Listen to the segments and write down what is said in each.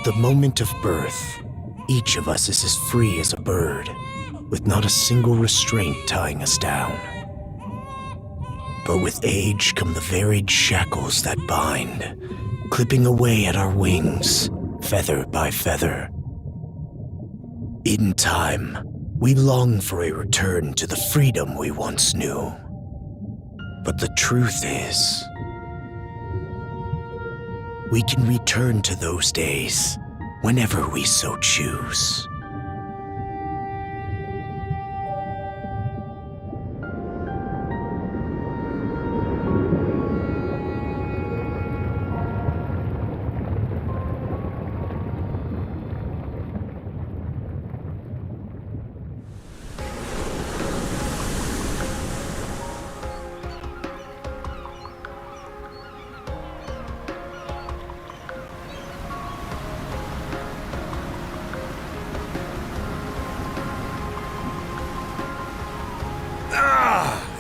the moment of birth, each of us is as free as a bird, with not a single restraint tying us down. But with age come the varied shackles that bind, clipping away at our wings, feather by feather. In time, we long for a return to the freedom we once knew. But the truth is, we can return to those days whenever we so choose.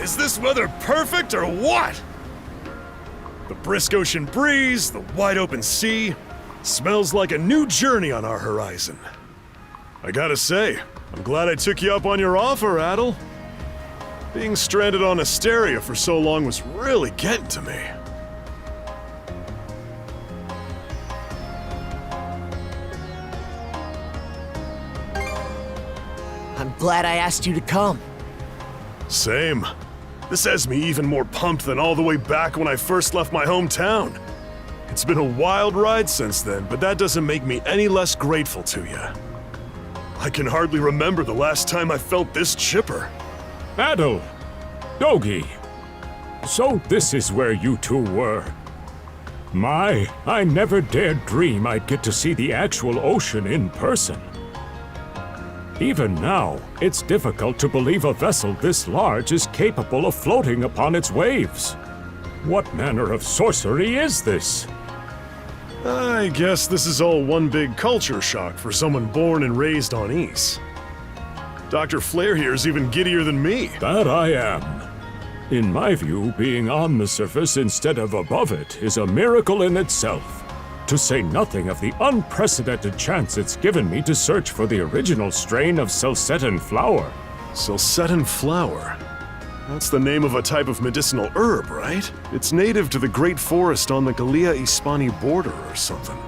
Is this weather perfect or what? The brisk ocean breeze, the wide open sea, smells like a new journey on our horizon. I gotta say, I'm glad I took you up on your offer, Adol. Being stranded on Asteria for so long was really getting to me. I'm glad I asked you to come. Same. This has me even more pumped than all the way back when I first left my hometown. It's been a wild ride since then, but that doesn't make me any less grateful to you. I can hardly remember the last time I felt this chipper. Adol! Dogi! So this is where you two were. My, I never dared dream I'd get to see the actual ocean in person. Even now, it's difficult to believe a vessel this large is capable of floating upon its waves. What manner of sorcery is this? I guess this is all one big culture shock for someone born and raised on Ys. Dr. Flair here is even giddier than me. That I am. In my view, being on the surface instead of above it is a miracle in itself. To say nothing of the unprecedented chance it's given me to search for the original strain of Celcetan flower. Celcetan flower? That's the name of a type of medicinal herb, right? It's native to the Great Forest on the Gallia-Hispani border or something.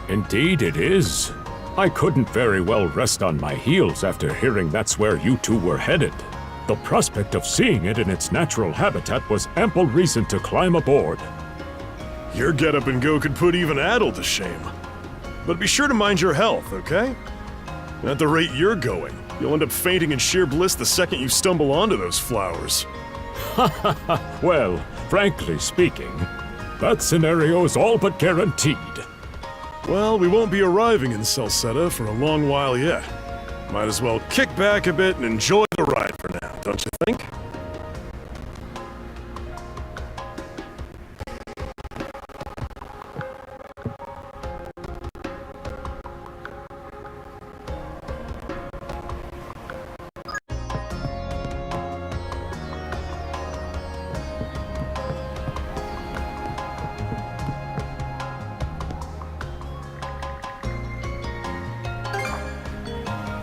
Indeed it is. I couldn't very well rest on my heels after hearing that's where you two were headed. The prospect of seeing it in its natural habitat was ample reason to climb aboard. Your get-up and go could put even Adol to shame. But be sure to mind your health, okay? At the rate you're going, you'll end up fainting in sheer bliss the second you stumble onto those flowers. Well, frankly speaking, that scenario is all but guaranteed. Well, we won't be arriving in Celceta for a long while yet. Might as well kick back a bit and enjoy the ride for now, don't you think?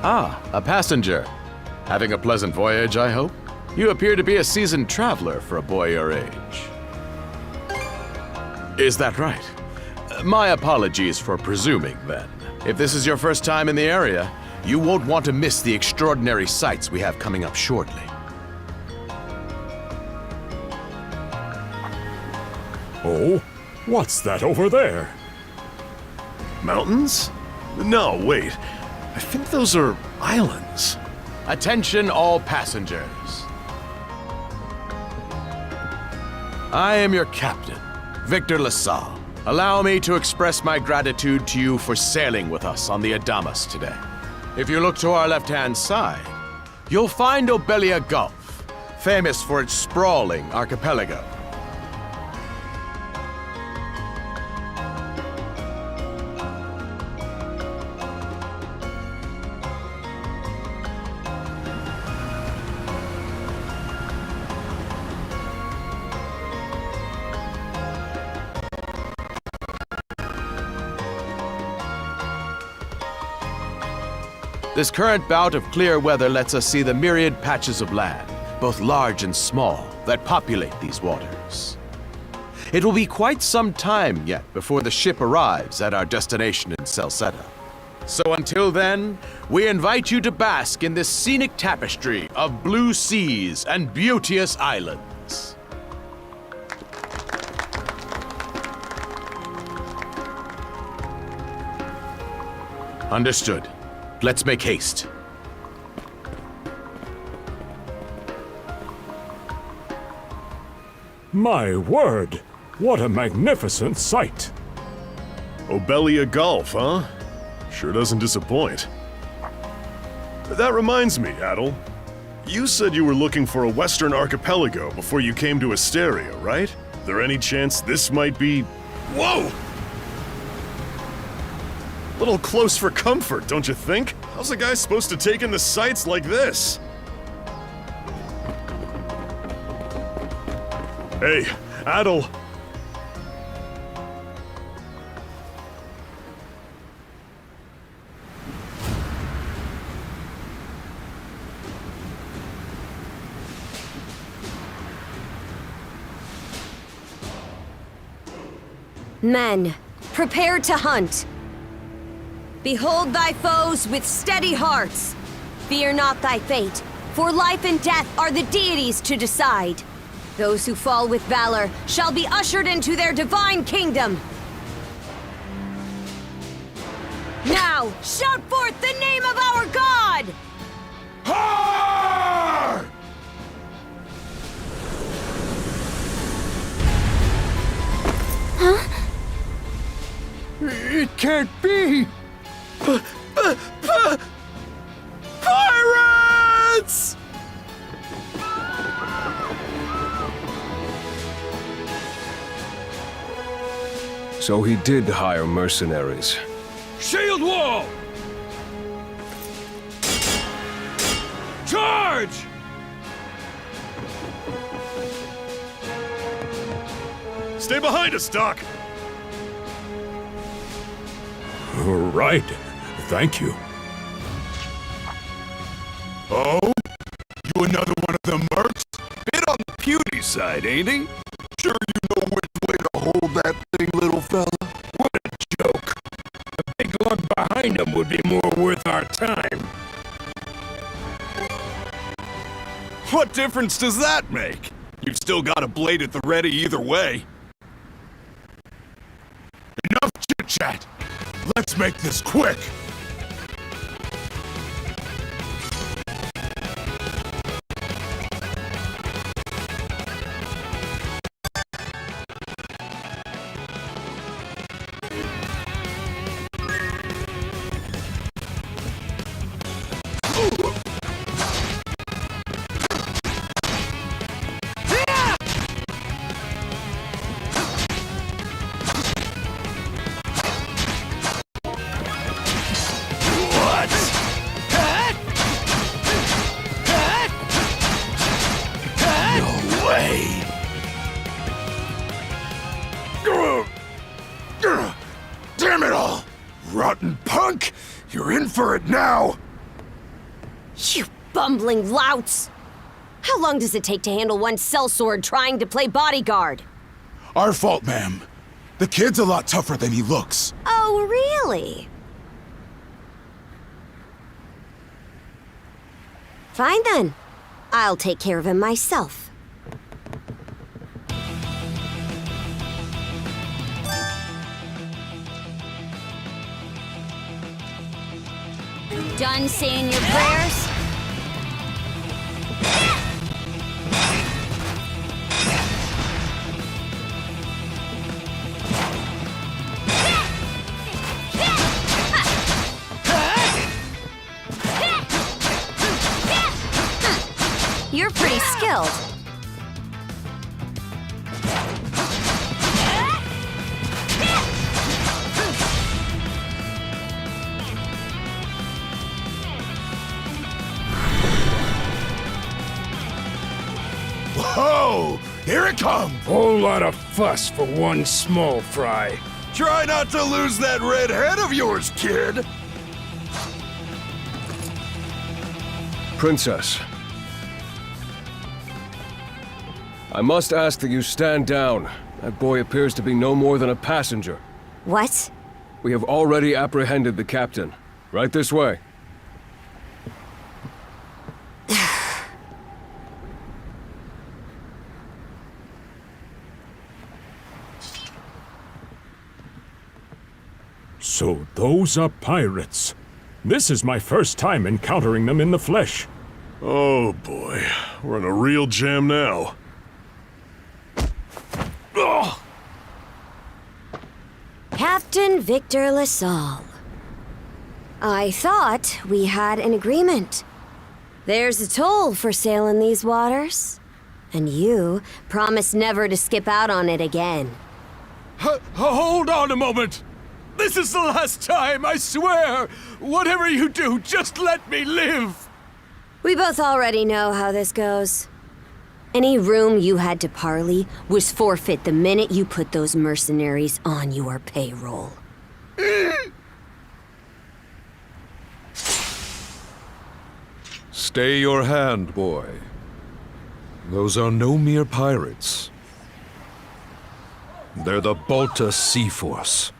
Ah, a passenger. Having a pleasant voyage, I hope? You appear to be a seasoned traveler for a boy your age. Is that right? My apologies for presuming, then. If this is your first time in the area, you won't want to miss the extraordinary sights we have coming up shortly. Oh, what's that over there? Mountains? No, wait. I think those are islands. Attention all passengers. I am your captain, Victor LaSalle. Allow me to express my gratitude to you for sailing with us on the Adamas today. If you look to our left-hand side, you'll find Obelia Gulf, famous for its sprawling archipelago. This current bout of clear weather lets us see the myriad patches of land, both large and small, that populate these waters. It will be quite some time yet before the ship arrives at our destination in Celceta. So until then, we invite you to bask in this scenic tapestry of blue seas and beauteous islands. Understood. Let's make haste. My word! What a magnificent sight! Obelia Gulf, huh? Sure doesn't disappoint. That reminds me, Adol. You said you were looking for a western archipelago before you came to Asteria, right? There any chance this might be... Whoa! Little close for comfort, don't you think? How's a guy supposed to take in the sights like this? Hey, Adol. Men, prepare to hunt. Behold thy foes with steady hearts. Fear not thy fate, for life and death are the deities to decide. Those who fall with valor shall be ushered into their divine kingdom. Now, shout forth the name of our God! Har! It can't be! Pirates! So he did hire mercenaries. Shield wall! Charge! Stay behind us, Doc! Right. Thank you. Oh? You another one of them mercs? Bit on the puny side, ain't he? Sure you know which way to hold that thing, little fella? What a joke. A big lug behind him would be more worth our time. What difference does that make? You've still got a blade at the ready either way. Enough chit-chat! Let's make this quick! Damn it all! Rotten punk! You're in for it now! You bumbling louts! How long does it take to handle one sellsword trying to play bodyguard? Our fault, ma'am. The kid's a lot tougher than he looks. Oh, really? Fine then. I'll take care of him myself. Done saying your prayers? You're pretty skilled. Whoa! Here it comes! Whole lot of fuss for one small fry. Try not to lose that red head of yours, kid! Princess. I must ask that you stand down. That boy appears to be no more than a passenger. What? We have already apprehended the captain. Right this way. So those are pirates. This is my first time encountering them in the flesh. Oh boy, we're in a real jam now. Ugh. Captain Victor LaSalle. I thought we had an agreement. There's a toll for sailing these waters. And you promised never to skip out on it again. Hold on a moment! This is the last time, I swear! Whatever you do, just let me live! We both already know how this goes. Any room you had to parley was forfeit the minute you put those mercenaries on your payroll. Stay your hand, boy. Those are no mere pirates. They're the Balta Sea Force.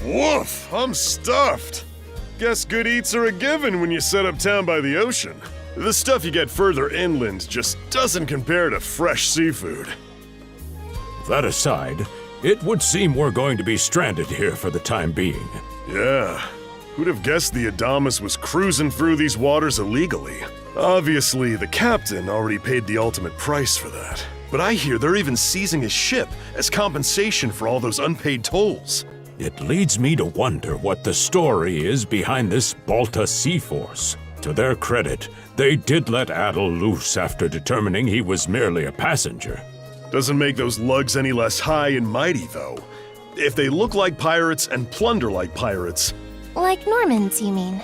Woof! I'm stuffed. Guess good eats are a given when you set up town by the ocean. The stuff you get further inland just doesn't compare to fresh seafood. That aside, it would seem we're going to be stranded here for the time being. Yeah. Who'd have guessed the Adamas was cruising through these waters illegally? Obviously, the captain already paid the ultimate price for that. But I hear they're even seizing his ship as compensation for all those unpaid tolls. It leads me to wonder what the story is behind this Balta Sea Force. To their credit, they did let Adol loose after determining he was merely a passenger. Doesn't make those lugs any less high and mighty, though. If they look like pirates and plunder like pirates... Like Normans, you mean?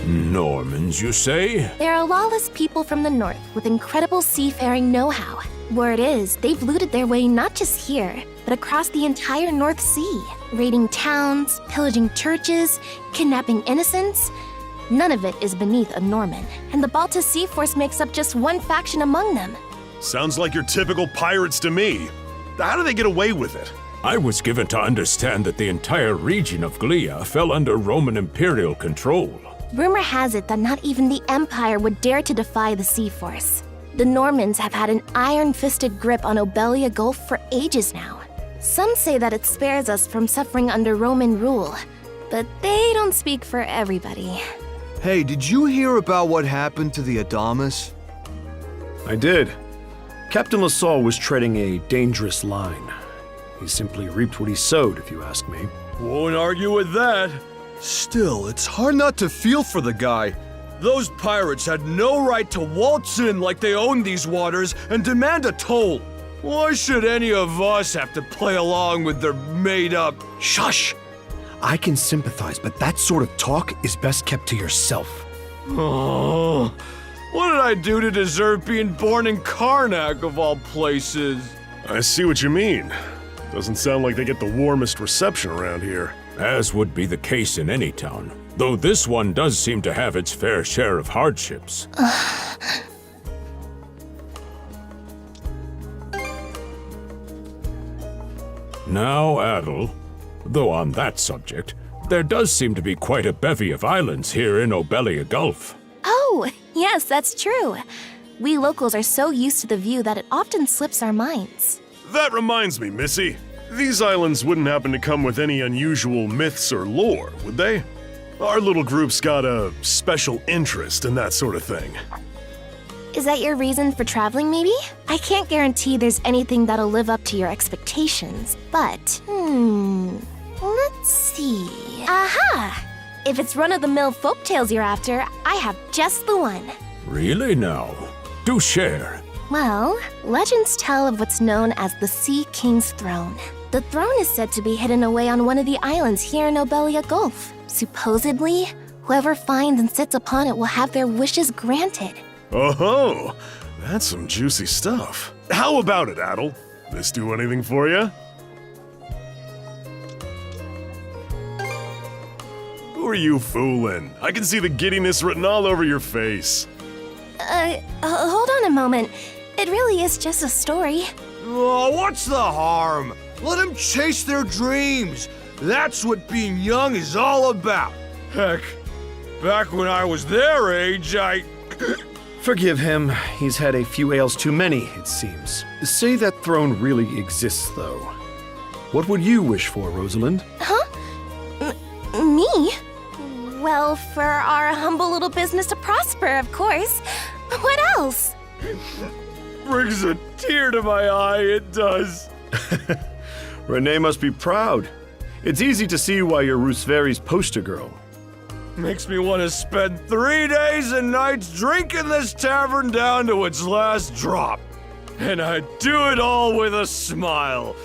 Normans, you say? They're a lawless people from the north with incredible seafaring know-how. Word is, they've looted their way not just here, but across the entire North Sea, raiding towns, pillaging churches, kidnapping innocents. None of it is beneath a Norman, and the Balta Sea Force makes up just one faction among them. Sounds like your typical pirates to me. How do they get away with it? I was given to understand that the entire region of Glia fell under Roman imperial control. Rumor has it that not even the Empire would dare to defy the Sea Force. The Normans have had an iron-fisted grip on Obelia Gulf for ages now. Some say that it spares us from suffering under Roman rule, but they don't speak for everybody. Hey, did you hear about what happened to the Adamas? I did. Captain LaSalle was treading a dangerous line. He simply reaped what he sowed, if you ask me. Won't argue with that. Still, it's hard not to feel for the guy. Those pirates had no right to waltz in like they owned these waters and demand a toll. Why should any of us have to play along with their made-up... Shush! I can sympathize, but that sort of talk is best kept to yourself. Oh, what did I do to deserve being born in Karnak, of all places? I see what you mean. Doesn't sound like they get the warmest reception around here. As would be the case in any town, though this one does seem to have its fair share of hardships. Now, Adol, though on that subject, there does seem to be quite a bevy of islands here in Obelia Gulf. Oh, yes, that's true. We locals are so used to the view that it often slips our minds. That reminds me, Missy. These islands wouldn't happen to come with any unusual myths or lore, would they? Our little group's got a special interest in that sort of thing. Is that your reason for traveling, maybe? I can't guarantee there's anything that'll live up to your expectations, but, let's see. Aha! If it's run-of-the-mill folktales you're after, I have just the one. Really now? Do share. Well, legends tell of what's known as the Sea King's Throne. The throne is said to be hidden away on one of the islands here in Obelia Gulf. Supposedly, whoever finds and sits upon it will have their wishes granted. Oh-ho! That's some juicy stuff. How about it, Adol? This do anything for you? Who are you fooling? I can see the giddiness written all over your face. Hold on a moment. It really is just a story. Oh, what's the harm? Let them chase their dreams. That's what being young is all about. Heck, back when I was their age, Forgive him. He's had a few ales too many, it seems. Say that throne really exists, though. What would you wish for, Rosalind? Huh? Me? Well, for our humble little business to prosper, of course. What else? Brings a tear to my eye, it does. Renee must be proud. It's easy to see why you're Rooseveri's poster girl. Makes me want to spend 3 days and nights drinking this tavern down to its last drop. And I do it all with a smile.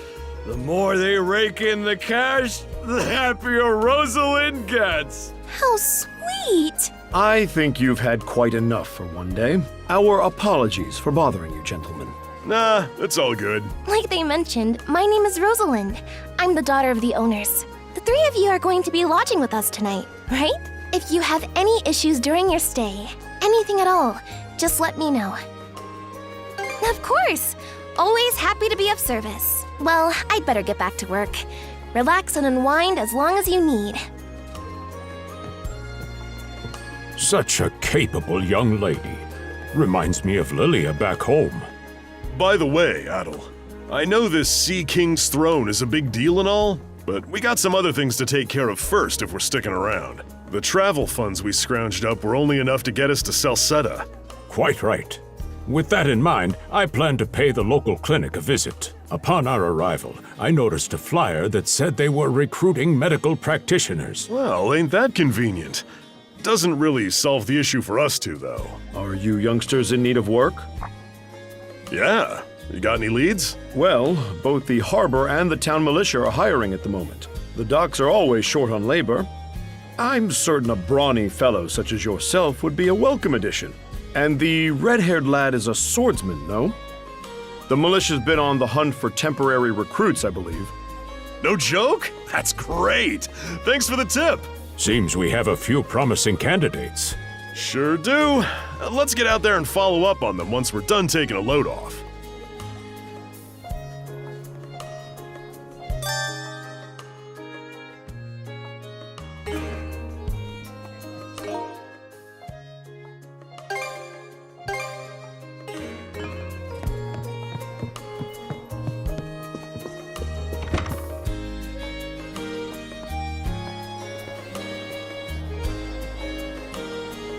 The more they rake in the cash, the happier Rosalind gets. How sweet! I think you've had quite enough for one day. Our apologies for bothering you, gentlemen. Nah, it's all good. Like they mentioned, my name is Rosalind. I'm the daughter of the owners. The three of you are going to be lodging with us tonight, right? If you have any issues during your stay, anything at all, just let me know. Of course! Always happy to be of service. Well, I'd better get back to work. Relax and unwind as long as you need. Such a capable young lady. Reminds me of Lilia back home. By the way, Adol, I know this Sea King's throne is a big deal and all, but we got some other things to take care of first if we're sticking around. The travel funds we scrounged up were only enough to get us to Celceta. Quite right. With that in mind, I plan to pay the local clinic a visit. Upon our arrival, I noticed a flyer that said they were recruiting medical practitioners. Well, ain't that convenient? Doesn't really solve the issue for us two, though. Are you youngsters in need of work? Yeah. You got any leads? Well, both the harbor and the town militia are hiring at the moment. The docks are always short on labor. I'm certain a brawny fellow such as yourself would be a welcome addition. And the red-haired lad is a swordsman, no? The militia's been on the hunt for temporary recruits, I believe. No joke? That's great! Thanks for the tip! Seems we have a few promising candidates. Sure do. Let's get out there and follow up on them once we're done taking a load off.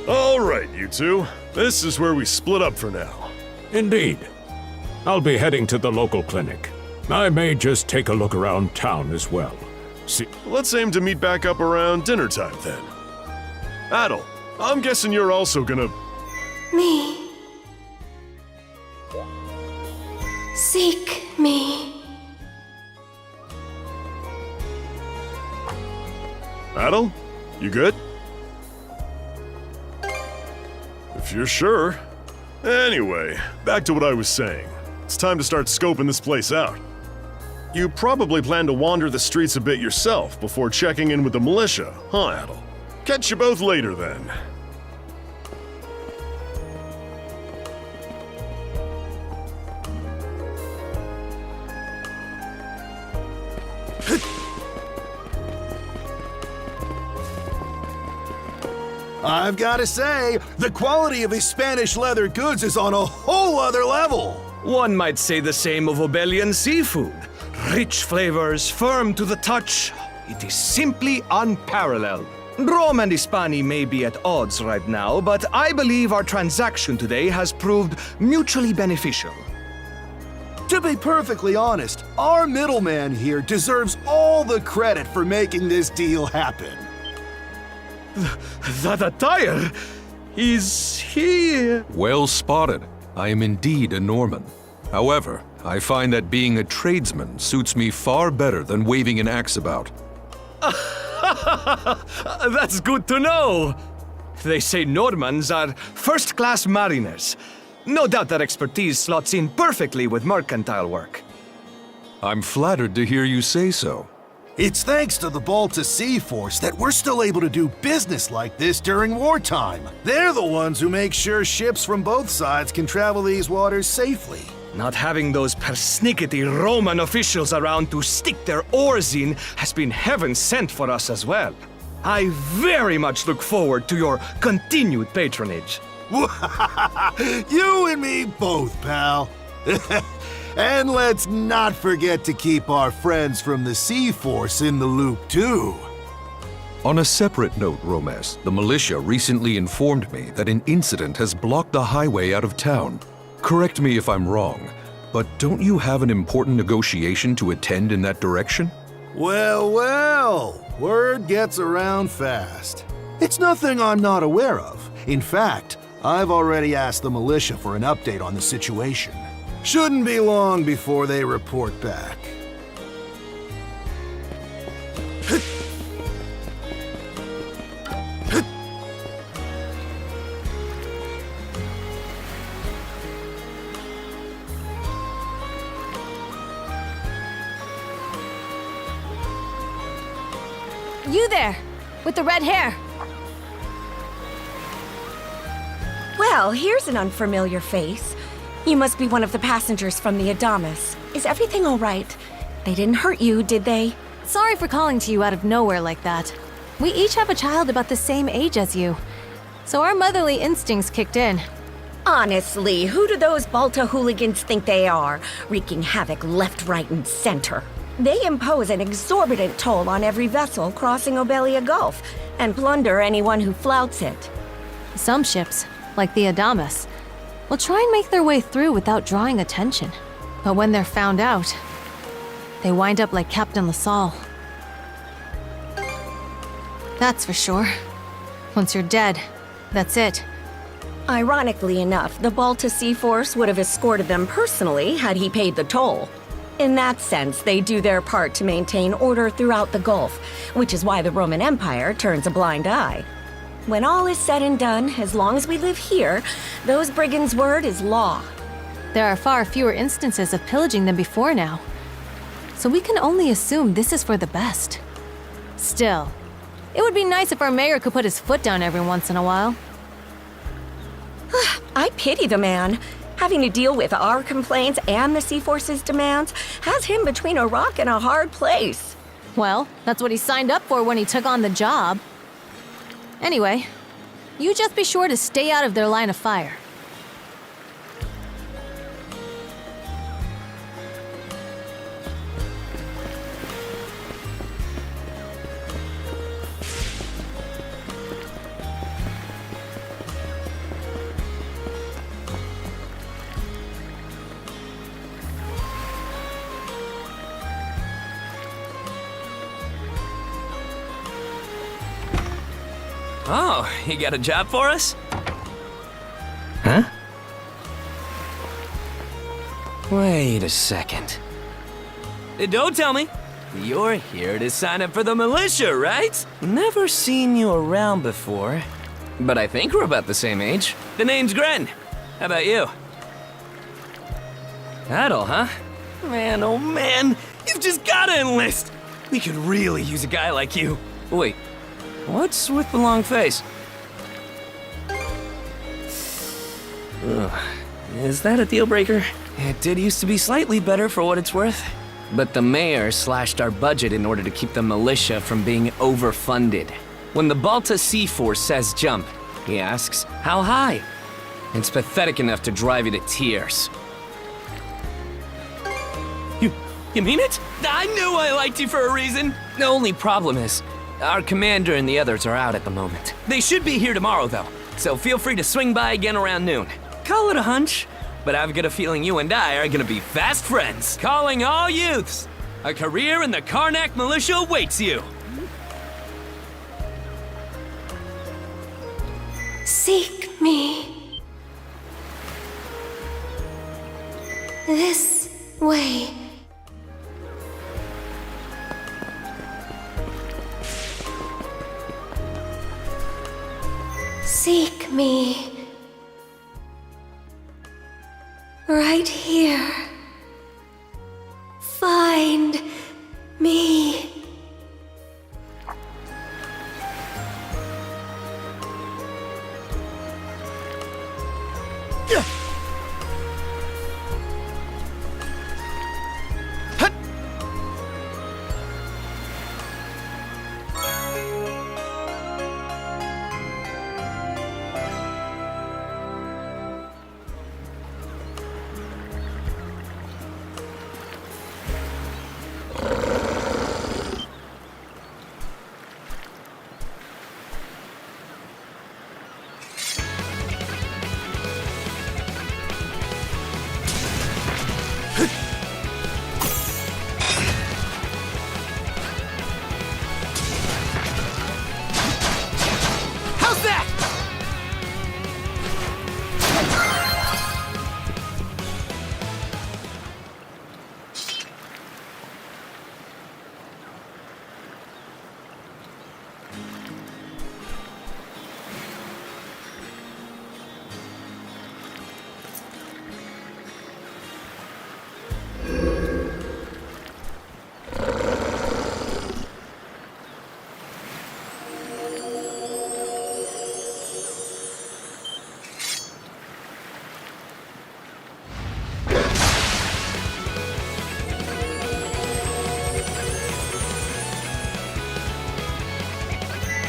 All right, you two. This is where we split up for now. Indeed. I'll be heading to the local clinic. I may just take a look around town as well. See, Let's aim to meet back up around dinner time then. Adol, I'm guessing you're also gonna... Me. Seek me. Adol, you good? If you're sure. Anyway, back to what I was saying. It's time to start scoping this place out. You probably plan to wander the streets a bit yourself before checking in with the militia, huh, Adol? Catch you both later then. I've got to say, the quality of his Spanish leather goods is on a whole other level. One might say the same of Obelian seafood. Rich flavors, firm to the touch. It is simply unparalleled. Rome and Hispani may be at odds right now, but I believe our transaction today has proved mutually beneficial. To be perfectly honest, our middleman here deserves all the credit for making this deal happen. That attire is here. Well spotted. I am indeed a Norman. However, I find that being a tradesman suits me far better than waving an axe about. That's good to know. They say Normans are first-class mariners. No doubt that expertise slots in perfectly with mercantile work. I'm flattered to hear you say so. It's thanks to the Balta Sea Force that we're still able to do business like this during wartime. They're the ones who make sure ships from both sides can travel these waters safely. Not having those persnickety Roman officials around to stick their oars in has been heaven sent for us as well. I very much look forward to your continued patronage. You and me both, pal. And let's not forget to keep our friends from the Sea Force in the loop, too. On a separate note, Romes, the militia recently informed me that an incident has blocked the highway out of town. Correct me if I'm wrong, but don't you have an important negotiation to attend in that direction? Well, word gets around fast. It's nothing I'm not aware of. In fact, I've already asked the militia for an update on the situation. Shouldn't be long before they report back. You there, with the red hair. Well, here's an unfamiliar face. You must be one of the passengers from the Adamas. Is everything all right? They didn't hurt you, did they? Sorry for calling to you out of nowhere like that. We each have a child about the same age as you, so our motherly instincts kicked in. Honestly, who do those Balta hooligans think they are, wreaking havoc left, right, and center? They impose an exorbitant toll on every vessel crossing Obelia Gulf, and plunder anyone who flouts it. Some ships, like the Adamas, will try and make their way through without drawing attention. But when they're found out, they wind up like Captain LaSalle. That's for sure. Once you're dead, that's it. Ironically enough, the Balta Sea Force would have escorted them personally had he paid the toll. In that sense, they do their part to maintain order throughout the Gulf, which is why the Roman Empire turns a blind eye. When all is said and done, as long as we live here, those brigands' word is law. There are far fewer instances of pillaging than before now. So we can only assume this is for the best. Still, it would be nice if our mayor could put his foot down every once in a while. I pity the man. Having to deal with our complaints and the Sea Force's demands has him between a rock and a hard place. Well, that's what he signed up for when he took on the job. Anyway, you just be sure to stay out of their line of fire. Oh, you got a job for us? Huh? Wait a second. Don't tell me. You're here to sign up for the militia, right? Never seen you around before. But I think we're about the same age. The name's Gren. How about you? Adol, huh? Man, oh man, you've just gotta enlist. We could really use a guy like you. Wait, what's with the long face? Ugh. Is that a deal breaker? It did used to be slightly better for what it's worth. But the mayor slashed our budget in order to keep the militia from being overfunded. When the Balta Sea Force says jump, he asks, how high? It's pathetic enough to drive you to tears. You mean it? I knew I liked you for a reason. The only problem is, our commander and the others are out at the moment. They should be here tomorrow, though, so feel free to swing by again around noon. Call it a hunch, but I've got a feeling you and I are gonna be fast friends. Calling all youths! A career in the Karnak militia awaits you! Seek me. This way. Seek me. Right here. Find me.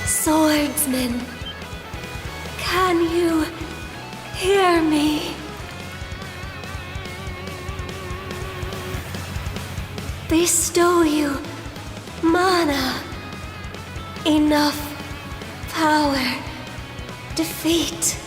Swordsman, can you hear me? Bestow you mana, enough power, defeat.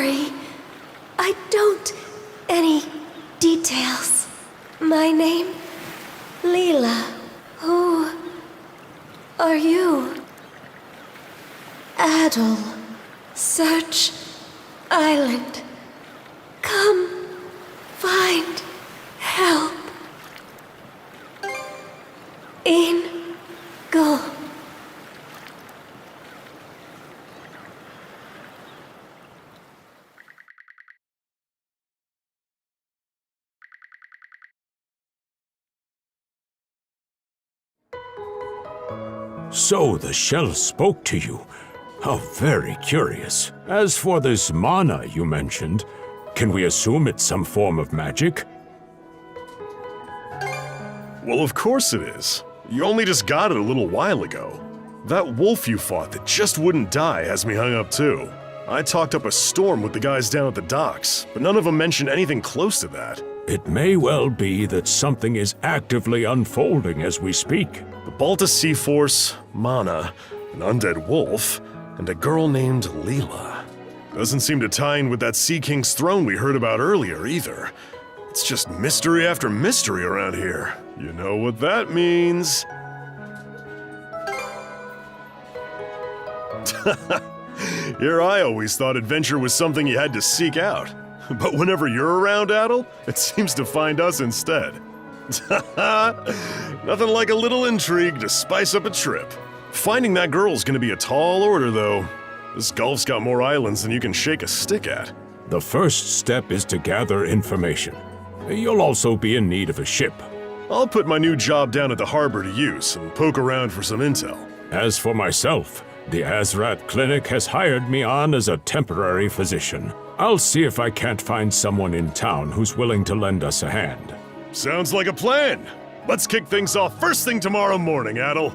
sorry. I don't... any details. My name? Leela. Who are you? Adol. Search Island. Come find help. In go. So the shell spoke to you. How very curious. As for this mana you mentioned, can we assume it's some form of magic? Well, of course it is. You only just got it a little while ago. That wolf you fought that just wouldn't die has me hung up too. I talked up a storm with the guys down at the docks, but none of them mentioned anything close to that. It may well be that something is actively unfolding as we speak. The Balta Sea Force, Mana, an undead wolf, and a girl named Leela. Doesn't seem to tie in with that Sea King's throne we heard about earlier either. It's just mystery after mystery around here. You know what that means. Here I always thought adventure was something you had to seek out. But whenever you're around, Adol, it seems to find us instead. Nothing like a little intrigue to spice up a trip. Finding that girl's gonna be a tall order, though. This Gulf's got more islands than you can shake a stick at. The first step is to gather information. You'll also be in need of a ship. I'll put my new job down at the harbor to use and poke around for some intel. As for myself, the Azrat Clinic has hired me on as a temporary physician. I'll see if I can't find someone in town who's willing to lend us a hand. Sounds like a plan. Let's kick things off first thing tomorrow morning, Adol.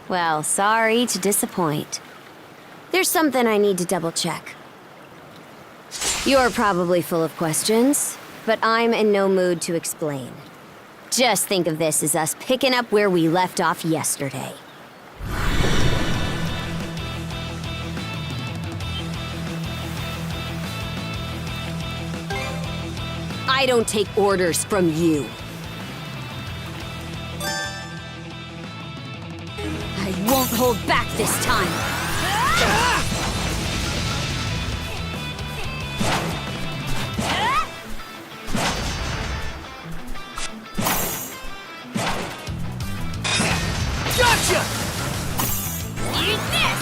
Well, sorry to disappoint. There's something I need to double-check. You're probably full of questions, but I'm in no mood to explain. Just think of this as us picking up where we left off yesterday. I don't take orders from you. I won't hold back this time. Gotcha! Eat this!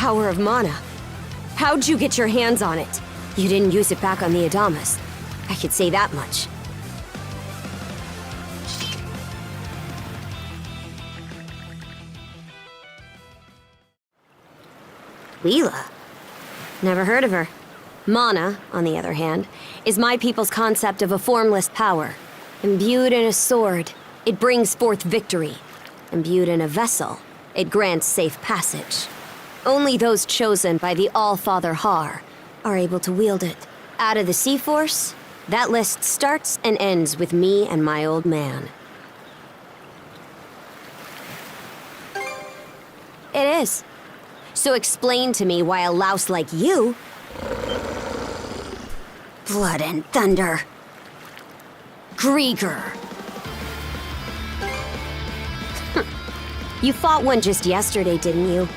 power of mana. How'd you get your hands on it? You didn't use it back on the Adamas. I could say that much. Leela? Never heard of her. Mana, on the other hand, is my people's concept of a formless power. Imbued in a sword, it brings forth victory. Imbued in a vessel, it grants safe passage. Only those chosen by the All-Father Har are able to wield it. Out of the Sea Force, that list starts and ends with me and my old man. It is. So explain to me why a louse like you... Blood and thunder. Griegr. You fought one just yesterday, didn't you?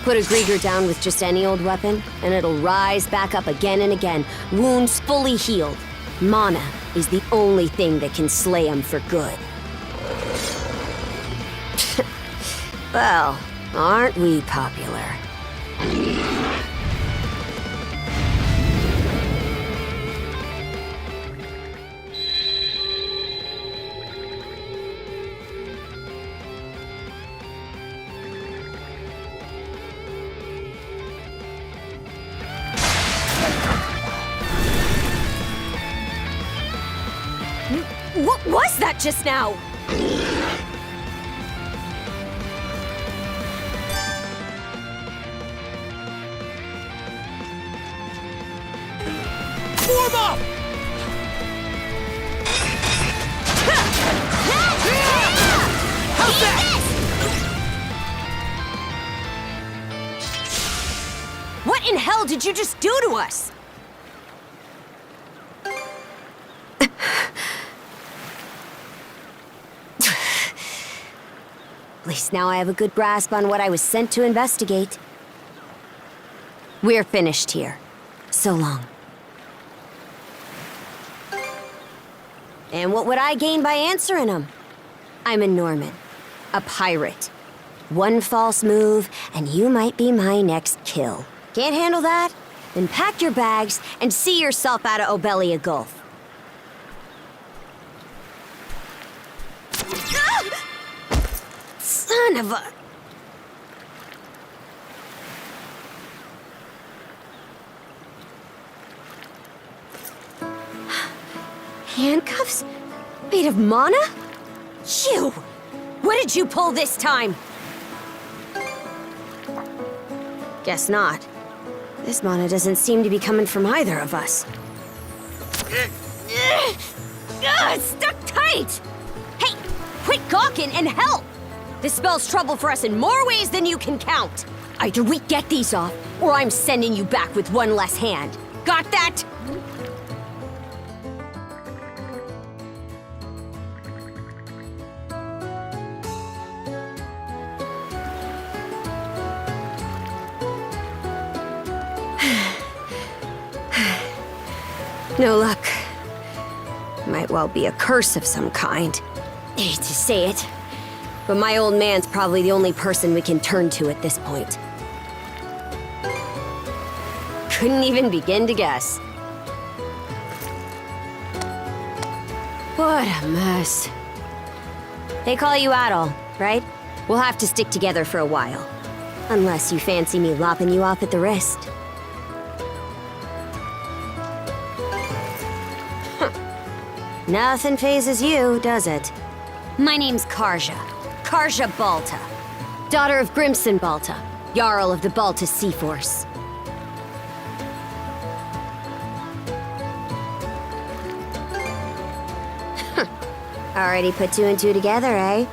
Put a Griegr down with just any old weapon, and it'll rise back up again and again, wounds fully healed. Mana is the only thing that can slay him for good. Well, aren't we popular? What was that just now? Form up! How's that? What in hell did you just do to us? At least now I have a good grasp on what I was sent to investigate. We're finished here. So long. And what would I gain by answering them? I'm a Norman, a pirate. One false move, and you might be my next kill. Can't handle that? Then pack your bags and see yourself out of Obelia Gulf. Son of a... Handcuffs? Made of mana? You! What did you pull this time? Guess not. This mana doesn't seem to be coming from either of us. It's stuck tight! Hey, quit gawking and help! This spells trouble for us in more ways than you can count. Either we get these off, or I'm sending you back with one less hand. Got that? No luck. Might well be a curse of some kind. I hate to say it, but my old man's probably the only person we can turn to at this point. Couldn't even begin to guess. What a mess. They call you Adol, right? We'll have to stick together for a while. Unless you fancy me lopping you off at the wrist. Nothing phases you, does it? My name's Karja. Karja Balta. Daughter of Grimson Balta, Jarl of the Balta Sea Force. Already put two and two together, eh?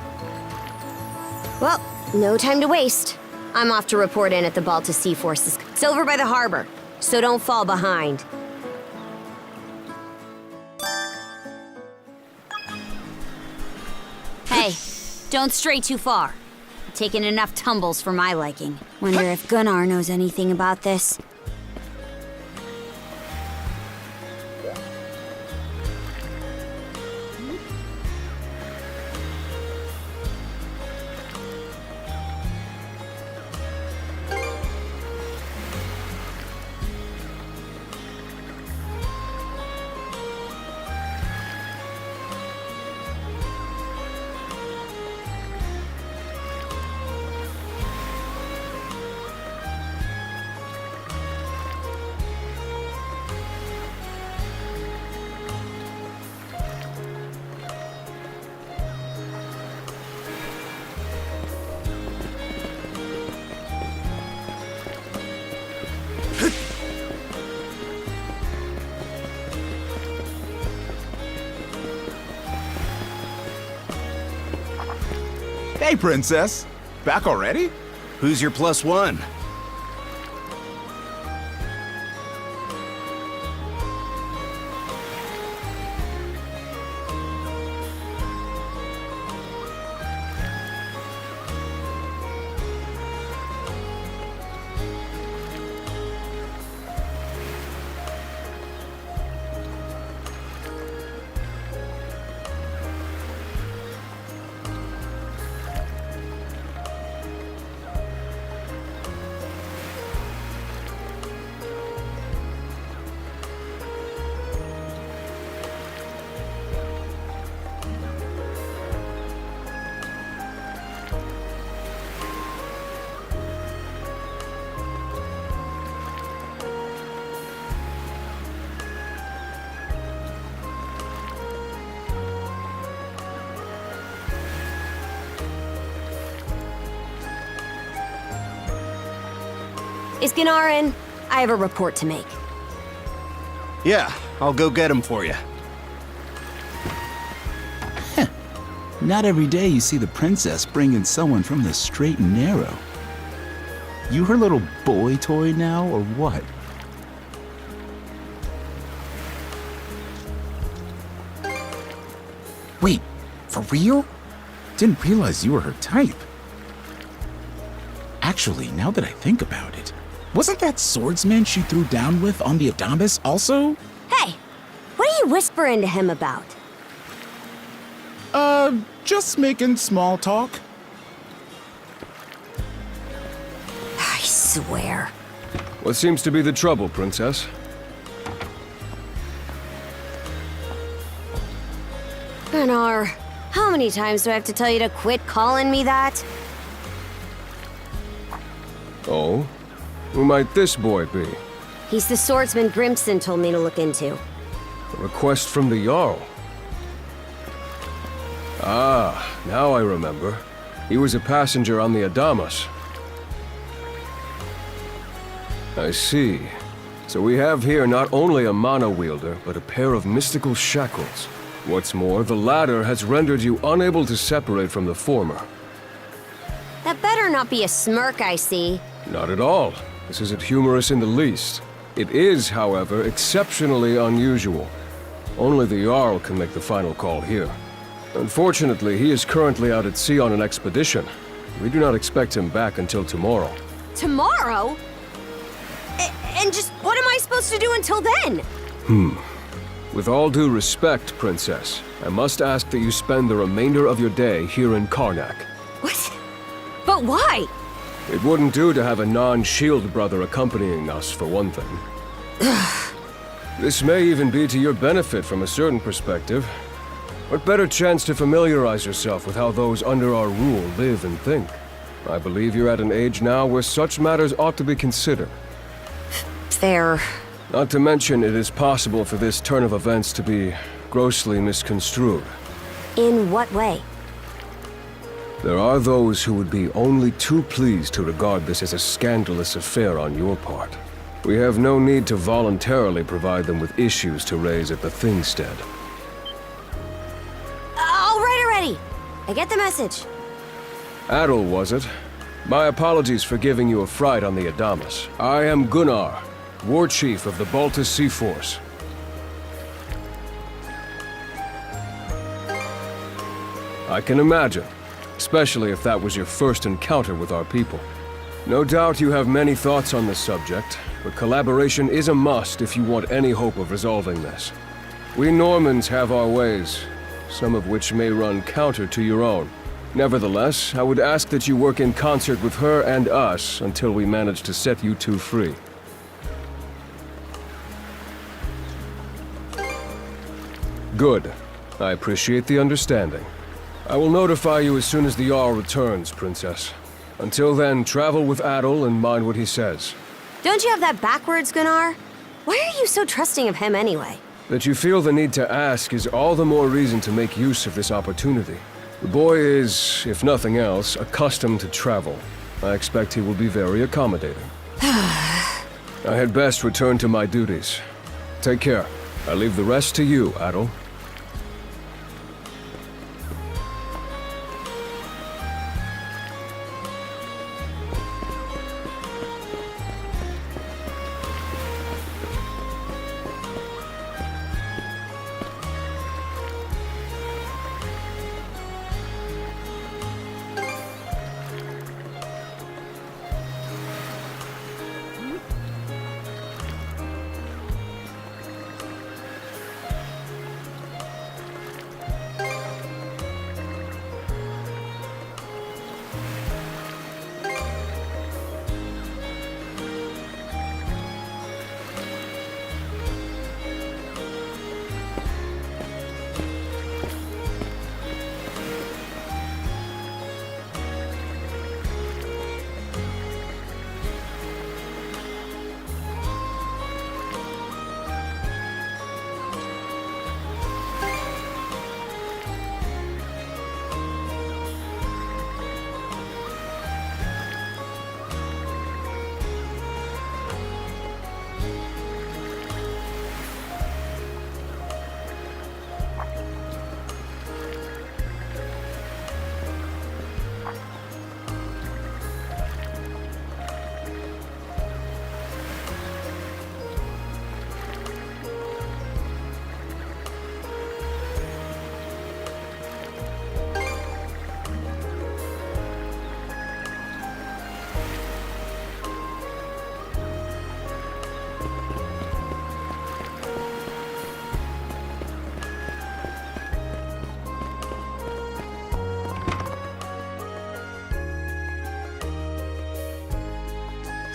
Well, no time to waste. I'm off to report in at the Balta Sea Forces. It's over by the harbor, so don't fall behind. Hey, don't stray too far. I've taken enough tumbles for my liking. Wonder if Gunnar knows anything about this. Hey, Princess. Back already? Who's your plus one? Is Gunnar in? I have a report to make. Yeah, I'll go get him for you. Not every day you see the princess bring in someone from the straight and narrow. You her little boy toy now, or what? Wait, for real? Didn't realize you were her type. Actually, now that I think about it, wasn't that swordsman she threw down with on the Adamas also? Hey, what are you whispering to him about? Just making small talk. I swear. What seems to be the trouble, Princess? Gunnar, how many times do I have to tell you to quit calling me that? Oh? Who might this boy be? He's the swordsman Grimson told me to look into. A request from the Jarl. Ah, now I remember. He was a passenger on the Adamas. I see. So we have here not only a mana wielder, but a pair of mystical shackles. What's more, the latter has rendered you unable to separate from the former. That better not be a smirk I see. Not at all. This isn't humorous in the least. It is, however, exceptionally unusual. Only the Jarl can make the final call here. Unfortunately, he is currently out at sea on an expedition. We do not expect him back until tomorrow. Tomorrow? And just what am I supposed to do until then? With all due respect, Princess, I must ask that you spend the remainder of your day here in Karnak. What? But why? It wouldn't do to have a non-shield brother accompanying us, for one thing. This may even be to your benefit from a certain perspective. What better chance to familiarize yourself with how those under our rule live and think? I believe you're at an age now where such matters ought to be considered. Fair. Not to mention, it is possible for this turn of events to be grossly misconstrued. In what way? There are those who would be only too pleased to regard this as a scandalous affair on your part. We have no need to voluntarily provide them with issues to raise at the Thingstead. All right already. I get the message. Adol, was it? My apologies for giving you a fright on the Adamas. I am Gunnar, War Chief of the Balta Sea Force. I can imagine, especially if that was your first encounter with our people. No doubt you have many thoughts on this subject, but collaboration is a must if you want any hope of resolving this. We Normans have our ways, some of which may run counter to your own. Nevertheless, I would ask that you work in concert with her and us until we manage to set you two free. Good. I appreciate the understanding. I will notify you as soon as the Jarl returns, Princess. Until then, travel with Adol and mind what he says. Don't you have that backwards, Gunnar? Why are you so trusting of him anyway? That you feel the need to ask is all the more reason to make use of this opportunity. The boy is, if nothing else, accustomed to travel. I expect he will be very accommodating. I had best return to my duties. Take care. I leave the rest to you, Adol.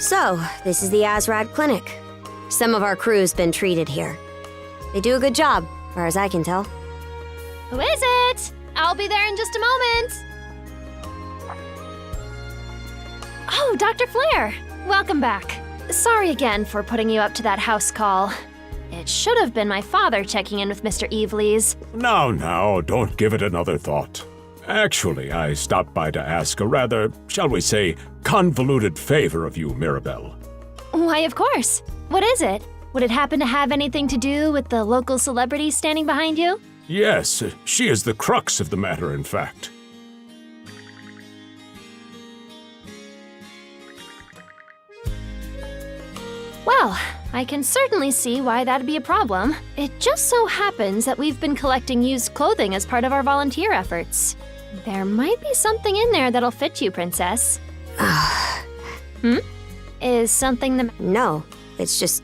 So, this is the Azrad Clinic. Some of our crew's been treated here. They do a good job, far as I can tell. Who is it? I'll be there in just a moment. Oh, Dr. Flair. Welcome back. Sorry again for putting you up to that house call. It should have been my father checking in with Mr. Evelees. Now, don't give it another thought. Actually, I stopped by to ask a rather, shall we say, convoluted favor of you, Mirabelle. Why, of course. What is it? Would it happen to have anything to do with the local celebrity standing behind you? Yes, she is the crux of the matter, in fact. Well, I can certainly see why that'd be a problem. It just so happens that we've been collecting used clothing as part of our volunteer efforts. There might be something in there that'll fit you, Princess. Is something the... No, it's just...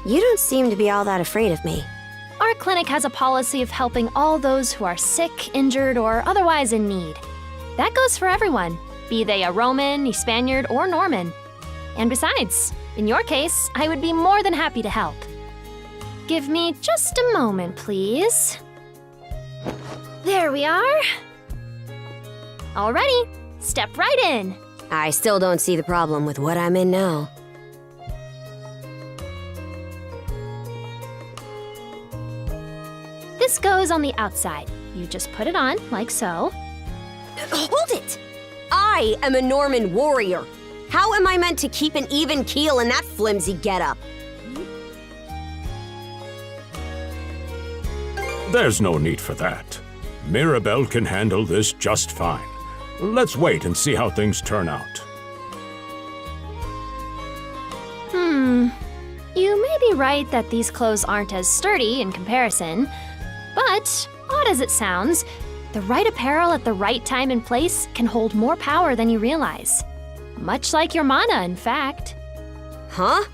You don't seem to be all that afraid of me. Our clinic has a policy of helping all those who are sick, injured, or otherwise in need. That goes for everyone, be they a Roman, a Spaniard, or Norman. And besides, in your case, I would be more than happy to help. Give me just a moment, please. There we are. Alrighty, step right in. I still don't see the problem with what I'm in now. This goes on the outside. You just put it on, like so. Hold it! I am a Norman warrior. How am I meant to keep an even keel in that flimsy getup? There's no need for that. Mirabelle can handle this just fine. Let's wait and see how things turn out. You may be right that these clothes aren't as sturdy in comparison, but, odd as it sounds, the right apparel at the right time and place can hold more power than you realize. Much like your mana, in fact. Huh?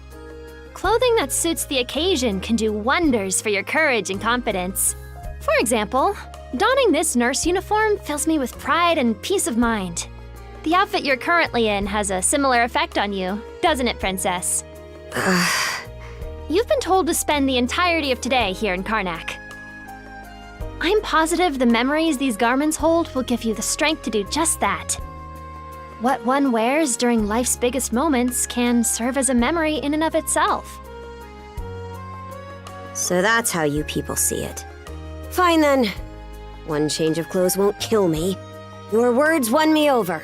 Clothing that suits the occasion can do wonders for your courage and confidence. For example, donning this nurse uniform fills me with pride and peace of mind. The outfit you're currently in has a similar effect on you, doesn't it, Princess? You've been told to spend the entirety of today here in Karnak. I'm positive the memories these garments hold will give you the strength to do just that. What one wears during life's biggest moments can serve as a memory in and of itself. So that's how you people see it. Fine then. One change of clothes won't kill me. Your words won me over.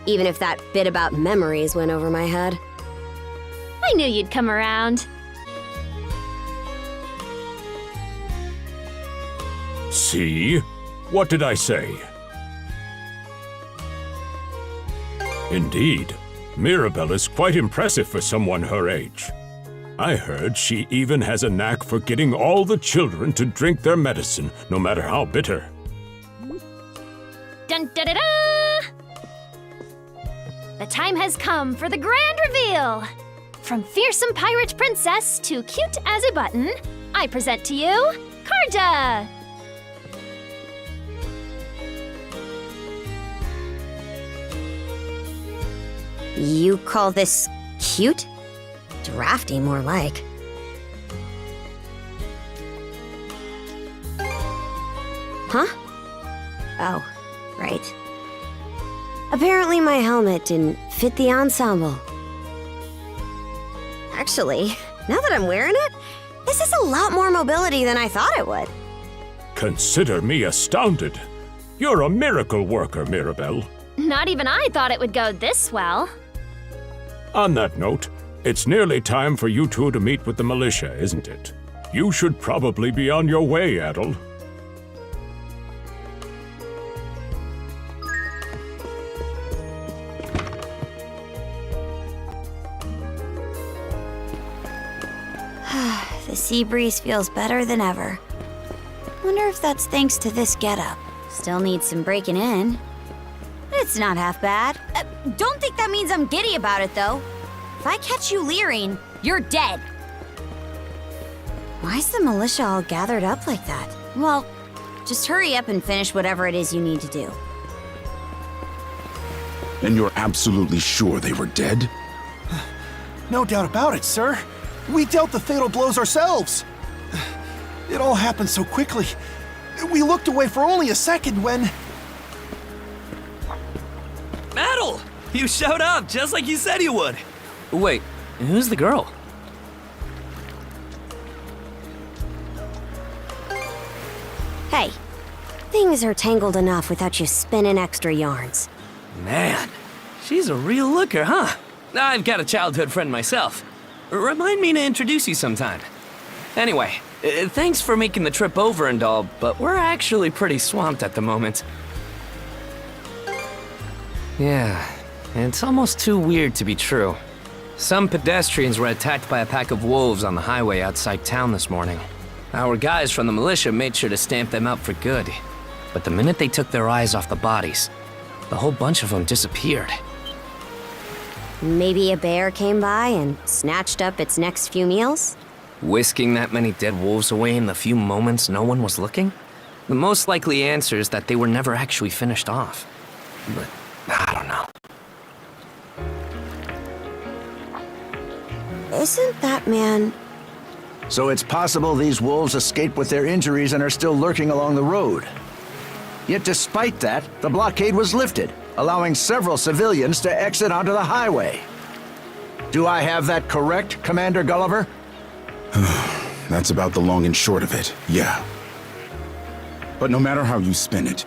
Even if that bit about memories went over my head. I knew you'd come around. See? What did I say? Indeed, Mirabelle is quite impressive for someone her age. I heard she even has a knack for getting all the children to drink their medicine, no matter how bitter. Dun da da da! The time has come for the grand reveal! From fearsome pirate princess to cute as a button, I present to you, Karja! You call this cute? Drafty, more like. Huh? Oh, right. Apparently my helmet didn't fit the ensemble. Actually, now that I'm wearing it, this is a lot more mobility than I thought it would. Consider me astounded. You're a miracle worker, Mirabelle. Not even I thought it would go this well. On that note, it's nearly time for you two to meet with the militia, isn't it? You should probably be on your way, Adol. The sea breeze feels better than ever. Wonder if that's thanks to this getup. Still needs some breaking in. It's not half bad. Don't think that means I'm giddy about it, though. If I catch you leering, you're dead. Why's the militia all gathered up like that? Well, just hurry up and finish whatever it is you need to do. And you're absolutely sure they were dead? No doubt about it, sir. We dealt the fatal blows ourselves. It all happened so quickly. We looked away for only a second when... Adol! You showed up just like you said you would. Wait, who's the girl? Hey, things are tangled enough without you spinning extra yarns. Man, she's a real looker, huh? I've got a childhood friend myself. Remind me to introduce you sometime. Anyway, thanks for making the trip over and all, but we're actually pretty swamped at the moment. Yeah, it's almost too weird to be true. Some pedestrians were attacked by a pack of wolves on the highway outside town this morning. Our guys from the militia made sure to stamp them out for good. But the minute they took their eyes off the bodies, the whole bunch of them disappeared. Maybe a bear came by and snatched up its next few meals? Whisking that many dead wolves away in the few moments no one was looking? The most likely answer is that they were never actually finished off. But I don't know. Isn't that man... So it's possible these wolves escaped with their injuries and are still lurking along the road. Yet despite that, the blockade was lifted, allowing several civilians to exit onto the highway. Do I have that correct, Commander Gulliver? That's about the long and short of it, yeah. But no matter how you spin it,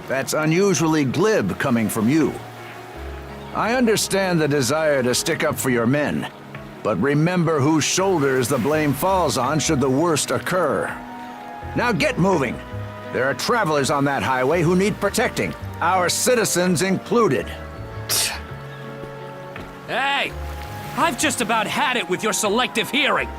That's unusually glib coming from you. I understand the desire to stick up for your men, but remember whose shoulders the blame falls on should the worst occur. Now get moving. There are travelers on that highway who need protecting, our citizens included. Hey! I've just about had it with your selective hearing!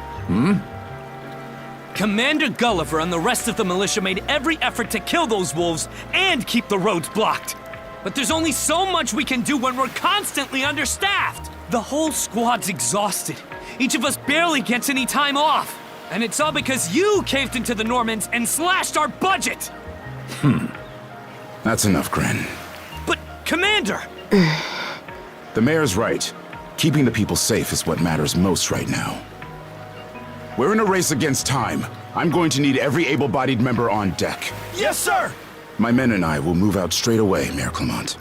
Commander Gulliver and the rest of the militia made every effort to kill those wolves and keep the roads blocked. But there's only so much we can do when we're constantly understaffed. The whole squad's exhausted. Each of us barely gets any time off. And it's all because you caved into the Normans and slashed our budget! That's enough, Grin. But, Commander! The mayor's right. Keeping the people safe is what matters most right now. We're in a race against time. I'm going to need every able-bodied member on deck. Yes, sir! My men and I will move out straight away, Mayor Clement.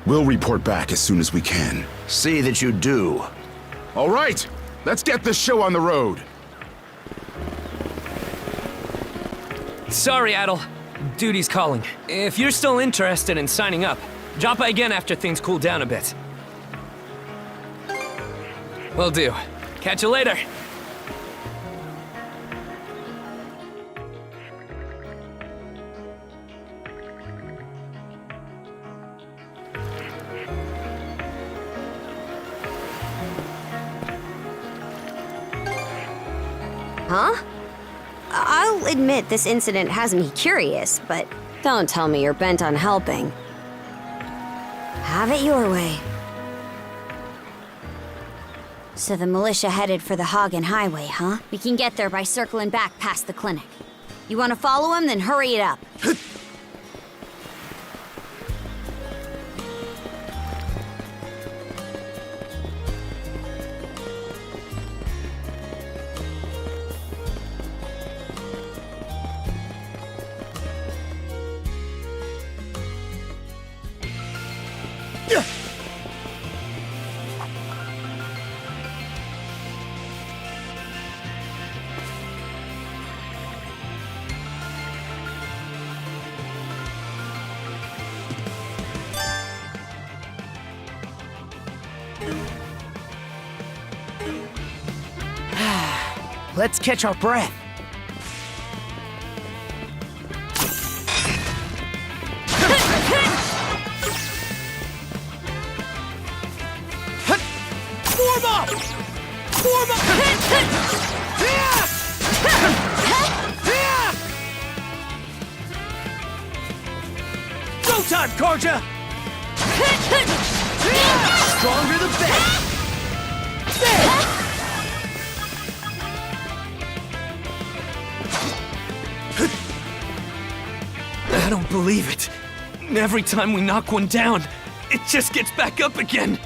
We'll report back as soon as we can. See that you do. All right, let's get this show on the road. Sorry, Adol. Duty's calling. If you're still interested in signing up, drop by again after things cool down a bit. Will do. Catch you later. Huh? I'll admit this incident has me curious, but don't tell me you're bent on helping. Have it your way. So the militia headed for the Hagen Highway, huh? We can get there by circling back past the clinic. You want to follow him? Then hurry it up. Let's catch our breath. Form up! Form up! Go time, Karja! Stronger the better! I don't believe it. Every time we knock one down, it just gets back up again.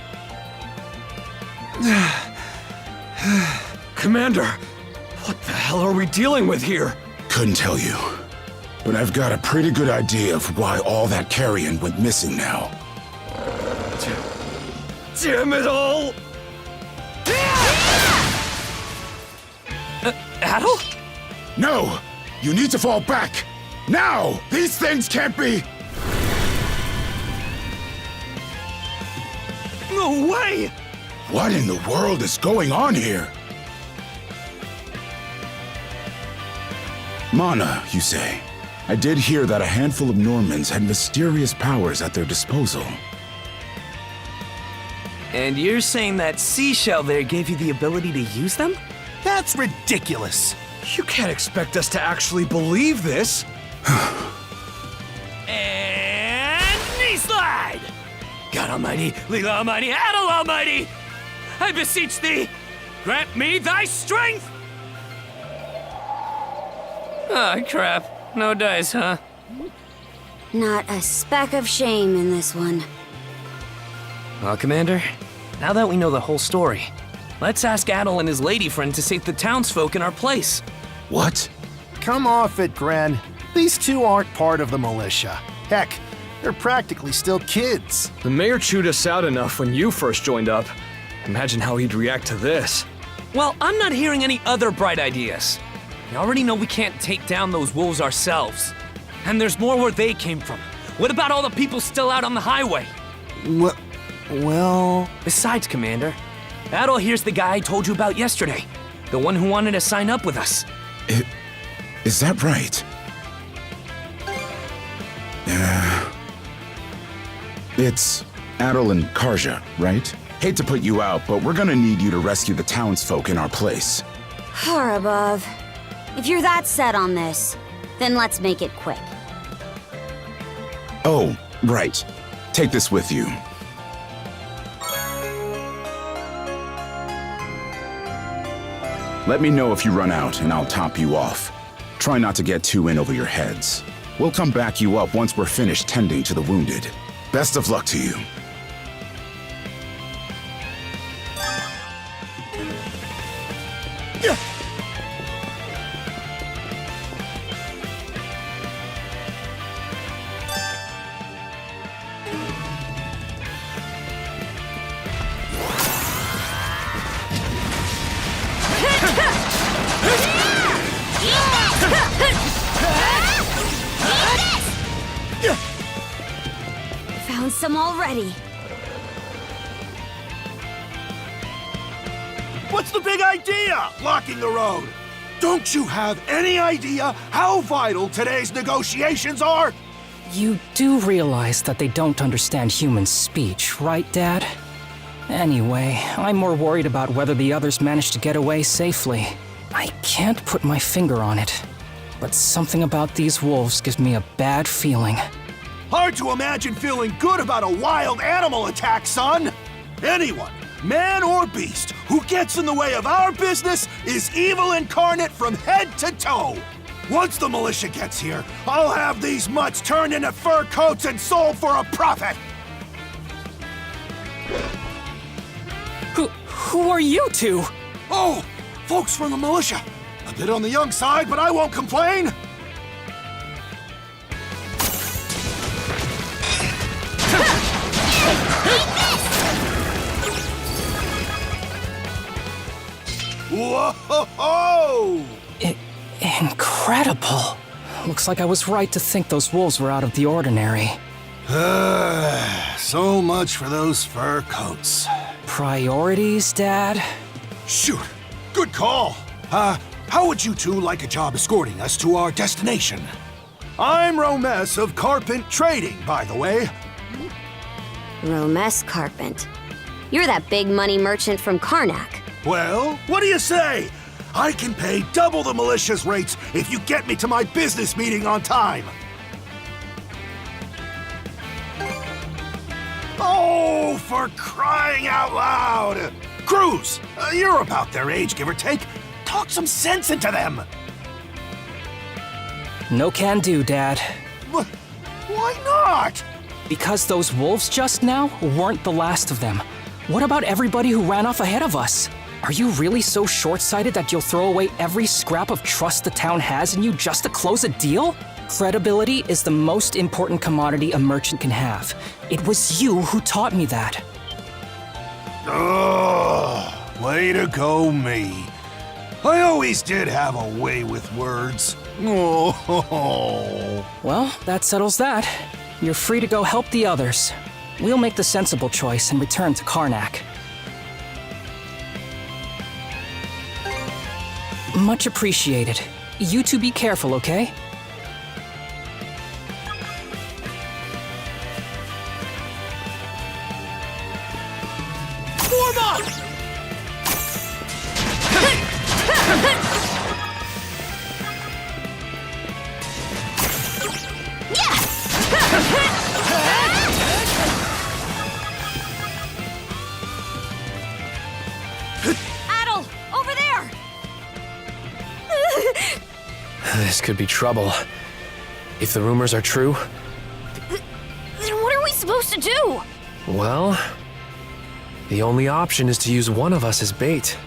Commander, what the hell are we dealing with here? Couldn't tell you. But I've got a pretty good idea of why all that carrion went missing now. Damn it all! Adol? No! You need to fall back! Now! These things can't be... No way! What in the world is going on here? Mana, you say? I did hear that a handful of Normans had mysterious powers at their disposal. And you're saying that seashell there gave you the ability to use them? That's ridiculous. You can't expect us to actually believe this. And knee slide! God Almighty, Leela Almighty, Adol Almighty! I beseech thee, grant me thy strength! Ah, crap. No dice, huh? Not a speck of shame in this one. Well, Commander, now that we know the whole story, let's ask Adol and his lady friend to save the townsfolk in our place. What? Come off it, Gren. These two aren't part of the militia. Heck, they're practically still kids. The mayor chewed us out enough when you first joined up. Imagine how he'd react to this. Well, I'm not hearing any other bright ideas. We already know we can't take down those wolves ourselves. And there's more where they came from. What about all the people still out on the highway? Well... Besides, Commander, Adol here's the guy I told you about yesterday. The one who wanted to sign up with us. Is that right? It's Adol and Karja, right? Hate to put you out, but we're gonna need you to rescue the townsfolk in our place. Far above. If you're that set on this, then let's make it quick. Oh, right. Take this with you. Let me know if you run out, and I'll top you off. Try not to get too in over your heads. We'll come back you up once we're finished tending to the wounded. Best of luck to you. Found some already. What's the big idea? Blocking the road. Don't you have any idea how vital today's negotiations are? You do realize that they don't understand human speech, right, Dad? Anyway, I'm more worried about whether the others managed to get away safely. I can't put my finger on it, but something about these wolves gives me a bad feeling. Hard to imagine feeling good about a wild animal attack, son. Anyone, man or beast, who gets in the way of our business is evil incarnate from head to toe. Once the militia gets here, I'll have these mutts turned into fur coats and sold for a profit. Who are you two? Oh, folks from the militia. A bit on the young side, but I won't complain. Whoa! Incredible. Looks like I was right to think those wolves were out of the ordinary. So much for those fur coats. Priorities, Dad? Shoot, good call. How would you two like a job escorting us to our destination? I'm Romes of Carpent Trading, by the way. Romes Carpent. You're that big money merchant from Karnak. Well, what do you say? I can pay double the militia's rates if you get me to my business meeting on time. Oh, for crying out loud! Cruz, you're about their age, give or take. Talk some sense into them. No can do, Dad. Why not? Because those wolves just now weren't the last of them. What about everybody who ran off ahead of us? Are you really so short-sighted that you'll throw away every scrap of trust the town has in you just to close a deal? Credibility is the most important commodity a merchant can have. It was you who taught me that. Oh, way to go, me. I always did have a way with words. Oh. Well, that settles that. You're free to go help the others. We'll make the sensible choice and return to Karnak. Much appreciated. You two be careful, okay? Form up! Adol, over there! This could be trouble. If the rumors are true, Then what are we supposed to do? well, the only option is to use one of us as bait.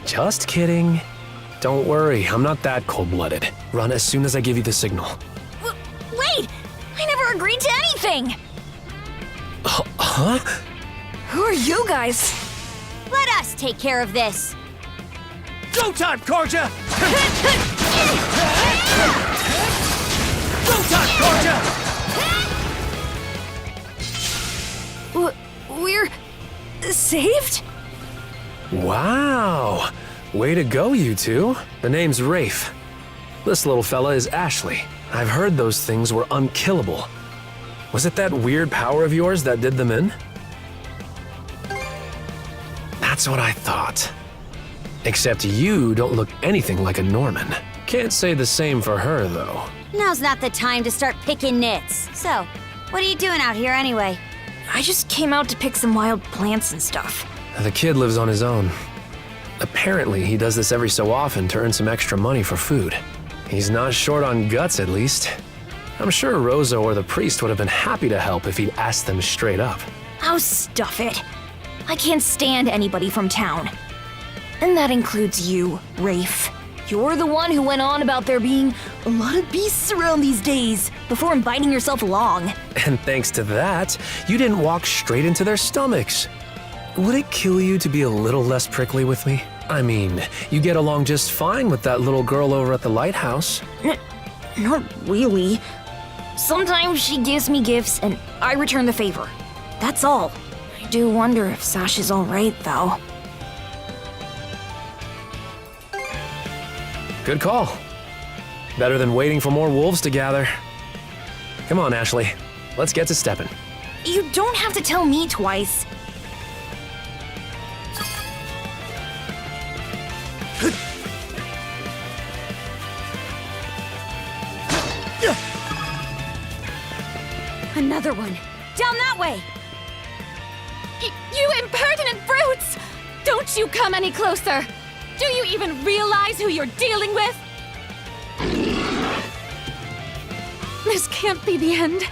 Just kidding. Don't worry, I'm not that cold-blooded. Run as soon as I give you the signal. Wait! I never agreed to anything! Huh? Who are you guys? Let us take care of this! Go time, Karja! Go time, Karja! We're saved? Wow! Way to go, you two. The name's Rafe. This little fella is Ashley. I've heard those things were unkillable. Was it that weird power of yours that did them in? That's what I thought. Except you don't look anything like a Norman. Can't say the same for her, though. Now's not the time to start picking nits. So, what are you doing out here anyway? I just came out to pick some wild plants and stuff. The kid lives on his own. Apparently, he does this every so often to earn some extra money for food. He's not short on guts, at least. I'm sure Rozo or the priest would have been happy to help if he'd asked them straight up. Oh, stuff it. I can't stand anybody from town. And that includes you, Rafe. You're the one who went on about there being a lot of beasts around these days before inviting yourself along. And thanks to that, you didn't walk straight into their stomachs. Would it kill you to be a little less prickly with me? I mean, you get along just fine with that little girl over at the lighthouse. Not really. Sometimes she gives me gifts and I return the favor. That's all. I do wonder if Sash is alright, though. Good call. Better than waiting for more wolves to gather. Come on, Ashley. Let's get to stepping. You don't have to tell me twice. Another one. Down that way! You impertinent brutes! Don't you come any closer! Do you even realize who you're dealing with? This can't be the end.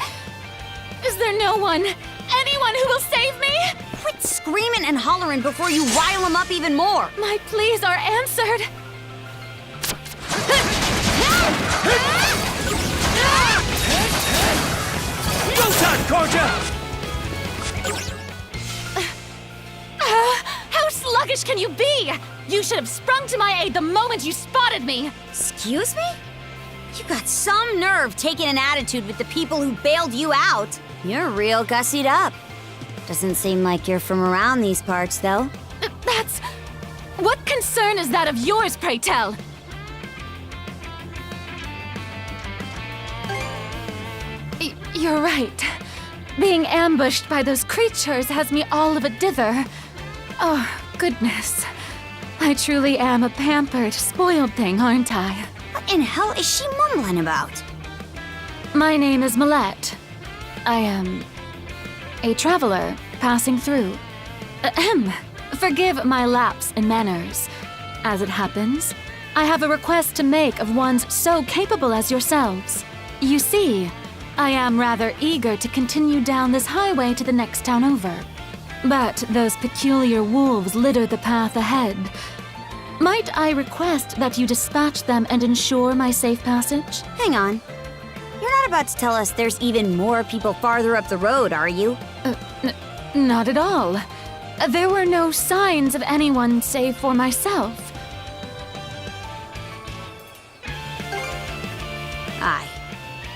Is there no one, anyone who will save me? Quit screaming and hollering before you rile them up even more! My pleas are answered. Go time, Karja! How sluggish can you be? You should have sprung to my aid the moment you spotted me. Excuse me? You got some nerve taking an attitude with the people who bailed you out. You're real gussied up. Doesn't seem like you're from around these parts, though. That's... What concern is that of yours, pray tell? You're right. Being ambushed by those creatures has me all of a dither. Oh, goodness. I truly am a pampered, spoiled thing, aren't I? What in hell is she mumbling about? My name is Millette. I am a traveler passing through. Ahem. Forgive my lapse in manners. As it happens, I have a request to make of ones so capable as yourselves. You see, I am rather eager to continue down this highway to the next town over. But those peculiar wolves litter the path ahead. Might I request that you dispatch them and ensure my safe passage? Hang on. You're not about to tell us there's even more people farther up the road, are you? Not at all. There were no signs of anyone save for myself. Aye.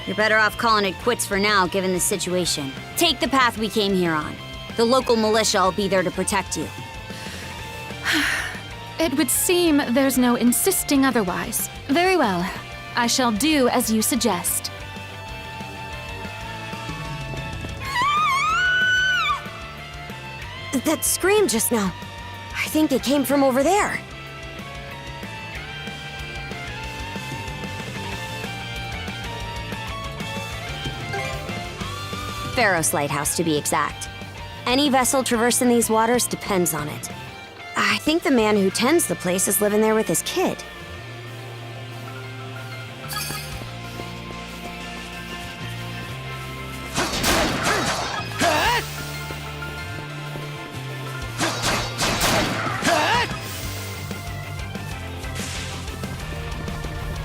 You're better off calling it quits for now, given the situation. Take the path we came here on. The local militia will be there to protect you. It would seem there's no insisting otherwise. Very well. I shall do as you suggest. That scream just now. I think it came from over there. Pharos Lighthouse, to be exact. Any vessel traversing these waters depends on it. I think the man who tends the place is living there with his kid.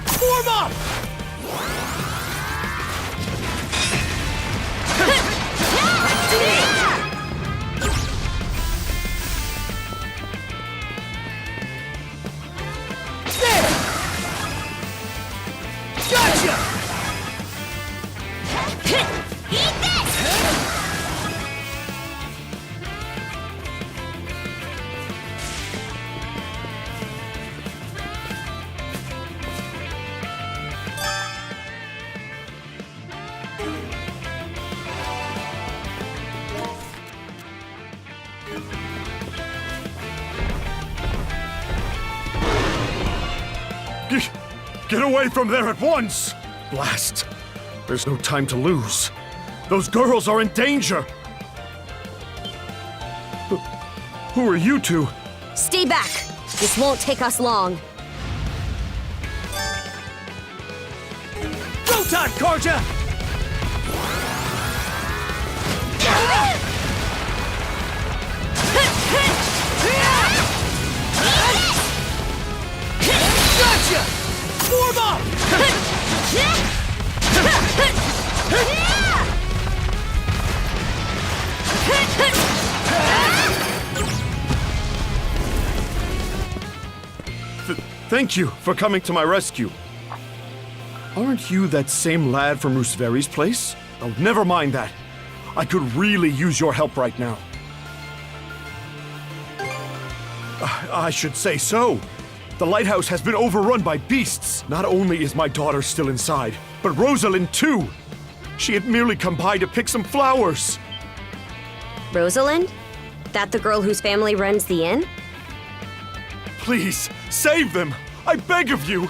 Form up! Get away from there at once! Blast! There's no time to lose. Those girls are in danger! Who are you two? Stay back! This won't take us long. Go time, Karja! Gotcha! Form up! Thank you for coming to my rescue. Aren't you that same lad from Rooseveri's place? Oh, never mind that. I could really use your help right now. I should say so. The lighthouse has been overrun by beasts. Not only is my daughter still inside, but Rosalind too. She had merely come by to pick some flowers. Rosalind? That the girl whose family runs the inn? Please, save them! I beg of you!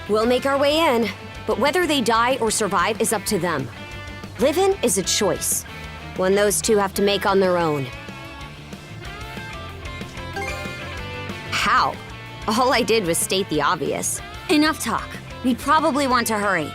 We'll make our way in, but whether they die or survive is up to them. Living is a choice, one those two have to make on their own. How? All I did was state the obvious. Enough talk. We'd probably want to hurry.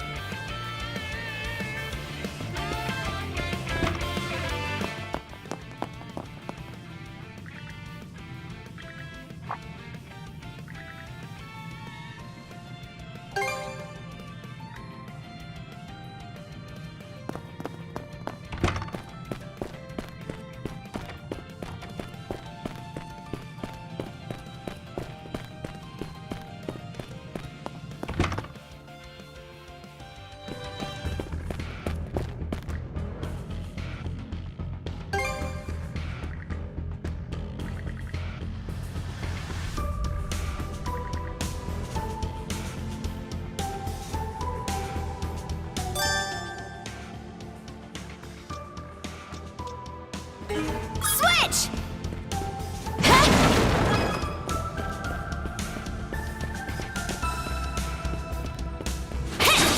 Switch!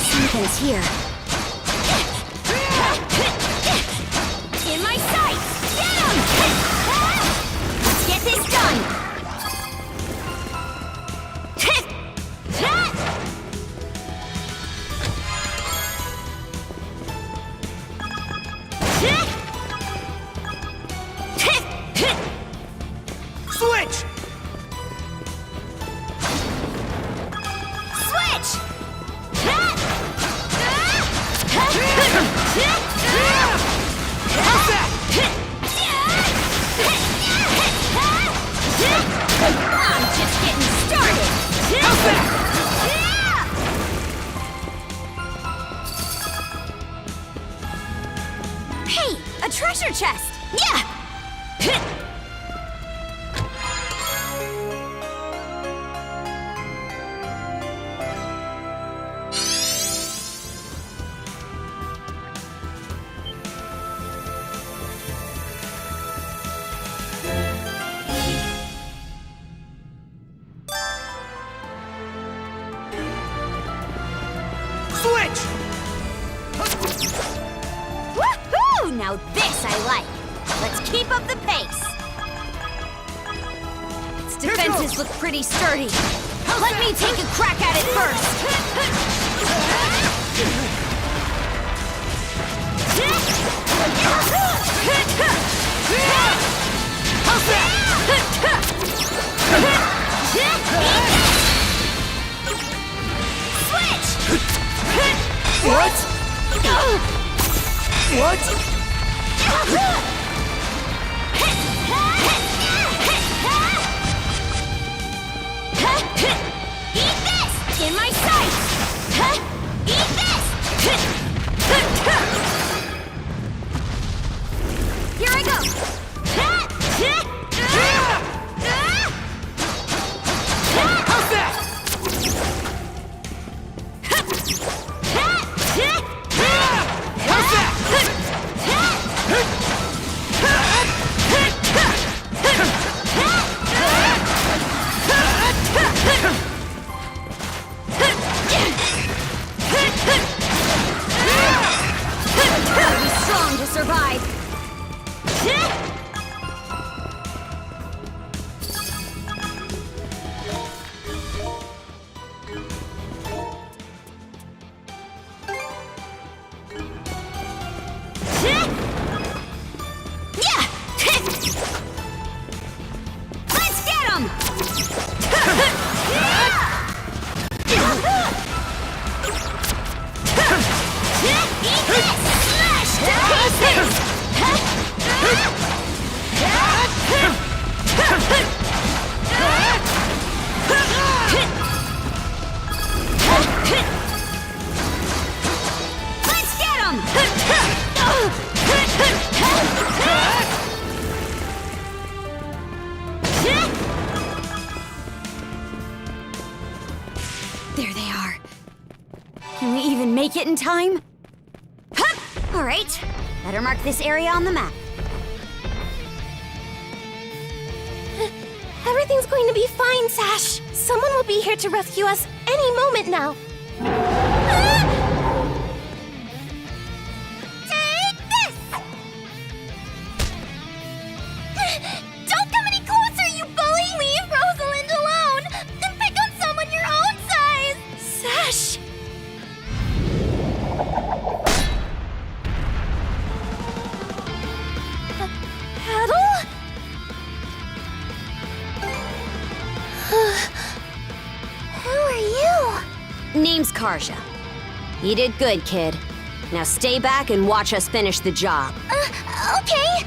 Something's here. In my sights! Get him! Let's get this done! A treasure chest! Yeah! Woohoo! Now this I like. Let's keep up the pace. Its defenses look pretty sturdy. Let me take a crack at it first. Switch! What? What? Eat this! In my sights! Eat this! Here I go! How's that? How's that? Gotta be strong to survive. Let's get him! Eat this! Smash to pieces! Let's get him! There they are. Can we even make it in time? Hup! All right, better mark this area on the map. Everything's going to be fine, Sash. Someone will be here to rescue us any moment now. Take this! Don't come any closer, you bully! Leave Rosalind alone! And pick on someone your own size! Sash! Adol? Who are you? Name's Karja. You did good, kid. Now stay back and watch us finish the job. Okay.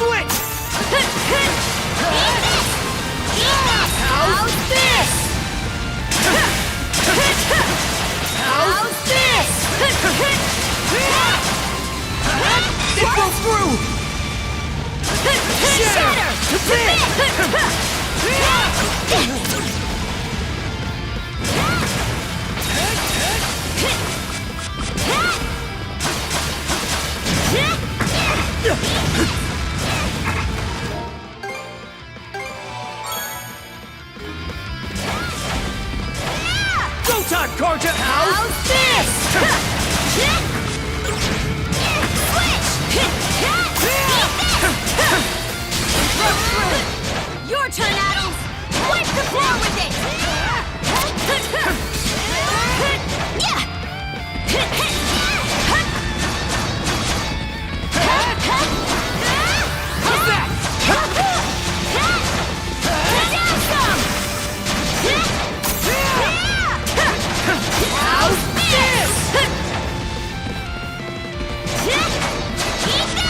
Switch! How's this? How's this? It broke through! Shatter! Go time, Karja! How's this? Your turn, Adol! Wipe the floor with it! How's that? How's this?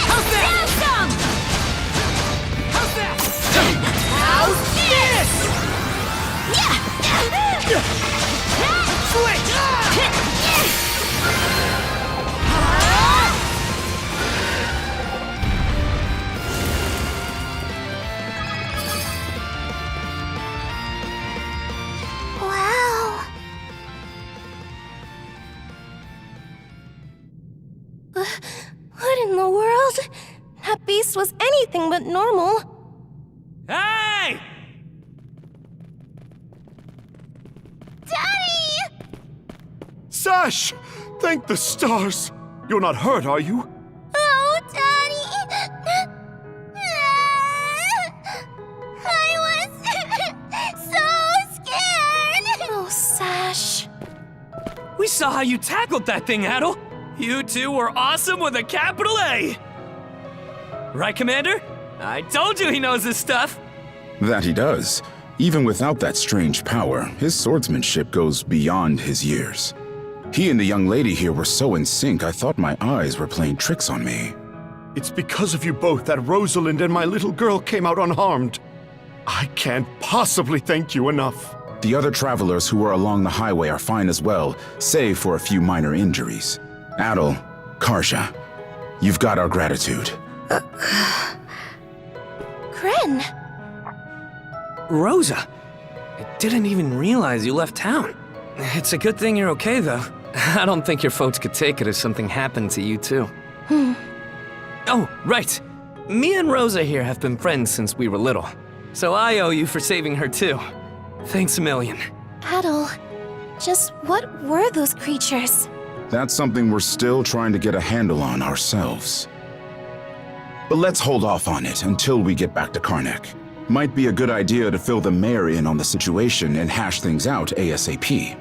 How's that? How's that? How's this? Switch! Wow. What in the world? That beast was anything but normal. Hey! Daddy! Sash! Thank the stars! You're not hurt, are you? Oh, Daddy! I was so scared! Oh, Sash. We saw how you tackled that thing, Adol. You two were awesome with a capital A. Right, Commander? I told you he knows his stuff. That he does. Even without that strange power, his swordsmanship goes beyond his years. He and the young lady here were so in sync, I thought my eyes were playing tricks on me. It's because of you both that Rosalind and my little girl came out unharmed. I can't possibly thank you enough. The other travelers who were along the highway are fine as well, save for a few minor injuries. Adol, Karja, you've got our gratitude. Gren! Rosa, I didn't even realize you left town. It's a good thing you're okay, though. I don't think your folks could take it if something happened to you, too. Oh, right. Me and Rosa here have been friends since we were little. So I owe you for saving her, too. Thanks a million. Adol, just what were those creatures? That's something we're still trying to get a handle on ourselves. But let's hold off on it until we get back to Karnak. Might be a good idea to fill the mayor in on the situation and hash things out ASAP.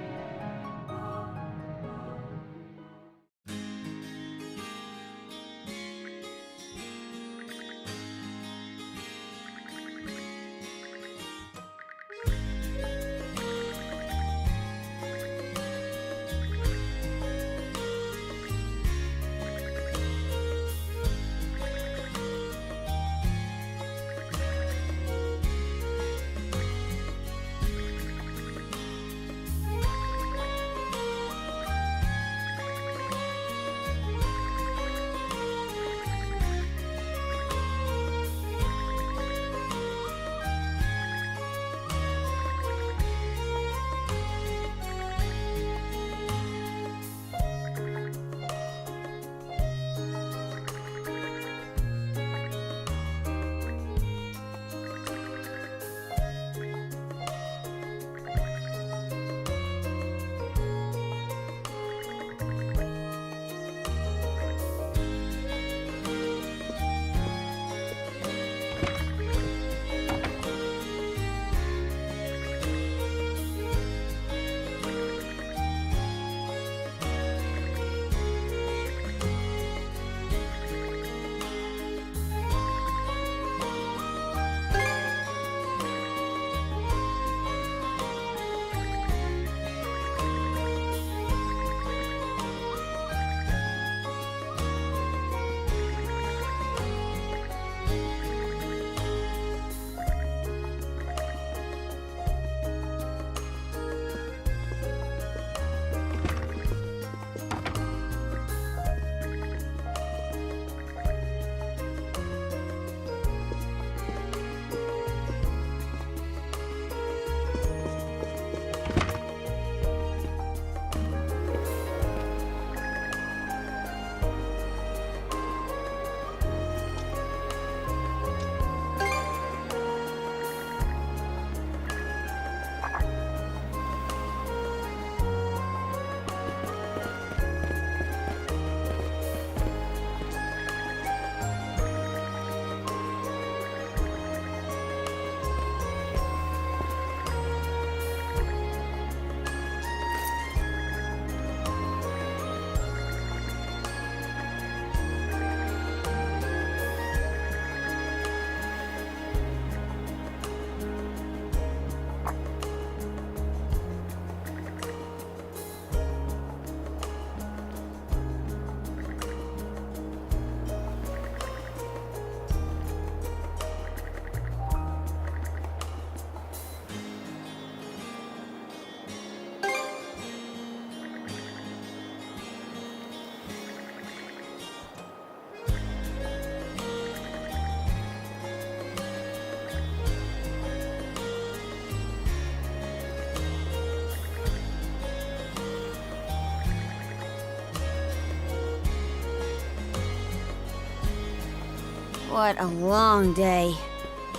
What a long day.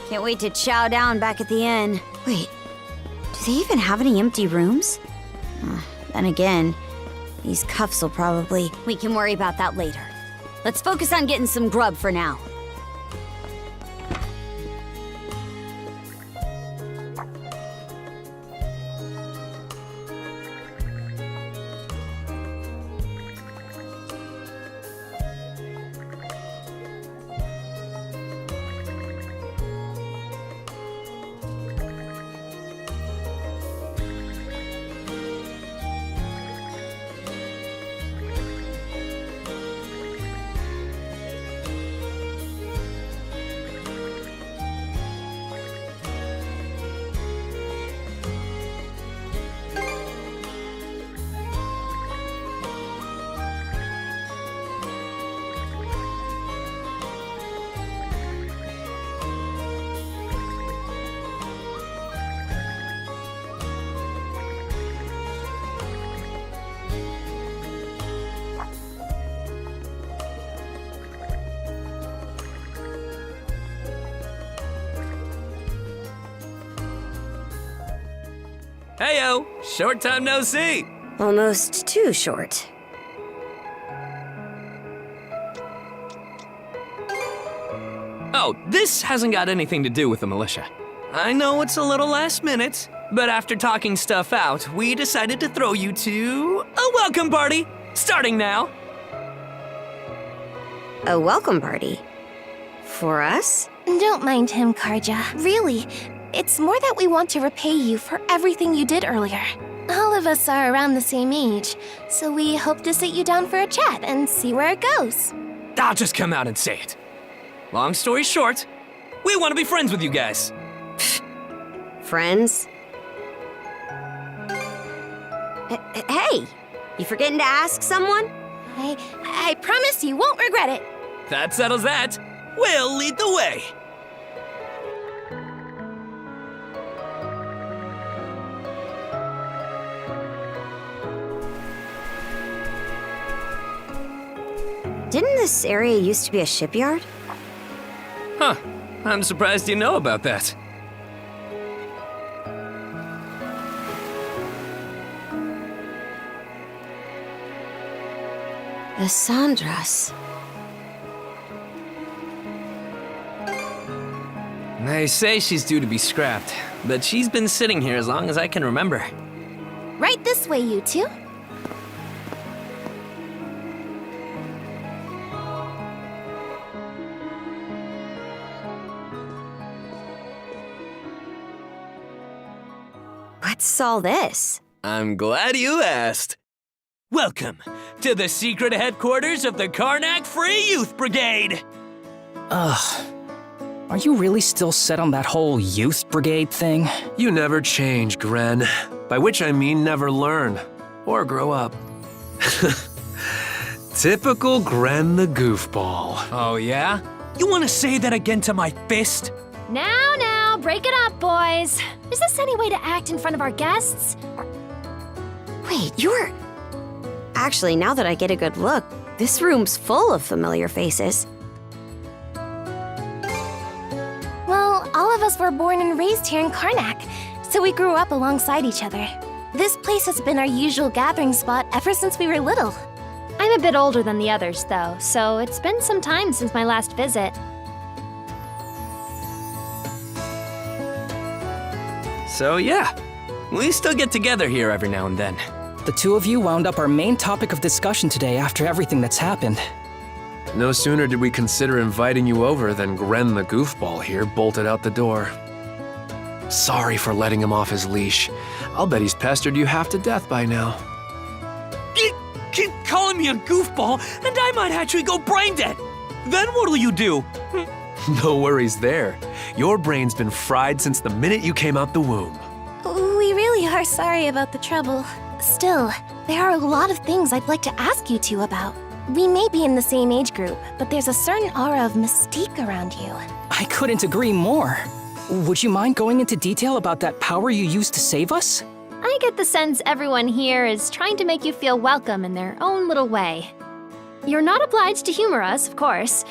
Can't wait to chow down back at the inn. Wait, do they even have any empty rooms? Then again, these cuffs will probably... We can worry about that later. Let's focus on getting some grub for now. Heyo, short time no see. Almost too short. Oh, this hasn't got anything to do with the militia. I know it's a little last minute, but after talking stuff out, we decided to throw you to a welcome party, starting now. A welcome party? For us? Don't mind him, Karja. Really, it's more that we want to repay you for everything you did earlier. All of us are around the same age, so we hope to sit you down for a chat and see where it goes. I'll just come out and say it. Long story short, we want to be friends with you guys. Friends? Hey, you forgetting to ask someone? I promise you won't regret it. That settles that. We'll lead the way. Didn't this area used to be a shipyard? Huh. I'm surprised you know about that. The Sandras. They say she's due to be scrapped, but she's been sitting here as long as I can remember. Right this way, you two. What's all this? I'm glad you asked. Welcome to the secret headquarters of the Karnak Free Youth Brigade. Ugh. Are you really still set on that whole youth brigade thing? You never change, Gren. By which I mean never learn. Or grow up. Typical Gren the goofball. Oh yeah? You want to say that again to my fist? Now, break it up, boys. Is this any way to act in front of our guests? Wait, you're... Actually, now that I get a good look, this room's full of familiar faces. Well, all of us were born and raised here in Karnak, so we grew up alongside each other. This place has been our usual gathering spot ever since we were little. I'm a bit older than the others, though, so it's been some time since my last visit. So yeah, we still get together here every now and then. The two of you wound up our main topic of discussion today after everything that's happened. No sooner did we consider inviting you over than Gren the goofball here bolted out the door. Sorry for letting him off his leash. I'll bet he's pestered you half to death by now. Keep calling me a goofball, and I might actually go brain dead. Then what'll you do? No worries there. Your brain's been fried since the minute you came out the womb. We really are sorry about the trouble. Still, there are a lot of things I'd like to ask you two about. We may be in the same age group, but there's a certain aura of mystique around you. I couldn't agree more. Would you mind going into detail about that power you used to save us? I get the sense everyone here is trying to make you feel welcome in their own little way. You're not obliged to humor us, of course.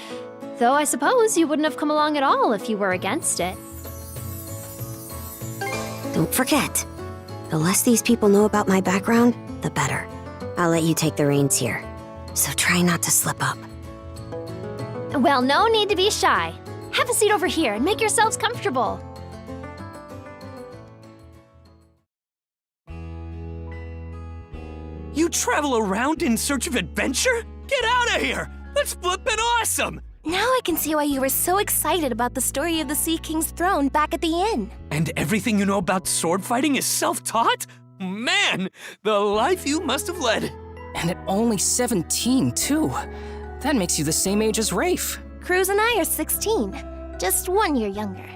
Though I suppose you wouldn't have come along at all if you were against it. Don't forget, the less these people know about my background, the better. I'll let you take the reins here, so try not to slip up. Well, no need to be shy. Have a seat over here and make yourselves comfortable. You travel around in search of adventure? Get out of here! That's flippin' awesome! Now I can see why you were so excited about the story of the Sea King's throne back at the inn. And everything you know about sword fighting is self-taught? Man, the life you must have led. And at only 17, too. That makes you the same age as Rafe. Cruz and I are 16, just 1 year younger.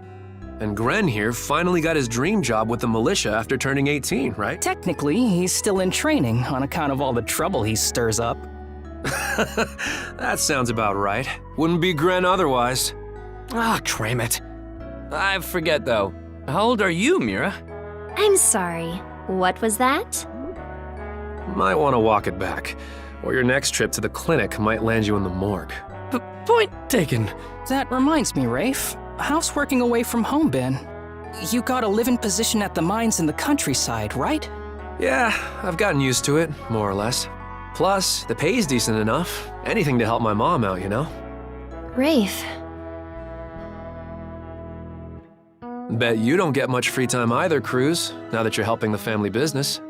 And Gren here finally got his dream job with the militia after turning 18, right? Technically, he's still in training on account of all the trouble he stirs up. That sounds about right. Wouldn't be Gren otherwise. Ah, cram it. I forget, though. How old are you, Mira? I'm sorry. What was that? Might want to walk it back, or your next trip to the clinic might land you in the morgue. Point taken. That reminds me, Rafe. How's working away from home been? You got a live-in position at the mines in the countryside, right? Yeah, I've gotten used to it, more or less. Plus, the pay's decent enough. Anything to help my mom out, you know? Rafe. Bet you don't get much free time either, Cruz, now that you're helping the family business.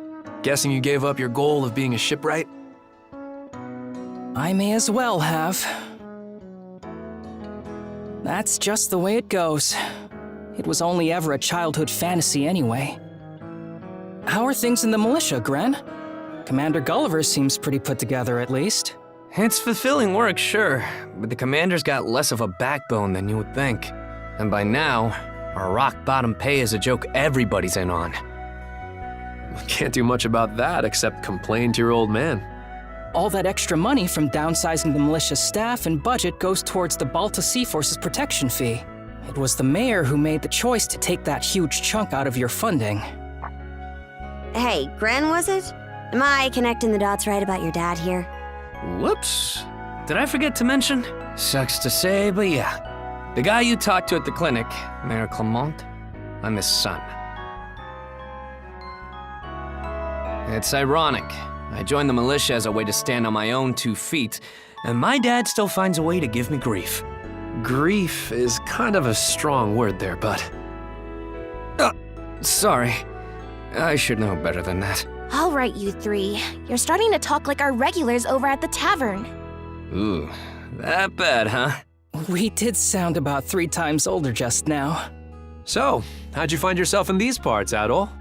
Guessing you gave up your goal of being a shipwright? I may as well have. That's just the way it goes. It was only ever a childhood fantasy anyway. How are things in the militia, Gren? Commander Gulliver seems pretty put together, at least. It's fulfilling work, sure, but the commander's got less of a backbone than you would think. And by now, our rock-bottom pay is a joke everybody's in on. Can't do much about that except complain to your old man. All that extra money from downsizing the militia staff and budget goes towards the Balta Sea Force's protection fee. It was the mayor who made the choice to take that huge chunk out of your funding. Hey, Gren, was it? Am I connecting the dots right about your dad here? Whoops. Did I forget to mention? Sucks to say, but yeah. The guy you talked to at the clinic, Mayor Clement, I'm his son. It's ironic. I joined the militia as a way to stand on my own 2 feet, and my dad still finds a way to give me grief. Grief is kind of a strong word there, bud. Sorry. I should know better than that. All right, you three. You're starting to talk like our regulars over at the tavern. Ooh, that bad, huh? We did sound about 3 times older just now. So, how'd you find yourself in these parts, Adol?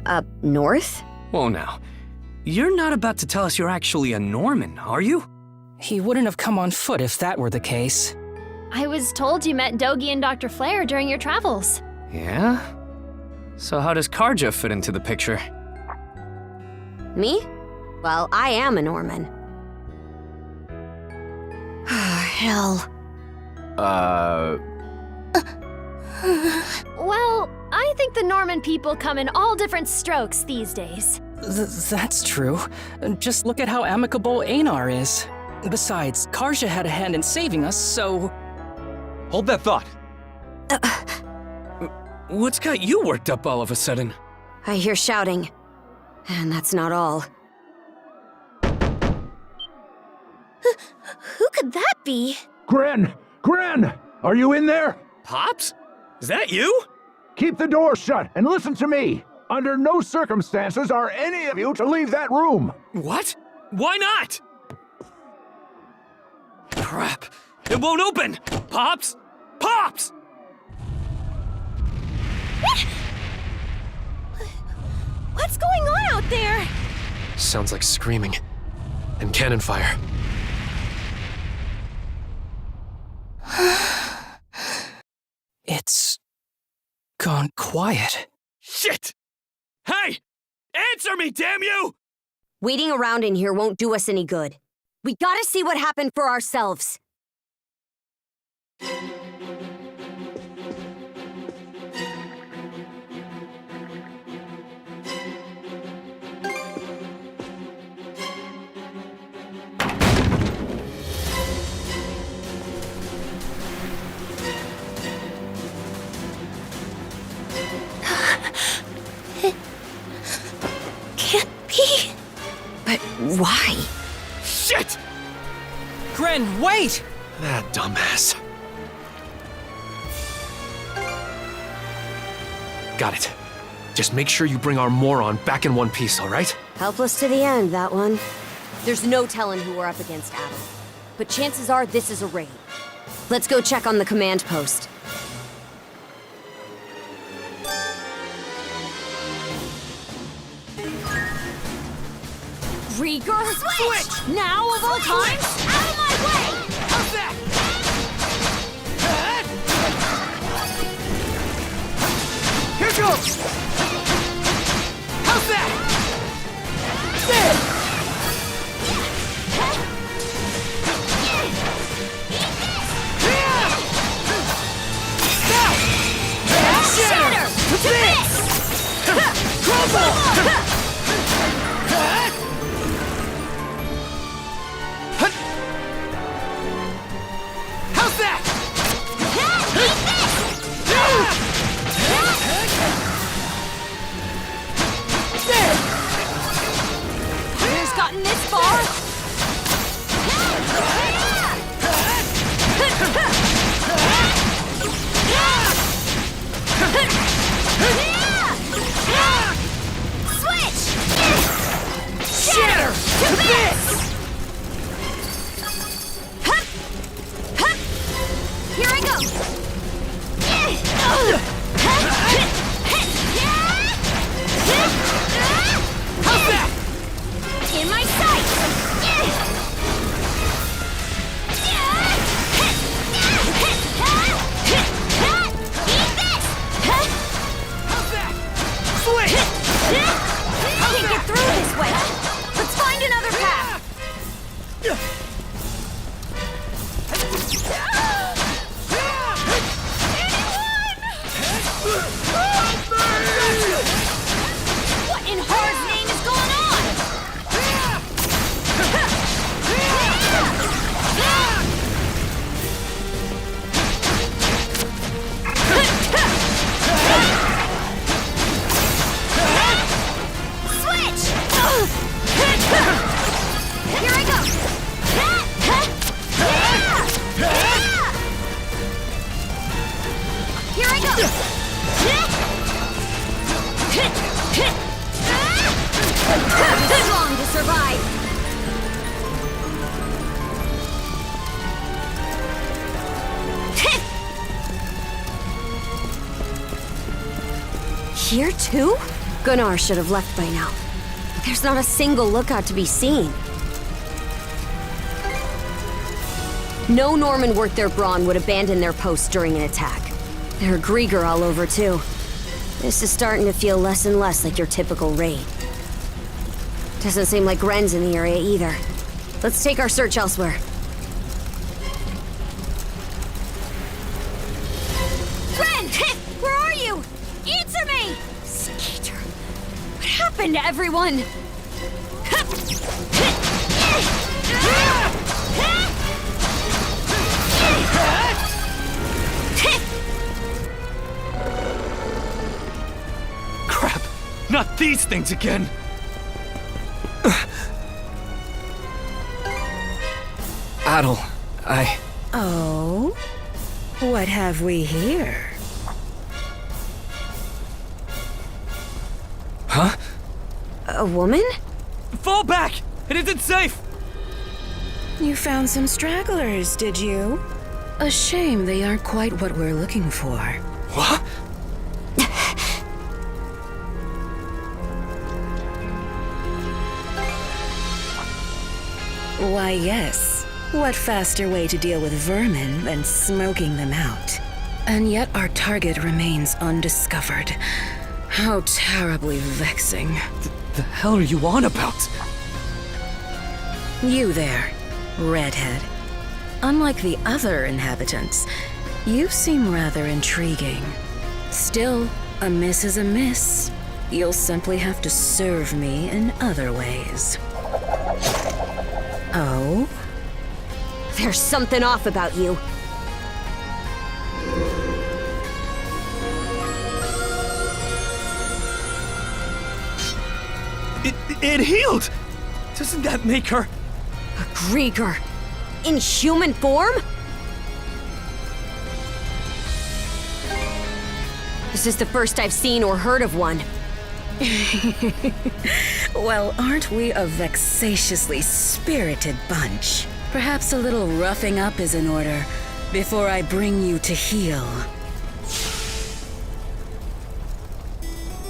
Up north? Whoa now. You're not about to tell us you're actually a Norman, are you? He wouldn't have come on foot if that were the case. I was told you met Dogi and Dr. Flair during your travels. Yeah? So how does Karja fit into the picture? Me? Well, I am a Norman. Hell. Well, I think the Norman people come in all different strokes these days. That's true. Just look at how amicable Einar is. Besides, Karja had a hand in saving us, so... Hold that thought. What's got you worked up all of a sudden? I hear shouting. And that's not all. Who could that be? Gren! Gren! Are you in there? Pops? Is that you? Keep the door shut and listen to me. Under no circumstances are any of you to leave that room. What? Why not? Crap. It won't open! Pops! Pops! What's going on out there? Sounds like screaming. And cannon fire. It's... gone quiet. Shit! Hey! Answer me, damn you! Waiting around in here won't do us any good. We gotta see what happened for ourselves. Gren, wait! That dumbass. Got it. Just make sure you bring our moron back in one piece, all right? Helpless to the end, that one. There's no telling who we're up against, Adol. But chances are this is a raid. Let's go check on the command post. Griegr? Switch! Now of all times? Out of my way! How's that? Here goes! How's that? Shatter! To this! Crumble! How's that? Who's gotten this far? Switch! Shatter! To this! Here I go! How's that? In my sight! Eat this! How's that? Switch! I can't get through this way! Let's find another path! What in Horror's name is going on? Switch! Here I go! Here I go! Strong to survive! Here too? Gunnar should have left by now. There's not a single lookout to be seen. No Norman worth their brawn would abandon their post during an attack. There are Griegr all over too. This is starting to feel less and less like your typical raid. Doesn't seem like Gren's in the area either. Let's take our search elsewhere. Gren! Where are you? Answer me! Skeeter. What happened to everyone? Crap! Not these things again! Adol, Oh? What have we here? Huh? A woman? Fall back! It isn't safe! You found some stragglers, did you? A shame they aren't quite what we're looking for. What? Why, yes. What faster way to deal with vermin than smoking them out? And yet our target remains undiscovered. How terribly vexing. The hell are you on about? You there, redhead. Unlike the other inhabitants, you seem rather intriguing. Still, a miss is a miss. You'll simply have to serve me in other ways. Oh? There's something off about you. It healed! Doesn't that make her... A Griegr. In human form? This is the first I've seen or heard of one. Well, aren't we a vexatiously spirited bunch? Perhaps a little roughing up is in order before I bring you to heel.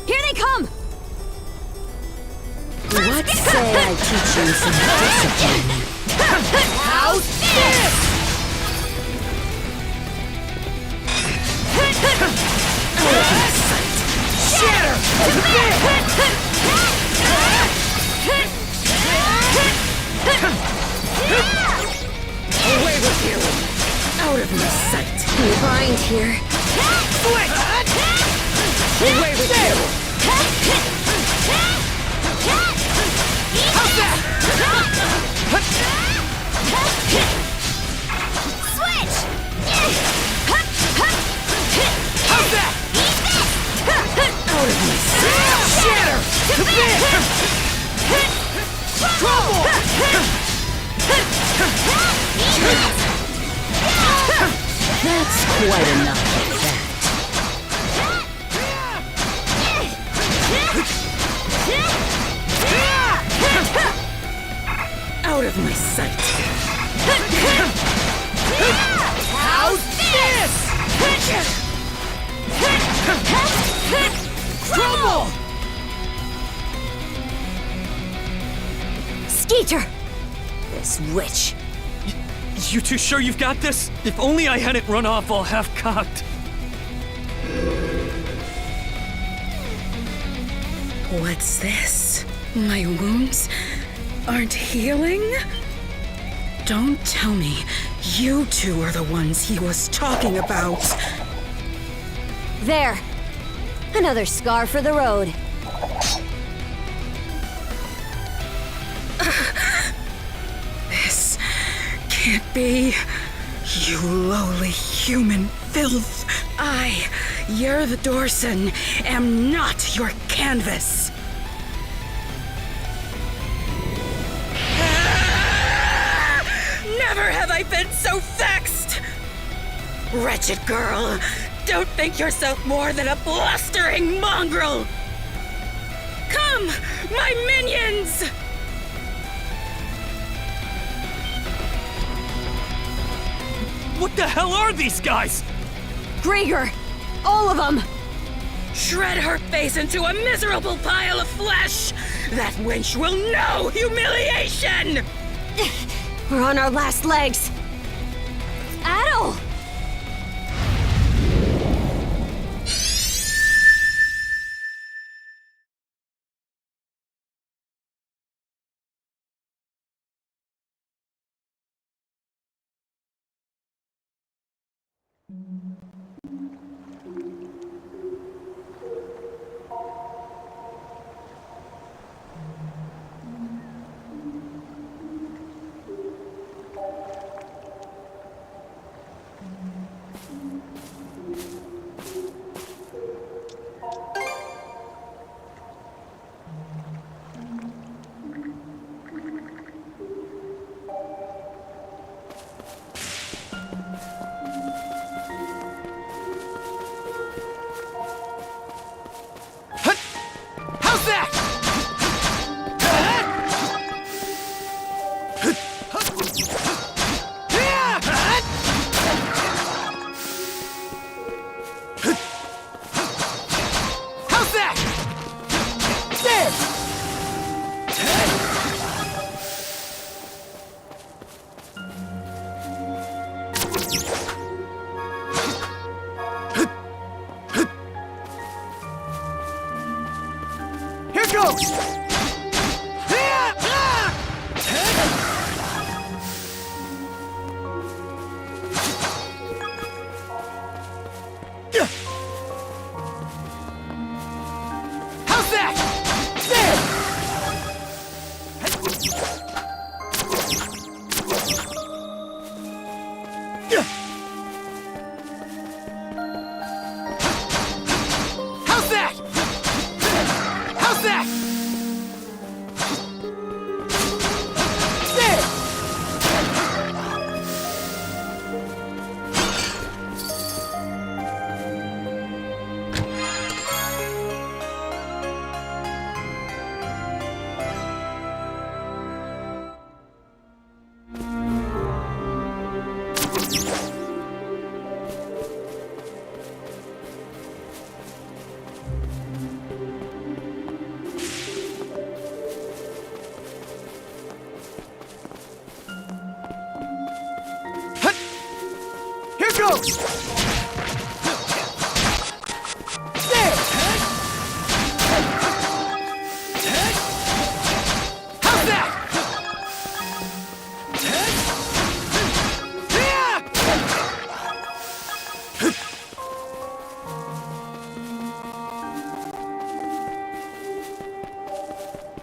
Here they come! What say I teach you some discipline? How's this? Shatter! Away with you! Out of my sight! Grind here. Away with you! How's that? Switch! How's that? Out of my sight! Shatter! To bit! Trouble! That's quite enough of that. Out of my sight. How's this? Trouble! Skeeter! This witch. You two sure you've got this? If only I hadn't run off all half-cocked. What's this? My wounds aren't healing? Don't tell me you two are the ones he was talking about. There. Another scar for the road. This can't be. You lowly human filth. I, Yer the Dorson, am not your canvas. Never have I been so vexed! Wretched girl, don't think yourself more than a blustering mongrel! Come, my minions! What the hell are these guys? Griegr! All of them! Shred her face into a miserable pile of flesh! That wench will know humiliation! We're on our last legs. Adol! How's that? How's that? There! Here goes! How's that? There! How's that? How's that? There! goes! There! How's that?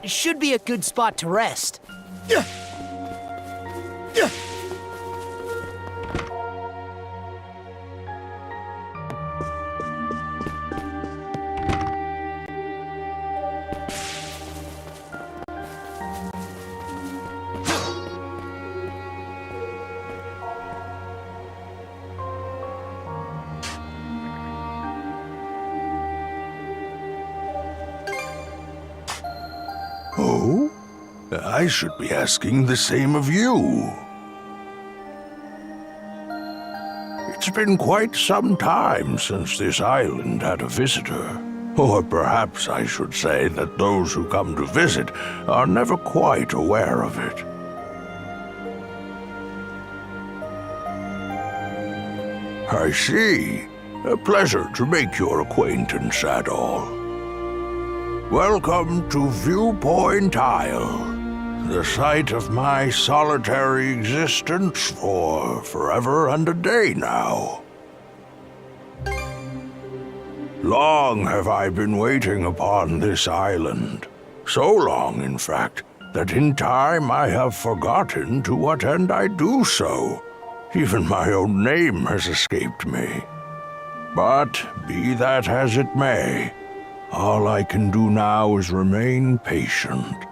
Should be a good spot to rest. Oh? I should be asking the same of you. It's been quite some time since this island had a visitor. Or perhaps I should say that those who come to visit are never quite aware of it. I see. A pleasure to make your acquaintance, Adol. Welcome to Viewpoint Isle, the site of my solitary existence for forever and a day now. Long have I been waiting upon this island. So long, in fact, that in time I have forgotten to what end I do so. Even my own name has escaped me. But be that as it may, all I can do now is remain patient.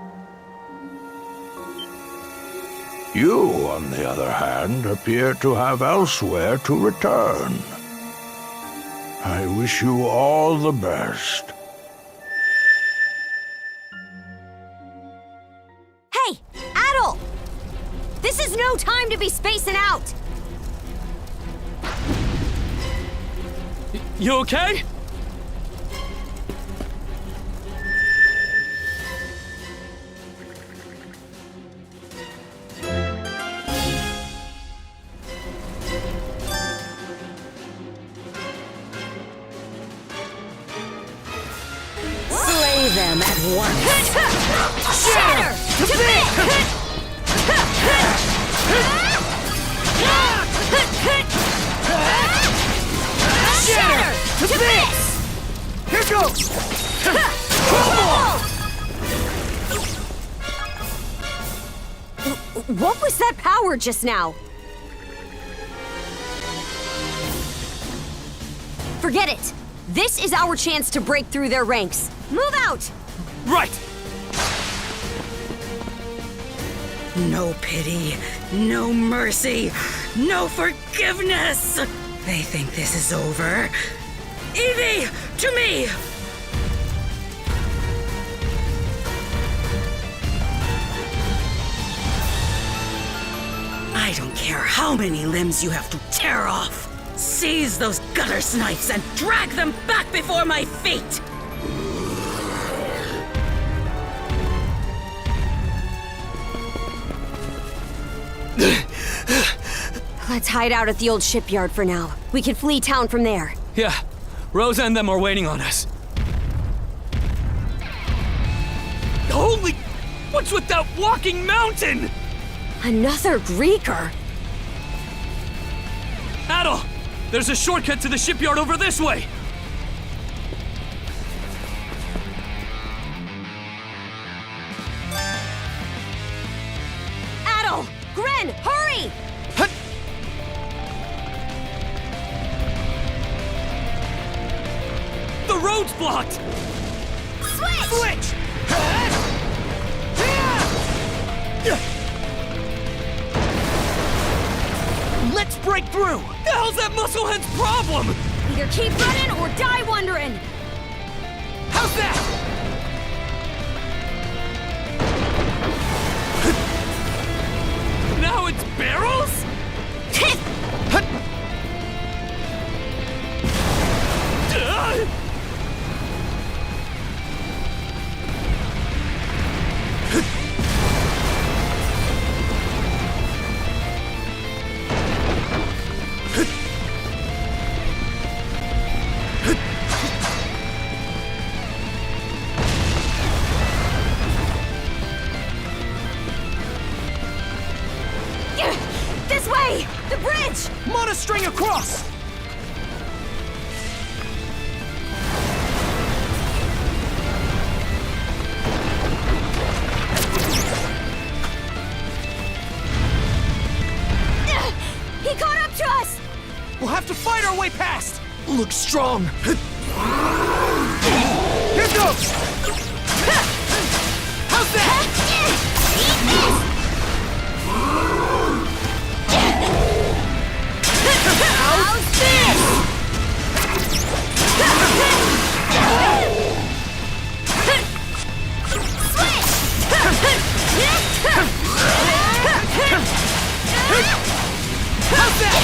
You, on the other hand, appear to have elsewhere to return. I wish you all the best. Hey, Adol! This is no time to be spacing out! You okay? Slay them at once. Shatter to bits! Shatter to bits! Here goes! What was that power just now? Forget it! This is our chance to break through their ranks. Move out! Right! No pity, no mercy, no forgiveness! They think this is over. Evie, to me! I don't care how many limbs you have to tear off. Seize those gutter snipes and drag them back before my feet! Let's hide out at the old shipyard for now. We can flee town from there. Yeah, Rosa and them are waiting on us. Holy... What's with that walking mountain? Another Griegr? Adol! There's a shortcut to the shipyard over this way! Adol! Gren, hurry! The road's blocked! Switch! Let's break through! The hell's that musclehead's problem? Either keep running or die wondering! How's that? Now it's barrels? This way! The bridge! Monostring across! He caught up to us! We'll have to fight our way past! Look strong! Here goes! How's that? Eat this! How's this? How's that?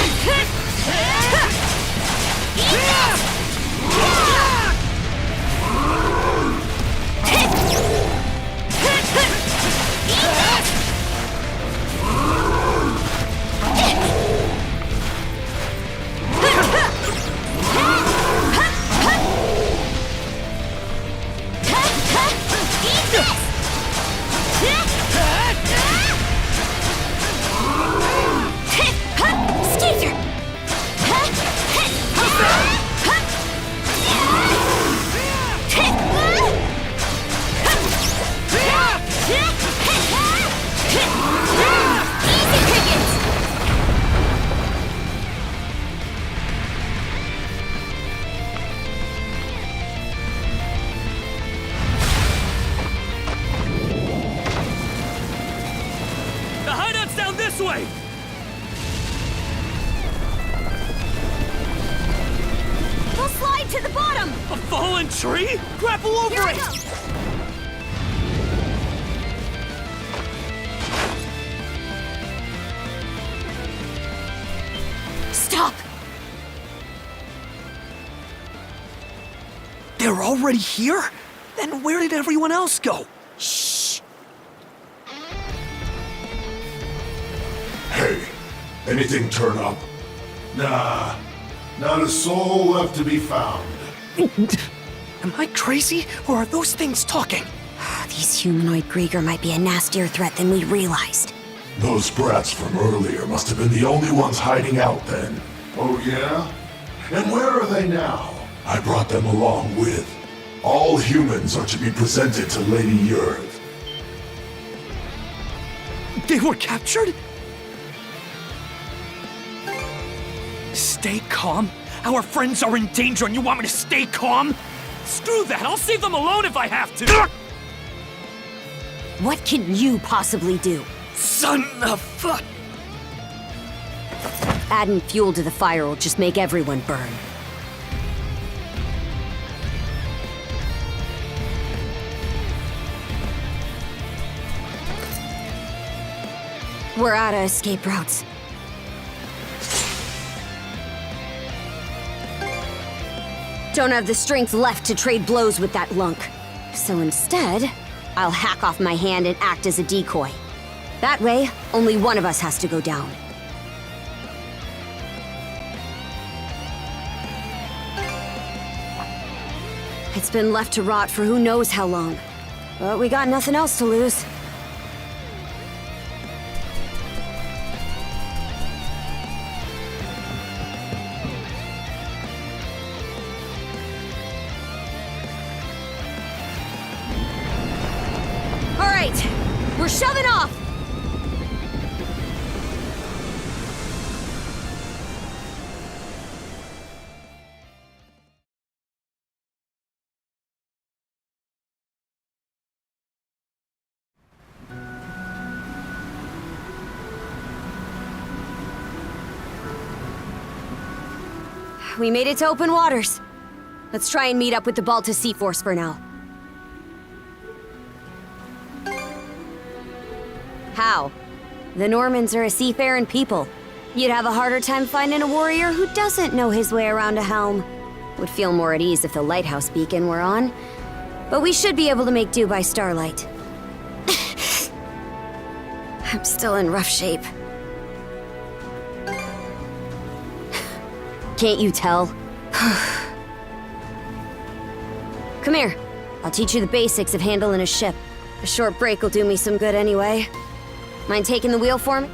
way! We'll slide to the bottom! A fallen tree? Grapple over Here I it! go. Stop! They're already here? Then where did everyone else go? Shh! Hey, anything turn up? Nah, not a soul left to be found. Am I crazy, or are those things talking? These humanoid Griegr might be a nastier threat than we realized. Those brats from earlier must have been the only ones hiding out then. Oh yeah? And where are they now? I brought them along with. All humans are to be presented to Lady Earth. They were captured? Stay calm? Our friends are in danger and you want me to stay calm? Screw that! I'll save them alone if I have to! What can you possibly do? Son of fuck! Adding fuel to the fire will just make everyone burn. We're out of escape routes. Don't have the strength left to trade blows with that lunk. So instead, I'll hack off my hand and act as a decoy. That way, only one of us has to go down. It's been left to rot for who knows how long. But we got nothing else to lose. All right, we're shoving off! We made it to open waters. Let's try and meet up with the Balta Sea Force for now. How? The Normans are a seafaring people. You'd have a harder time finding a warrior who doesn't know his way around a helm. Would feel more at ease if the lighthouse beacon were on. But we should be able to make do by starlight. I'm still in rough shape. Can't you tell? Come here. I'll teach you the basics of handling a ship. A short break will do me some good anyway. Mind taking the wheel for me?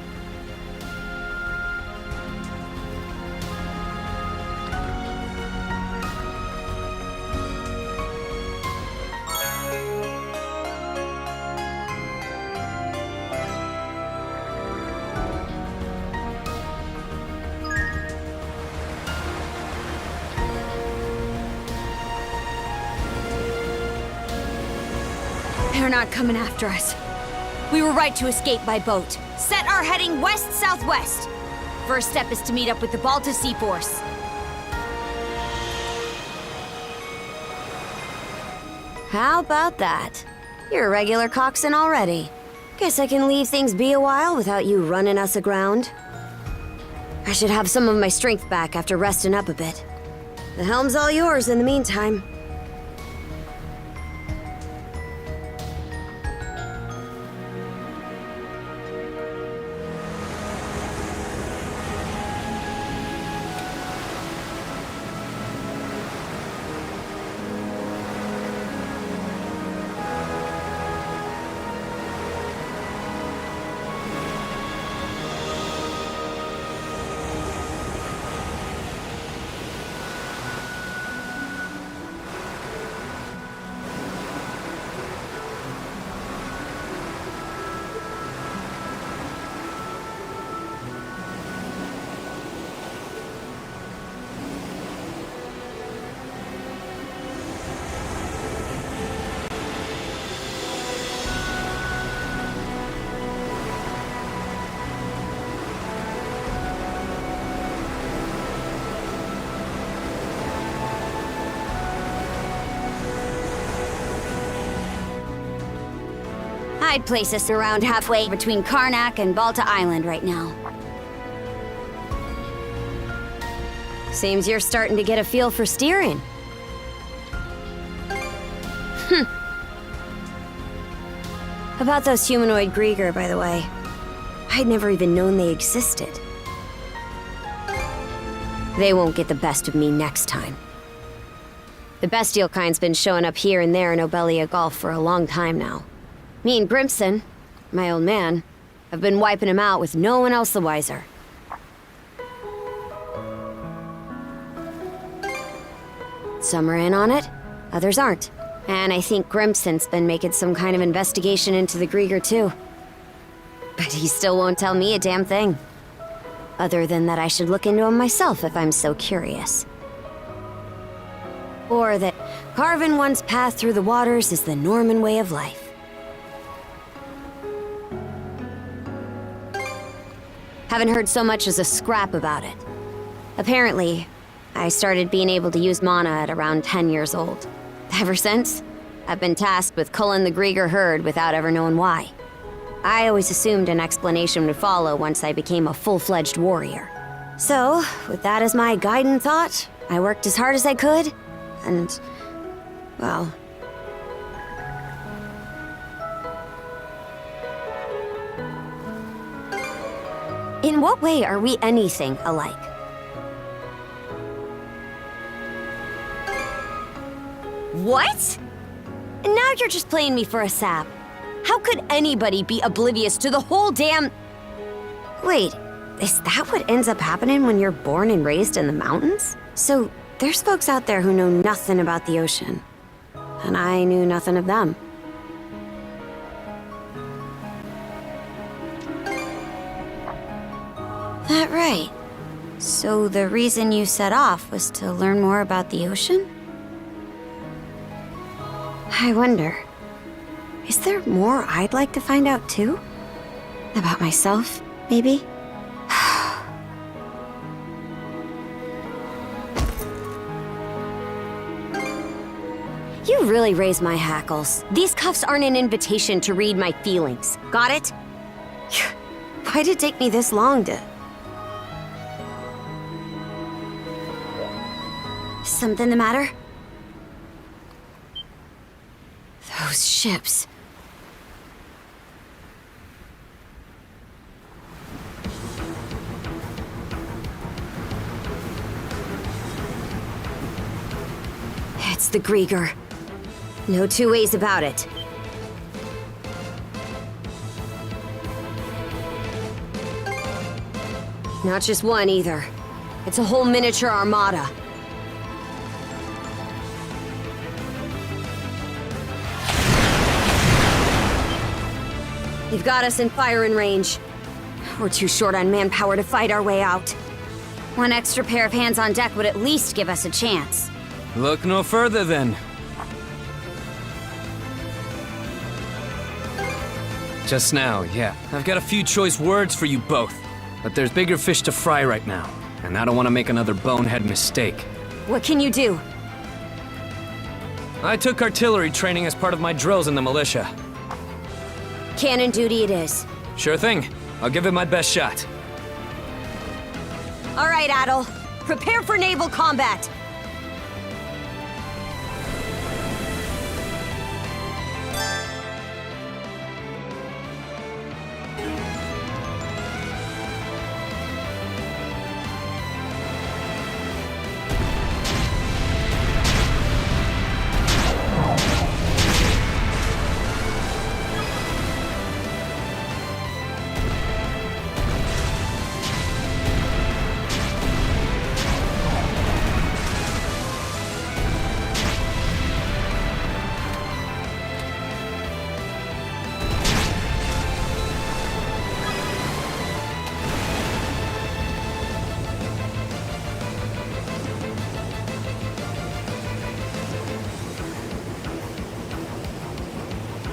They're not coming after us. We were right to escape by boat. Set our heading west-southwest. First step is to meet up with the Balta Sea Force. How about that? You're a regular coxswain already. Guess I can leave things be a while without you running us aground. I should have some of my strength back after resting up a bit. The helm's all yours in the meantime. I'd place us around halfway between Karnak and Balta Island right now. Seems you're starting to get a feel for steering. About those humanoid Griegr, by the way. I'd never even known they existed. They won't get the best of me next time. The bestial kind's been showing up here and there in Obelia Gulf for a long time now. Me and Grimson, my old man, have been wiping him out with no one else the wiser. Some are in on it, others aren't. And I think Grimson's been making some kind of investigation into the Griegr too. But he still won't tell me a damn thing. Other than that I should look into him myself if I'm so curious. Or that carving one's path through the waters is the Norman way of life. Haven't heard so much as a scrap about it. Apparently, I started being able to use mana at around 10 years old. Ever since, I've been tasked with culling the Griegr herd without ever knowing why. I always assumed an explanation would follow once I became a full-fledged warrior. So, with that as my guiding thought, I worked as hard as I could, and, well... In what way are we anything alike? What? And now you're just playing me for a sap. How could anybody be oblivious to the whole damn... Wait, is that what ends up happening when you're born and raised in the mountains? So, there's folks out there who know nothing about the ocean. And I knew nothing of them. That right. So the reason you set off was to learn more about the ocean? I wonder, is there more I'd like to find out too? About myself, maybe? You really raise my hackles. These cuffs aren't an invitation to read my feelings. Got it? Why'd it take me this long to... Something the matter? Those ships. It's the Griegr. No two ways about it. Not just one either. It's a whole miniature armada. They've got us in firing range. We're too short on manpower to fight our way out. One extra pair of hands on deck would at least give us a chance. Look no further then. Just now, yeah. I've got a few choice words for you both. But there's bigger fish to fry right now, and I don't want to make another bonehead mistake. What can you do? I took artillery training as part of my drills in the militia. Cannon duty it is. Sure thing. I'll give it my best shot. All right, Adol. Prepare for naval combat.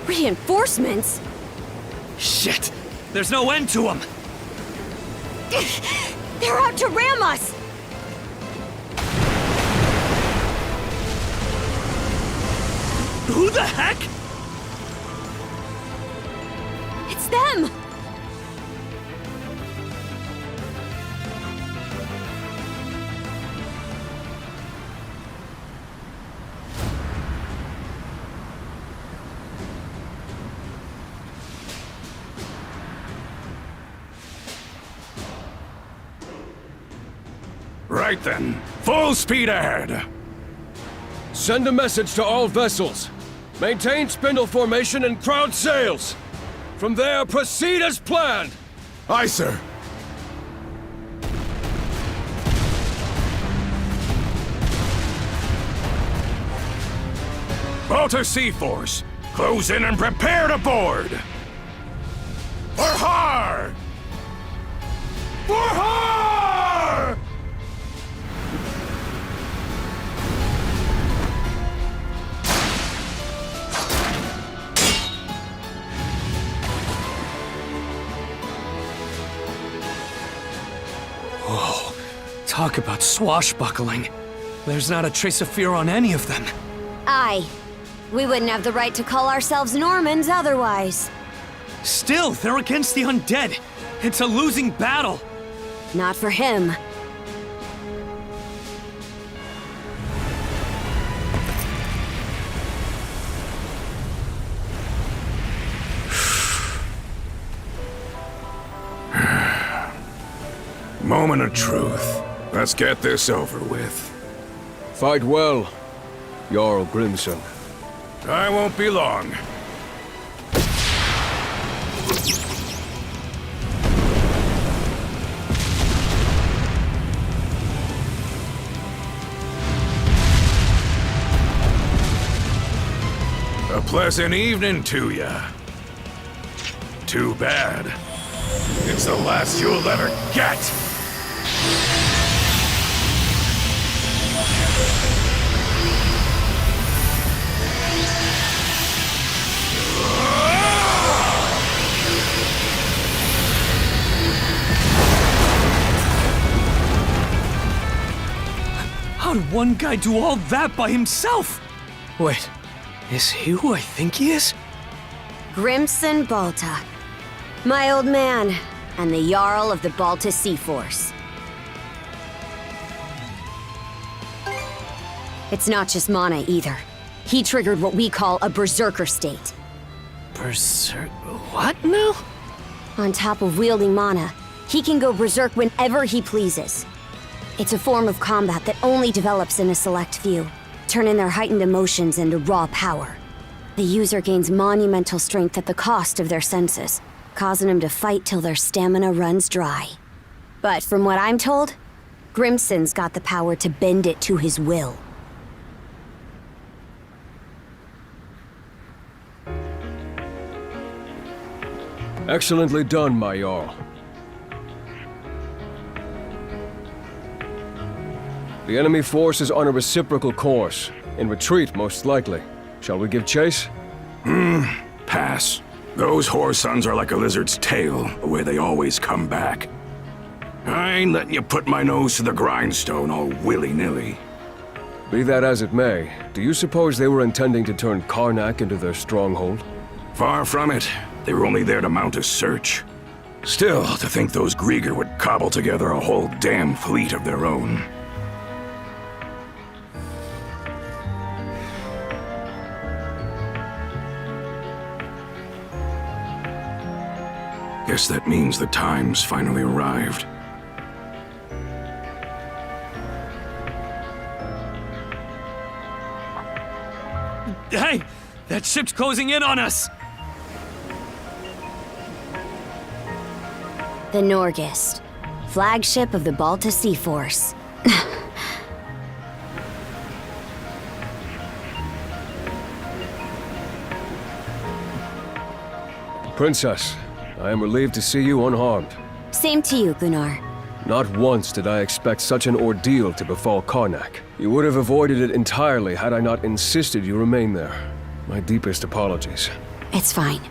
Reinforcements? Shit! There's no end to them! They're out to ram us! Who the heck? It's them! Right then, full speed ahead! Send a message to all vessels. Maintain spindle formation and crowd sails. From there, proceed as planned. Aye, sir. Balta Sea Force, close in and prepare to board! For har! For har! Whoa, talk about swashbuckling. There's not a trace of fear on any of them. Aye. We wouldn't have the right to call ourselves Normans otherwise. Still, they're against the undead. It's a losing battle. Not for him. Moment of truth. Let's get this over with. Fight well, Jarl Grimson. I won't be long. A pleasant evening to ya. Too bad. It's the last you'll ever get! How did one guy do all that by himself? Wait, is he who I think he is? Grimson Balta. My old man, and the Jarl of the Balta Sea Force. It's not just mana either. He triggered what we call a berserker state. What now? On top of wielding mana, he can go berserk whenever he pleases. It's a form of combat that only develops in a select few, turning their heightened emotions into raw power. The user gains monumental strength at the cost of their senses, causing them to fight till their stamina runs dry. But from what I'm told, Grimson's got the power to bend it to his will. Excellently done, my Jarl. The enemy force is on a reciprocal course. In retreat, most likely. Shall we give chase? Pass. Those whore sons are like a lizard's tail, the way they always come back. I ain't letting you put my nose to the grindstone all willy-nilly. Be that as it may, do you suppose they were intending to turn Karnak into their stronghold? Far from it. They were only there to mount a search. Still, to think those Griegr would cobble together a whole damn fleet of their own. Guess that means the time's finally arrived. Hey! That ship's closing in on us! The Nordics, flagship of the Balta Sea Force. Princess, I am relieved to see you unharmed. Same to you, Gunnar. Not once did I expect such an ordeal to befall Karnak. You would have avoided it entirely had I not insisted you remain there. My deepest apologies. It's fine.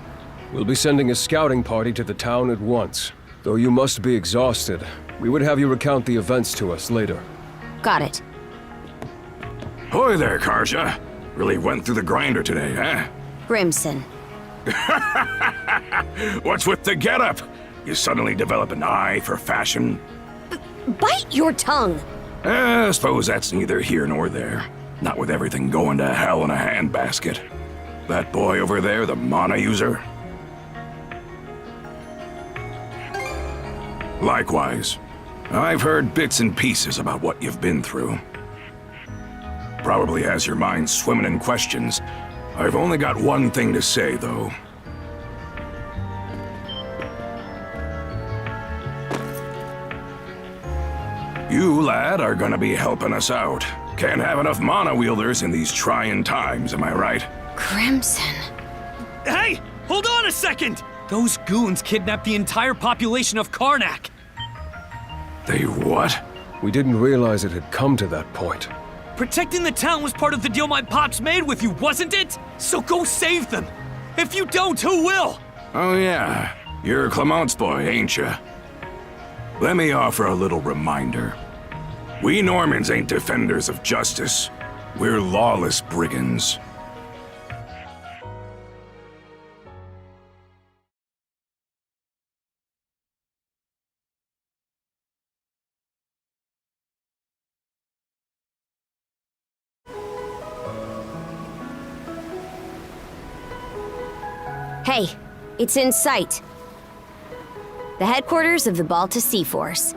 We'll be sending a scouting party to the town at once. Though you must be exhausted, we would have you recount the events to us later. Got it. Hoy there, Karja. Really went through the grinder today, huh? Grimson. What's with the getup? You suddenly develop an eye for fashion? Bite your tongue! I suppose that's neither here nor there. Not with everything going to hell in a handbasket. That boy over there, the mana user? Likewise. I've heard bits and pieces about what you've been through. Probably has your mind swimming in questions. I've only got one thing to say, though. You, lad, are gonna be helping us out. Can't have enough mana wielders in these trying times, am I right? Crimson. Hey! Hold on a second! Those goons kidnapped the entire population of Karnak! They what? We didn't realize it had come to that point. Protecting the town was part of the deal my pops made with you, wasn't it? So go save them! If you don't, who will? Oh yeah, you're Clement's boy, ain't ya? Let me offer a little reminder. We Normans ain't defenders of justice. We're lawless brigands. Hey, it's in sight. The headquarters of the Balta Sea Force.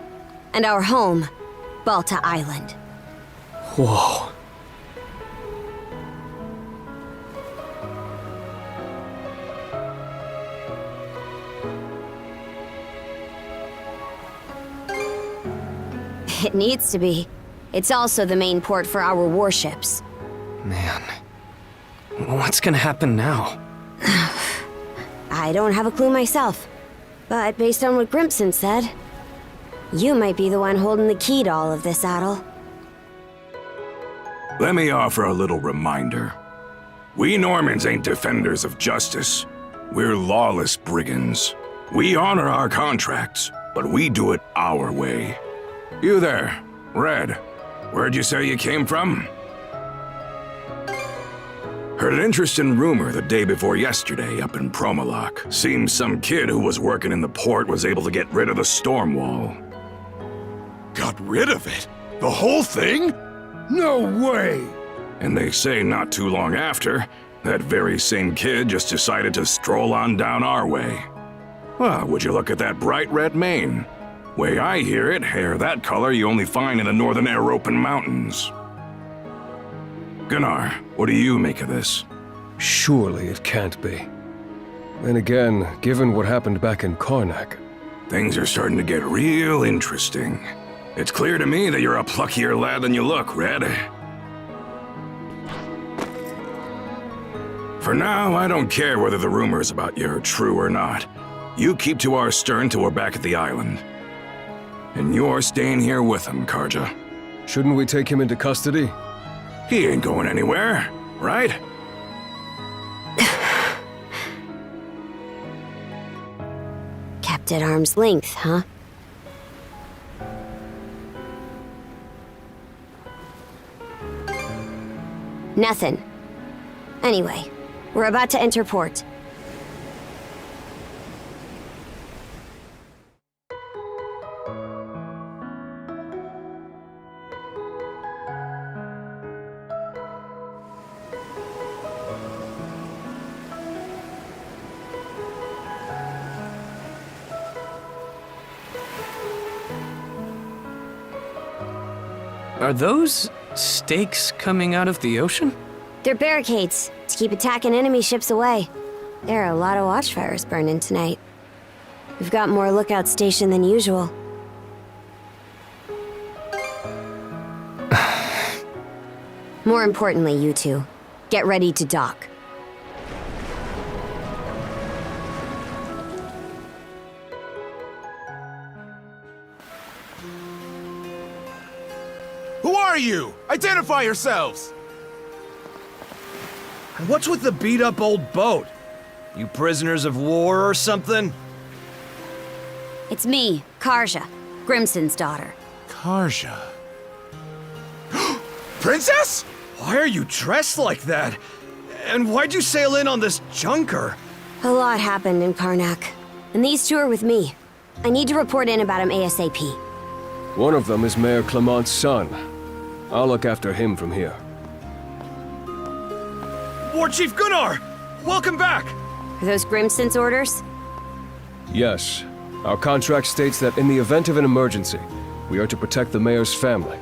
And our home, Balta Island. Whoa. It needs to be. It's also the main port for our warships. Man. What's gonna happen now? I don't have a clue myself. But based on what Grimson said, you might be the one holding the key to all of this, Adol. Let me offer a little reminder. We Normans ain't defenders of justice. We're lawless brigands. We honor our contracts, but we do it our way. You there, Red. Where'd you say you came from? Heard an interesting rumor the day before yesterday up in Promalock. Seems some kid who was working in the port was able to get rid of the storm wall. Got rid of it? The whole thing? No way! And they say not too long after, that very same kid just decided to stroll on down our way. Well, would you look at that bright red mane? Way I hear it, hair that color you only find in the northern European mountains. Gunnar, what do you make of this? Surely it can't be. Then again, given what happened back in Karnak... Things are starting to get real interesting. It's clear to me that you're a pluckier lad than you look, Red. For now, I don't care whether the rumors about you are true or not. You keep to our stern till we're back at the island. And you're staying here with him, Karja. Shouldn't we take him into custody? He ain't going anywhere, right? Kept at arm's length, huh? Nothing. Anyway, we're about to enter port. Are those stakes coming out of the ocean? They're barricades to keep attacking enemy ships away. There are a lot of watchfires burning tonight. We've got more lookouts stationed than usual. More importantly, you two, get ready to dock. Who are you? Identify yourselves! And what's with the beat-up old boat? You prisoners of war or something? It's me, Karja, Grimson's daughter. Karja. Princess? Why are you dressed like that? And why'd you sail in on this junker? A lot happened in Karnak, and these two are with me. I need to report in about him ASAP. One of them is Mayor Clement's son. I'll look after him from here. War Chief Gunnar! Welcome back! Are those Grimson's orders? Yes. Our contract states that in the event of an emergency, we are to protect the mayor's family.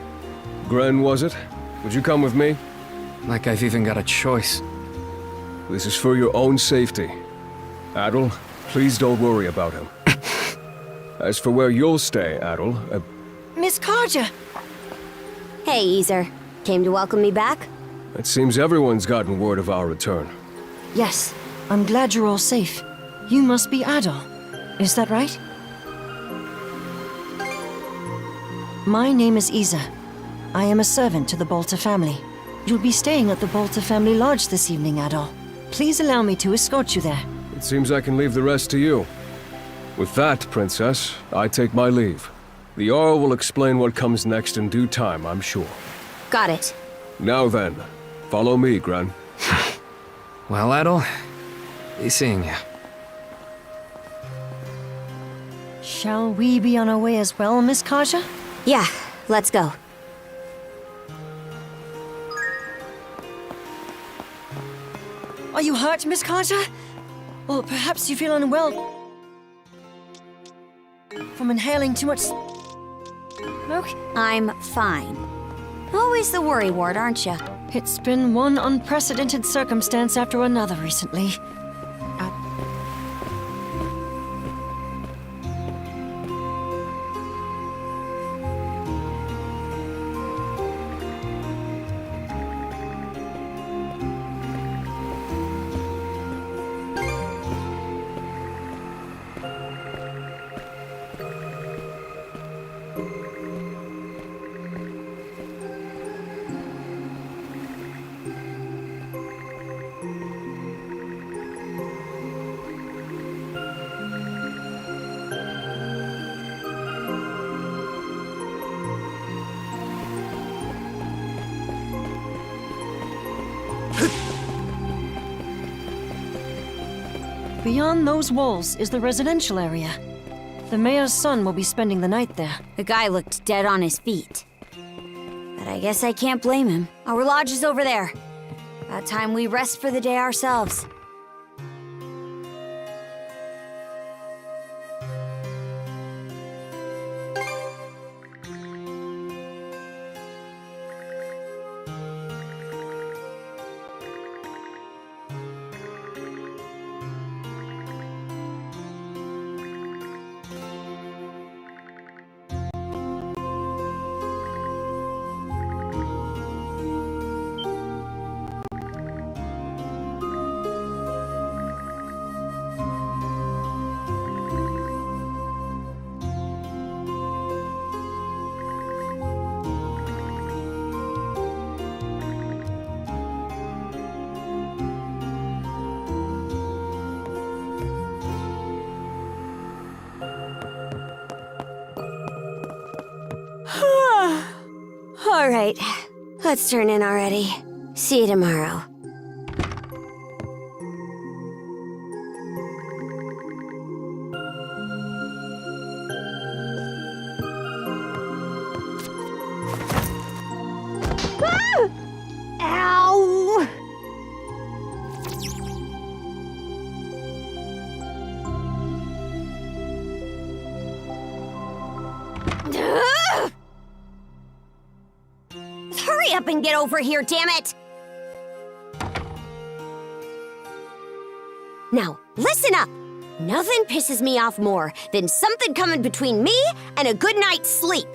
Gren, was it? Would you come with me? Like I've even got a choice. This is for your own safety. Adol, please don't worry about him. As for where you'll stay, Adol, Miss Karja! Hey, Easer. Came to welcome me back? it seems everyone's gotten word of our return. Yes, I'm glad you're all safe. You must be Adol. Is that right? My name is Isa. I am a servant to the Balta family. You'll be staying at the Balta family lodge this evening, Adol. Please allow me to escort you there. It seems I can leave the rest to you. With that, Princess, I take my leave. The Jarl will explain what comes next in due time, I'm sure. Got it. Now then, follow me, Gren. Well, Adol, be seeing you. Shall we be on our way as well, Miss Karja? Yeah, let's go. Are you hurt, Miss Karja? Or perhaps you feel unwell from inhaling too much smoke? I'm fine. Always the worry ward, aren't you? It's been one unprecedented circumstance after another recently. Beyond those walls is the residential area. The mayor's son will be spending the night there. The guy looked dead on his feet. But I guess I can't blame him. Our lodge is over there. About time we rest for the day ourselves. All right, let's turn in already. See you tomorrow. Ow! Hurry up and get over here, damn it! Now, listen up! Nothing pisses me off more than something coming between me and a good night's sleep.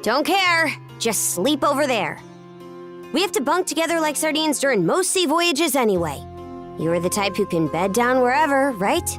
Don't care. Just sleep over there. We have to bunk together like sardines during most sea voyages anyway. You're the type who can bed down wherever, right?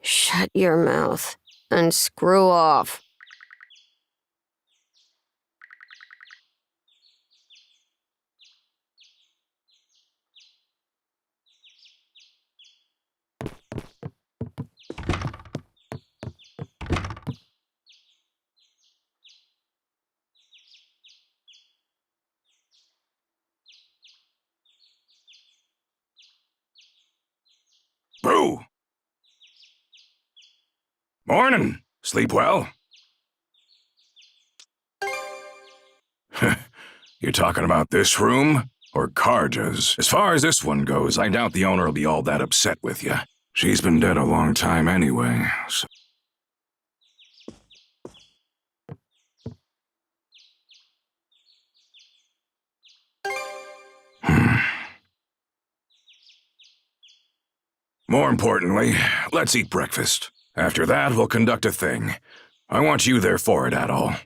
Shut your mouth and screw off. Boo! Morning. Sleep well? You're talking about this room? Or Karja's? As far as this one goes, I doubt the owner will be all that upset with you. She's been dead a long time anyway, so... More importantly, let's eat breakfast. After that, we'll conduct a thing. I want you there for it, Adol.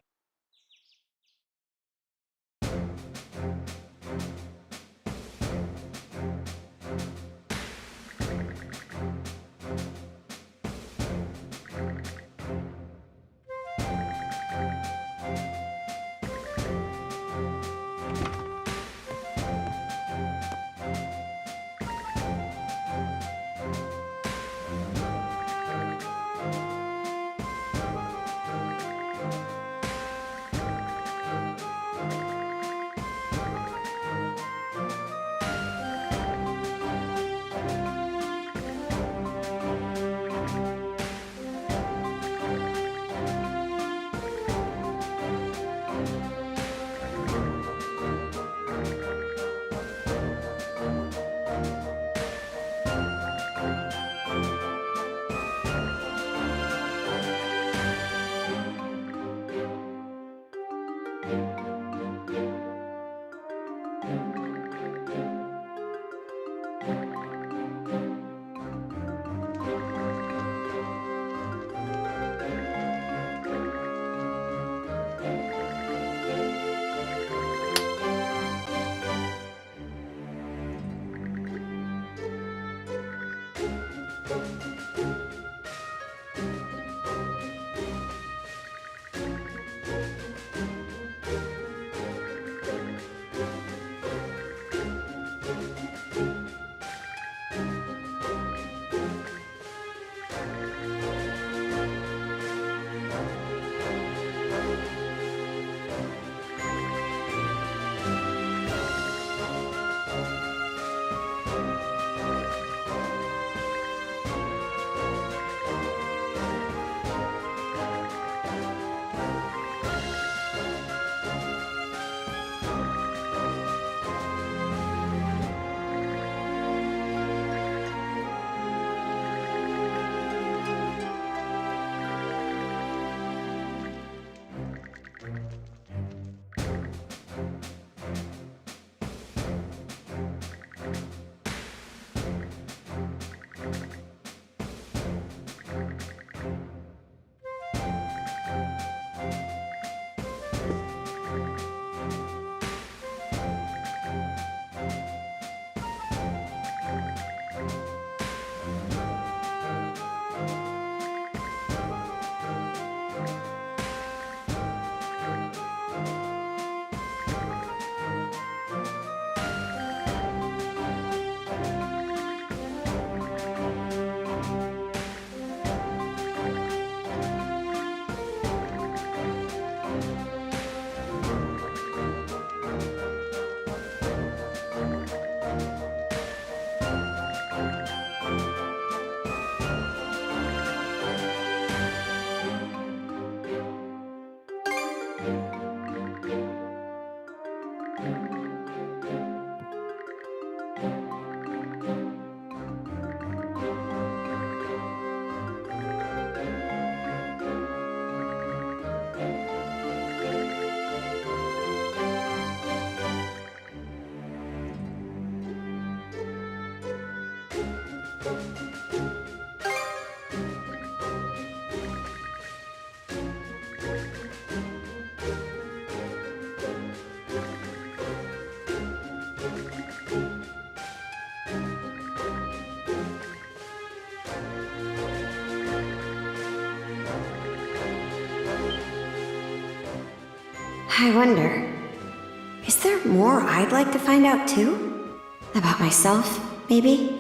I wonder, is there more I'd like to find out too? About myself, maybe?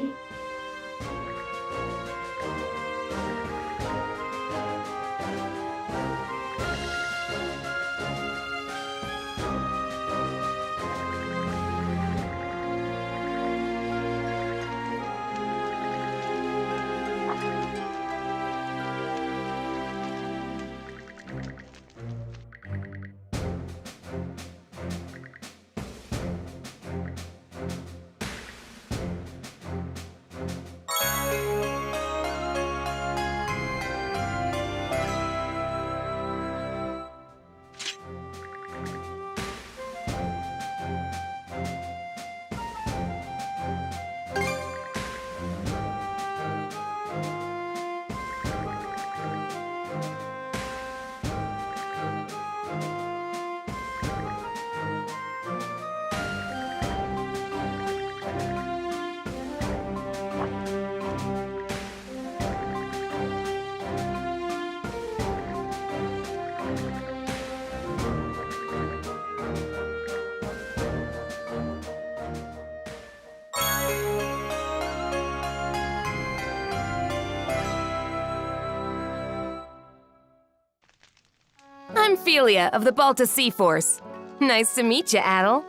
I'm Philia of the Balta Sea Force. Nice to meet you, Adol.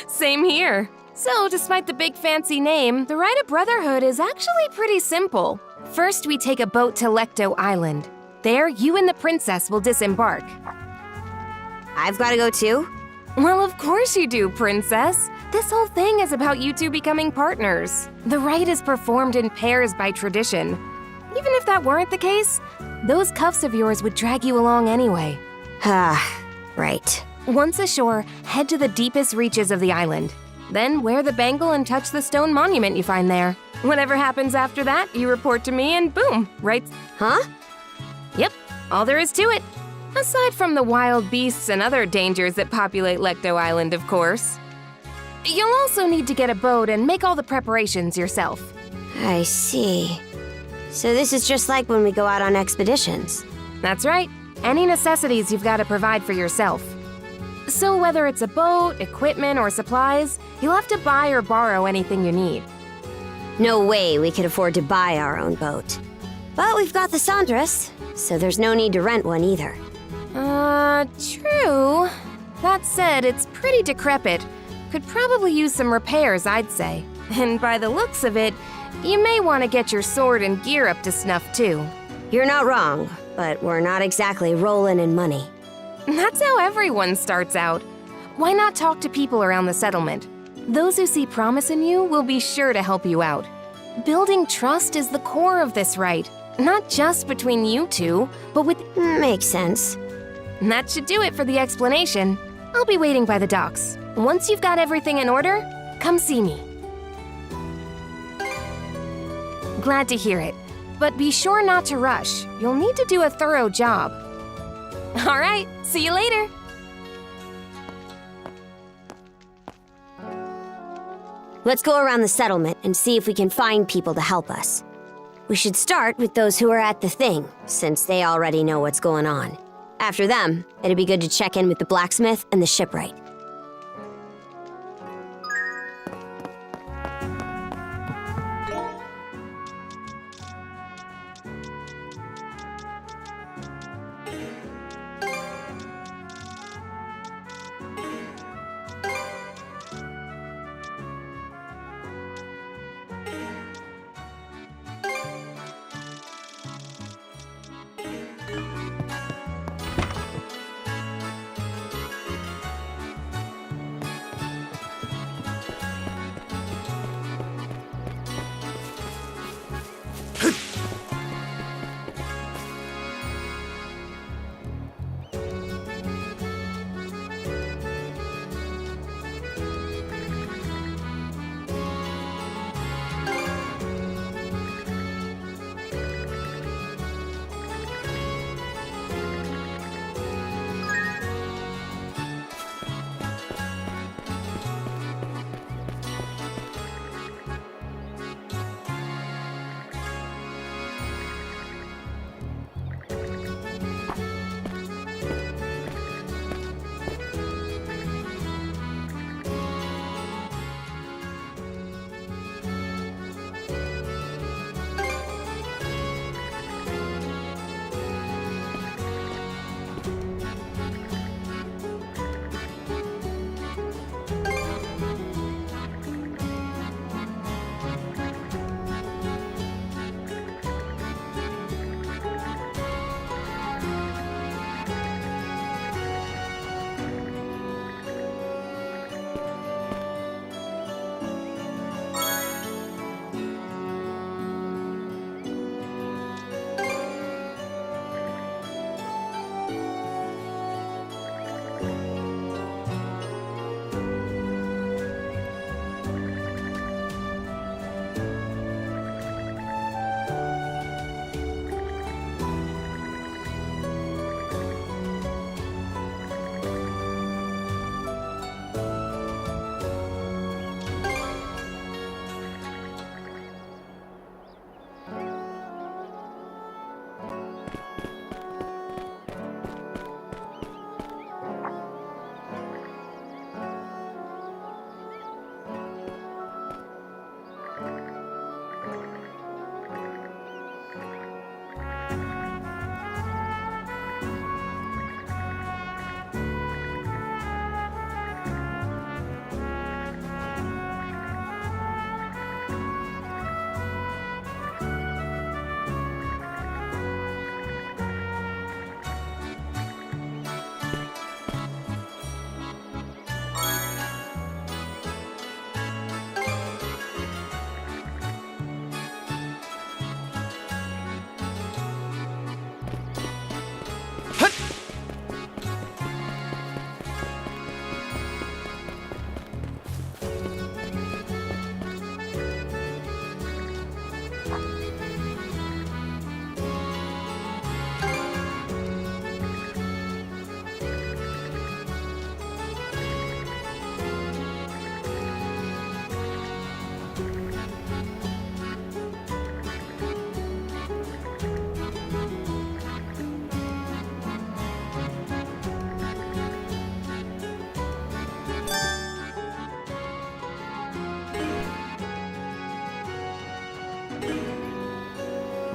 Same here. So, despite the big fancy name, the rite of brotherhood is actually pretty simple. First, we take a boat to Lecto Island. There, you and the princess will disembark. I've got to go too? Well, of course you do, princess. This whole thing is about you two becoming partners. The rite is performed in pairs by tradition. Even if that weren't the case, those cuffs of yours would drag you along anyway. Ah, right. Once ashore, head to the deepest reaches of the island. Then wear the bangle and touch the stone monument you find there. Whatever happens after that, you report to me and boom, right? Huh? Yep, all there is to it. Aside from the wild beasts and other dangers that populate Lecto Island, of course. You'll also need to get a boat and make all the preparations yourself. I see. So this is just like when we go out on expeditions. That's right. Any necessities you've got to provide for yourself. So whether it's a boat, equipment, or supplies, you'll have to buy or borrow anything you need. No way we could afford to buy our own boat. But we've got the Sandras, so there's no need to rent one either. True. That said, it's pretty decrepit. Could probably use some repairs, I'd say. And by the looks of it, you may want to get your sword and gear up to snuff too. You're not wrong, but we're not exactly rolling in money. That's how everyone starts out. Why not talk to people around the settlement? Those who see promise in you will be sure to help you out. Building trust is the core of this rite, not just between you two, but with... Makes sense. That should do it for the explanation. I'll be waiting by the docks. Once you've got everything in order, come see me. Glad to hear it. But be sure not to rush. You'll need to do a thorough job. All right, see you later. Let's go around the settlement and see if we can find people to help us. We should start with those who are at the thing, since they already know what's going on. After them, it'd be good to check in with the blacksmith and the shipwright.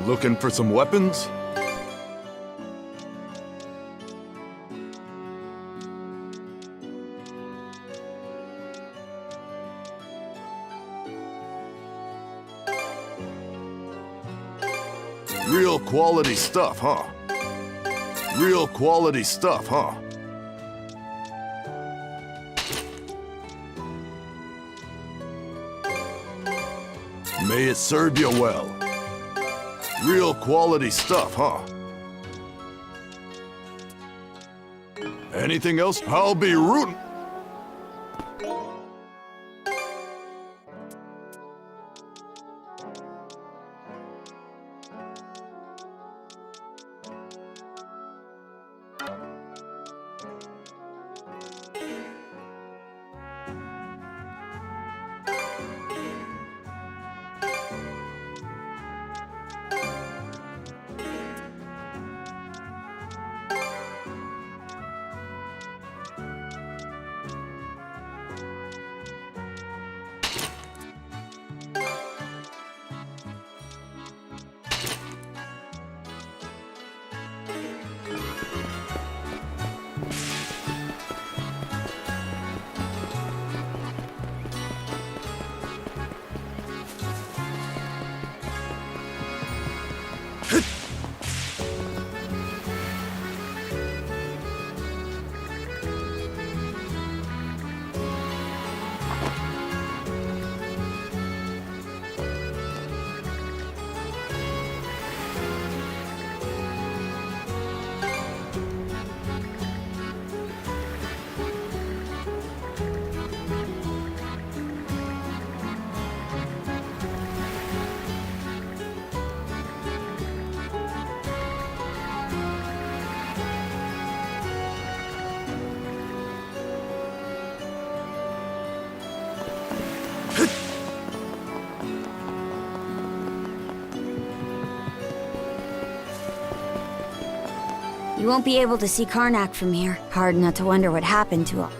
Looking for some weapons? Real quality stuff, huh? Real quality stuff, huh? May it serve you well. Real quality stuff, huh? Anything else? I'll be rooting. You won't be able to see Karnak from here. Hard not to wonder what happened to him.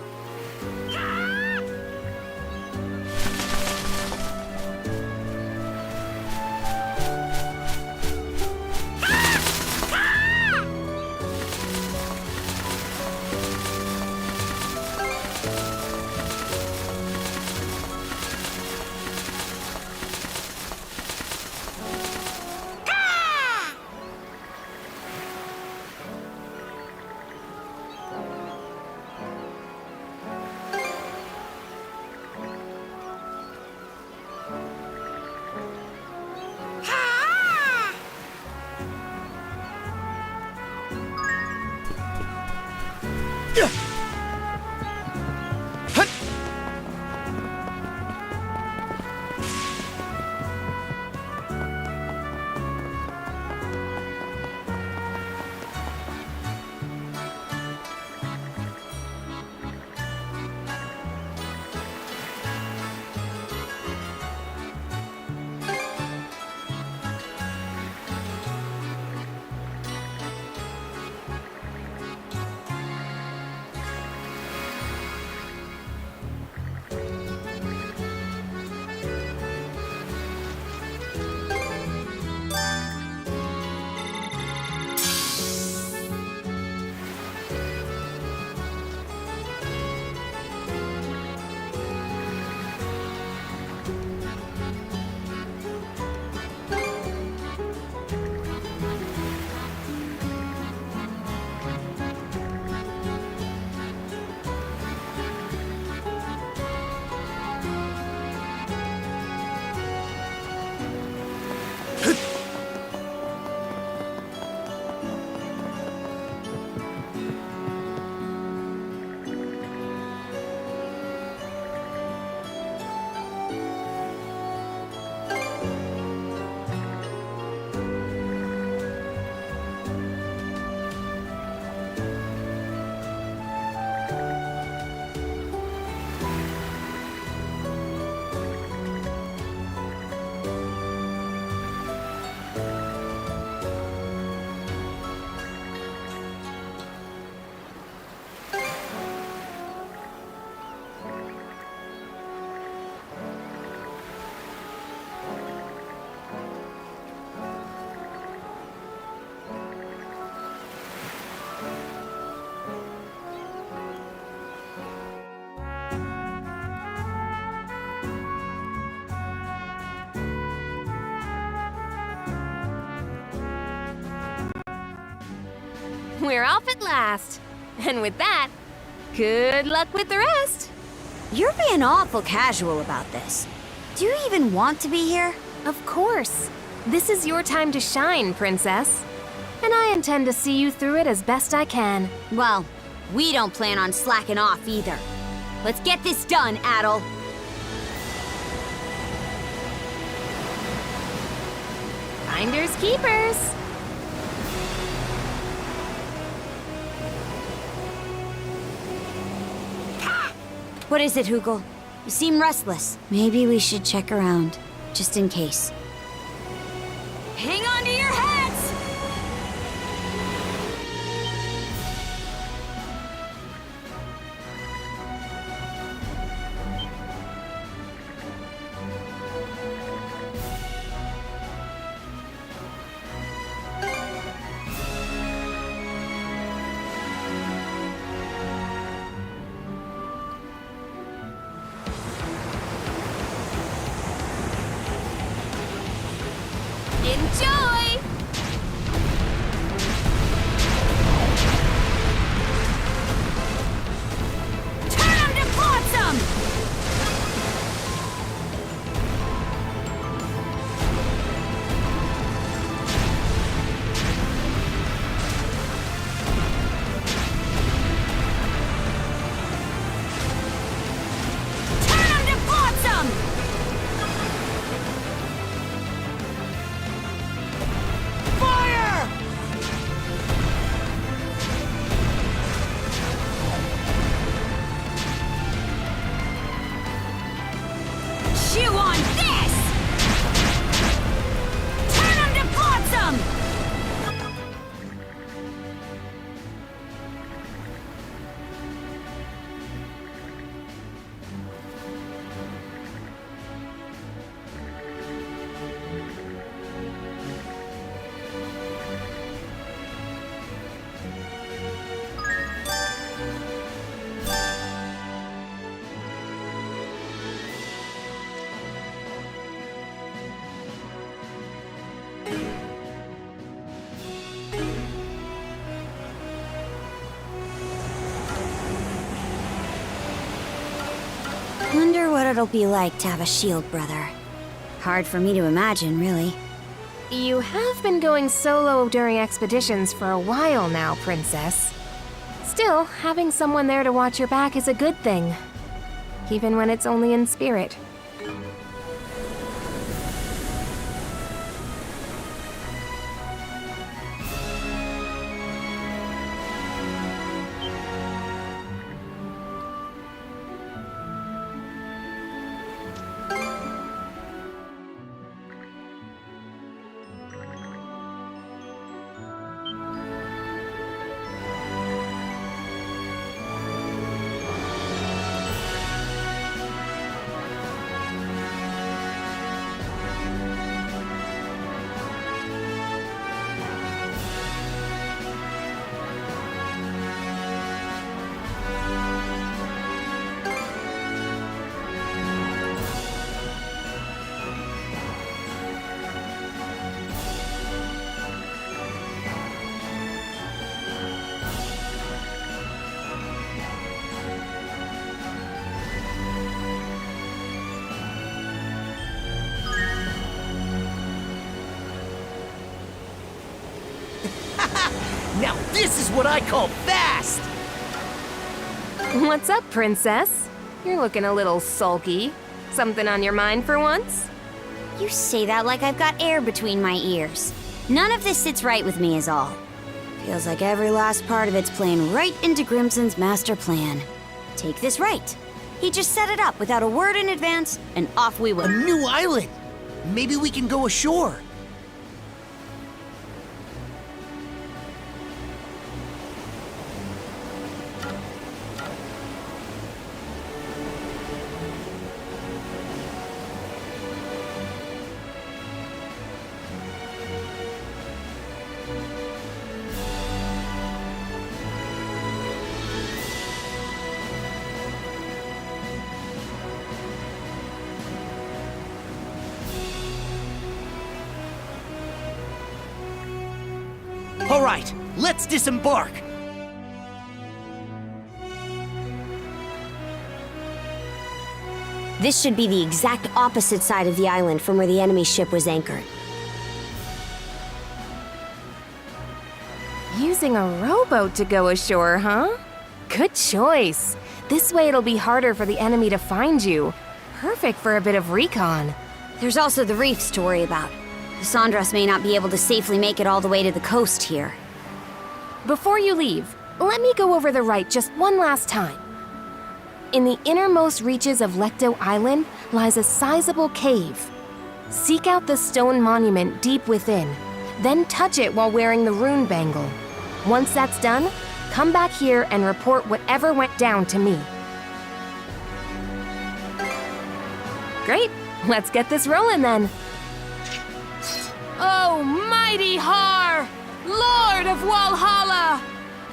we're off at last. And with that, good luck with the rest. You're being awful casual about this. Do you even want to be here? Of course. This is your time to shine, Princess. And I intend to see you through it as best I can. Well, we don't plan on slacking off either. Let's get this done, Adol. Finders keepers. What is it, Hugel? You seem restless. Maybe we should check around, just in case. Hang on to your hats! Enjoy! Turn 'em to flotsam! Turn 'em to flotsam! Chew on this! Turn 'em to flotsam! Wonder what it'll be like to have a shield brother. Hard for me to imagine, really. You have been going solo during expeditions for a while now, Princess. Still, having someone there to watch your back is a good thing. Even when it's only in spirit. Now this is what I call fast! What's up, Princess? You're looking a little sulky. Something on your mind for once? You say that like I've got air between my ears. None of this sits right with me is all. Feels like every last part of it's playing right into Grimson's master plan. Take this right. He just set it up without a word in advance, and off we went. A new island! Maybe we can go ashore. All right, let's disembark. This should be the exact opposite side of the island from where the enemy ship was anchored. Using a rowboat to go ashore, huh? Good choice. This way it'll be harder for the enemy to find you. Perfect for a bit of recon. There's also the reefs to worry about. The Sandras may not be able to safely make it all the way to the coast here. Before you leave, let me go over the rite just one last time. In the innermost reaches of Lecto Island lies a sizable cave. Seek out the stone monument deep within, then touch it while wearing the rune bangle. Once that's done, come back here and report whatever went down to me. Great, let's get this rolling then. Oh, mighty Har, Lord of Walhalla!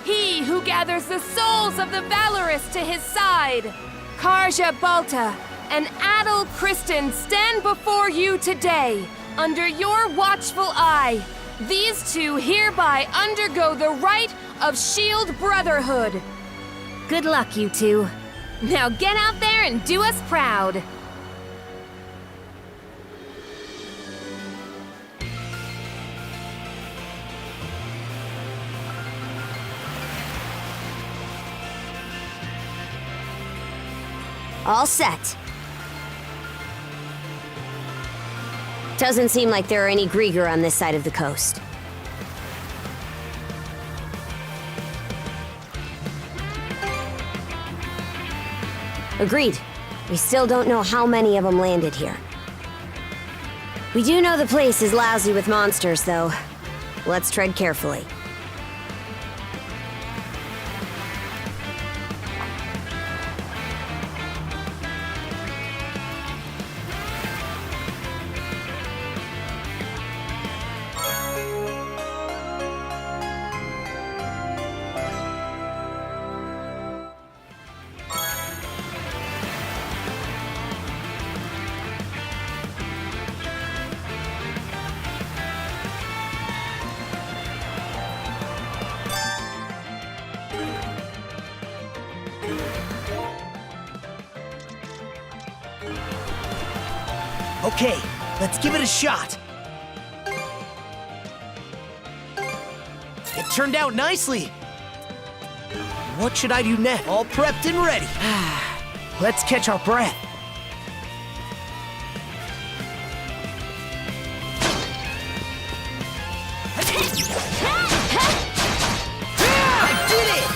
He who gathers the souls of the valorous to his side, Karja Balta and Adol Christin stand before you today, under your watchful eye. These two hereby undergo the rite of Shield Brotherhood. Good luck, you two. Now get out there and do us proud. All set. Doesn't seem like there are any Griegr on this side of the coast. Agreed. We still don't know how many of them landed here. We do know the place is lousy with monsters, though. Let's tread carefully. Okay, let's give it a shot. It turned out nicely. What should I do next? All prepped and ready. Let's catch our breath. I did it!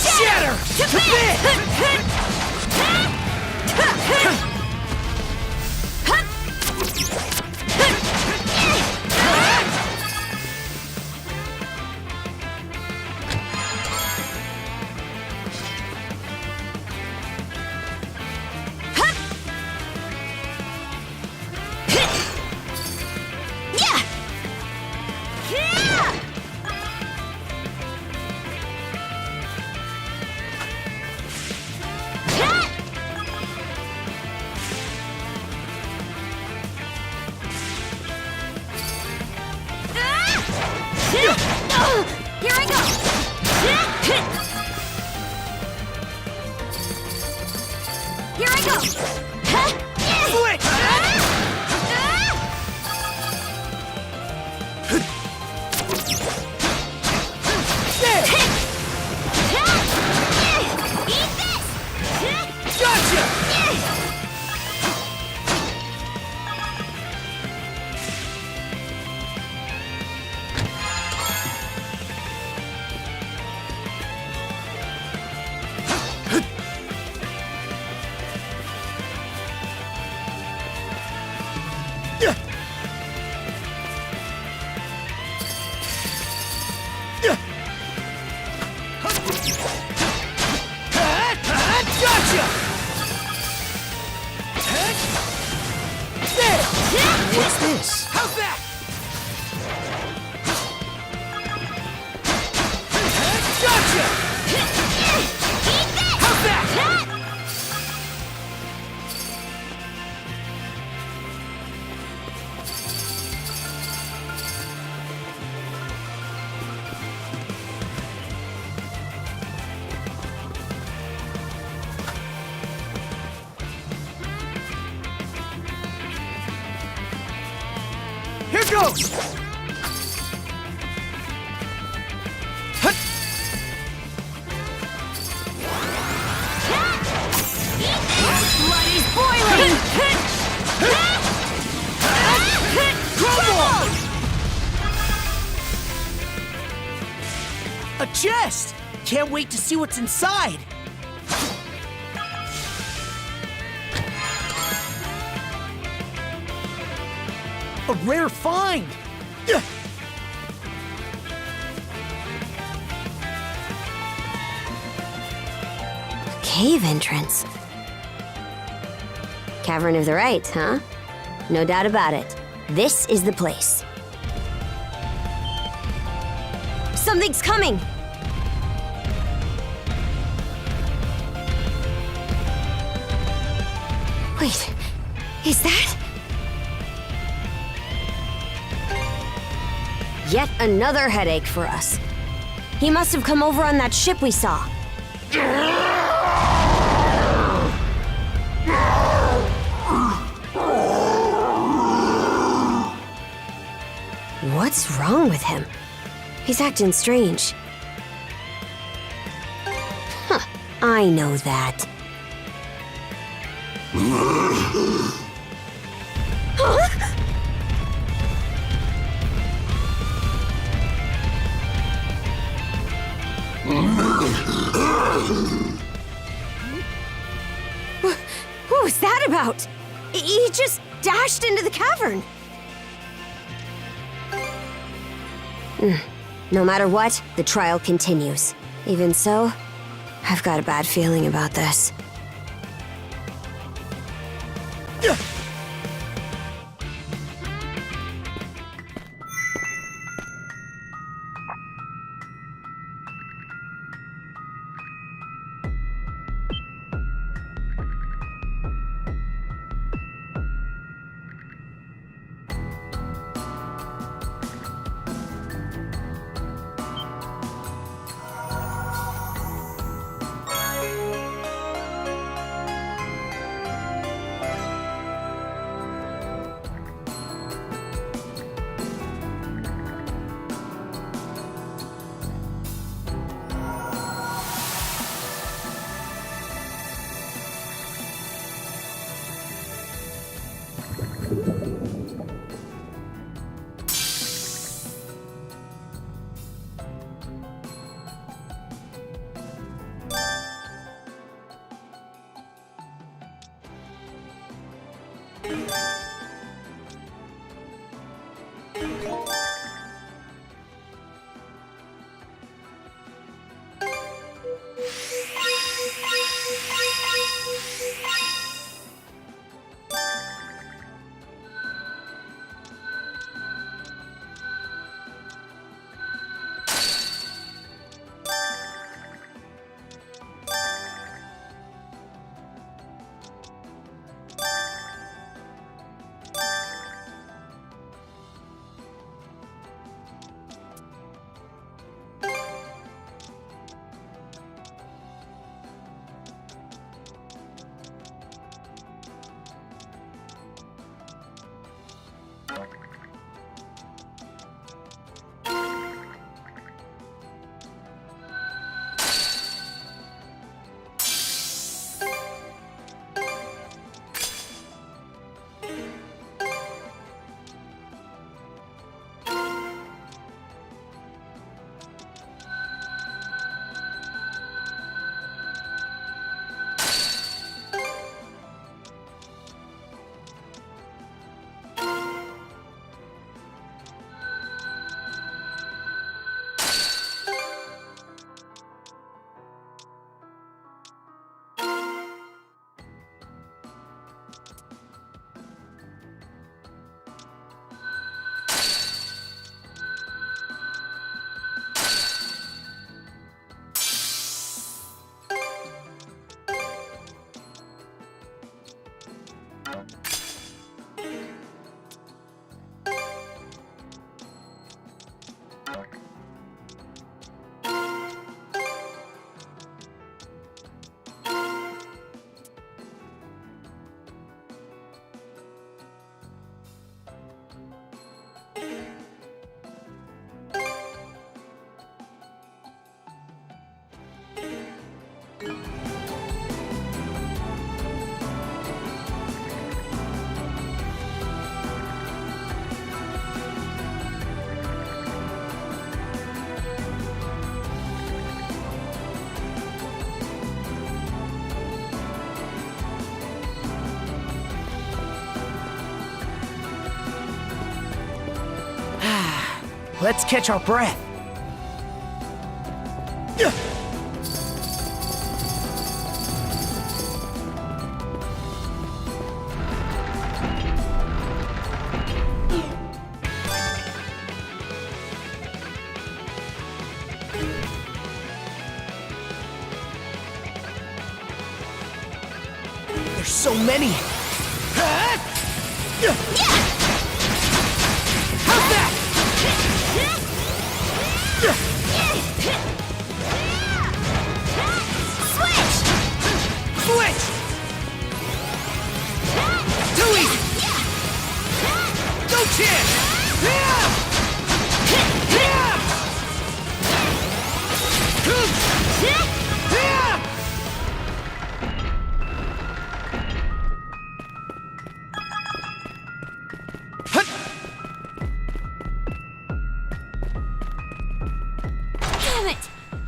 Shatter! To bit! Gotcha! There! What's this? How's that? Gotcha! How's that? Here goes! Hut. Blood is boiling! Crumble! A chest! Can't wait to see what's inside! A rare find! Cave entrance. Cavern of the Right, huh? No doubt about it. This is the place. Something's coming! Wait, is that? Yet another headache for us. He must have come over on that ship we saw. What's wrong with him? He's acting strange. Huh, I know that. Huh? What was that about? He just dashed into the cavern. No matter what, the trial continues. Even so, I've got a bad feeling about this. Let's catch our breath. There's so many. How's that? Switch! Switch! Too easy! No chance! Damn it!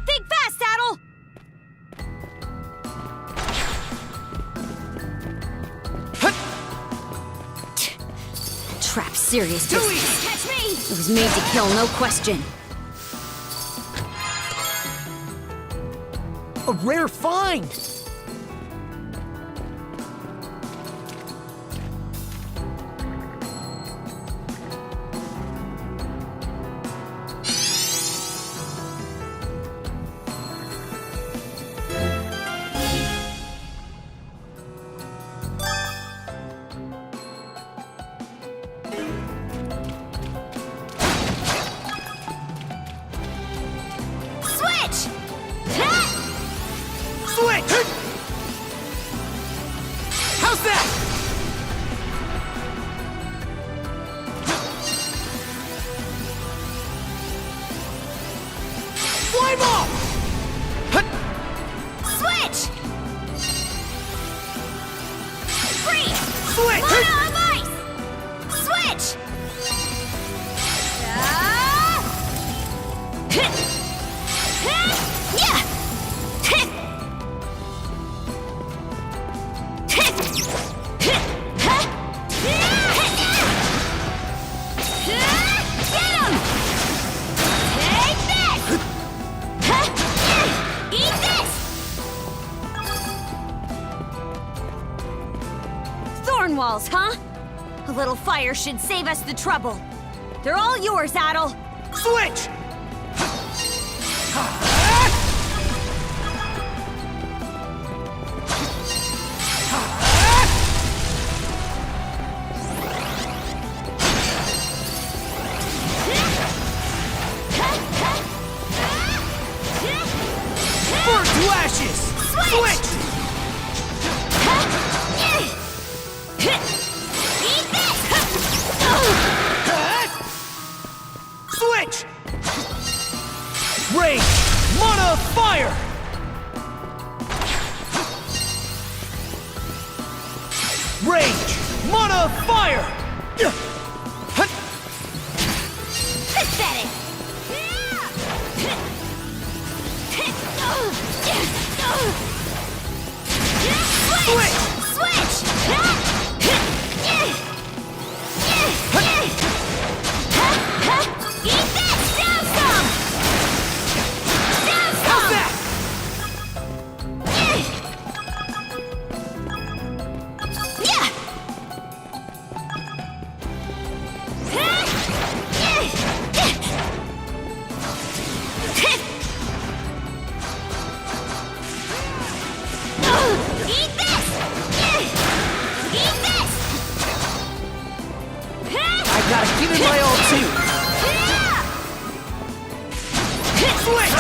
Think fast, Adol! Trap serious distance. Catch me! It was made to kill, no question. A rare find! Switch! Switch! How's that? Fly ball! Switch! Freeze! Switch! Mana of ice! Switch! Thorn walls, huh? A little fire should save us the trouble. They're all yours, Adol. Switch! Burn to ashes! Switch! Eat this! Switch! Rage! Mana of fire! Rage! Mana of fire! Pathetic! Switch! Switch! Eat this! Down some! Down some! How's that? Yeah! Eat this! Eat this! I gotta give it my all too! Switch!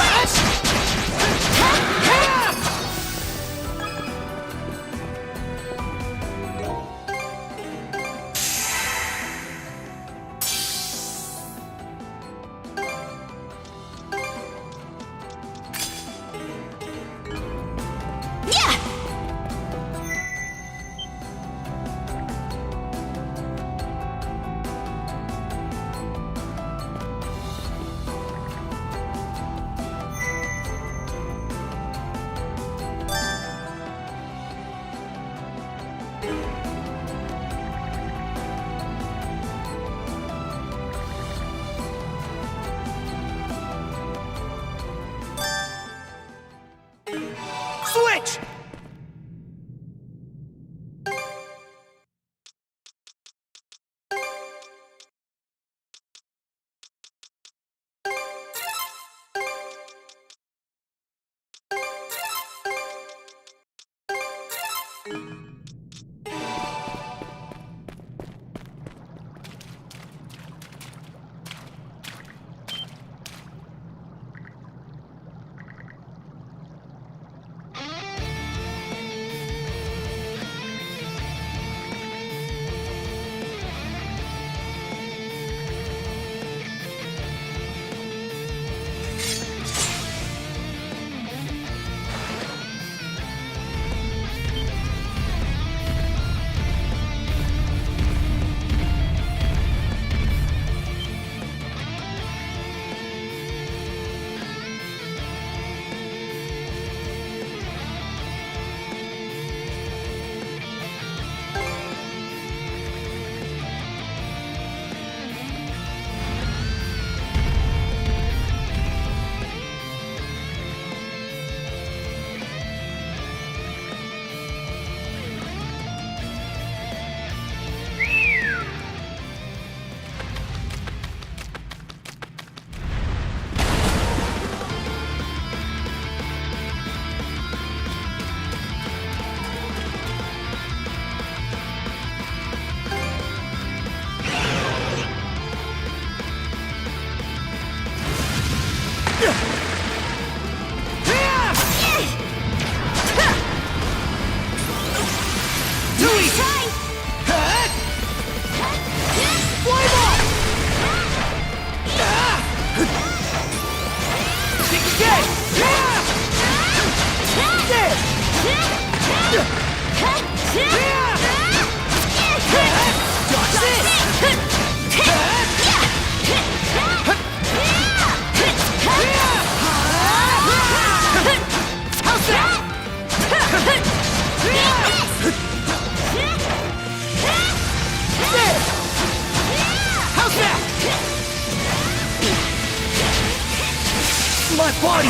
My body!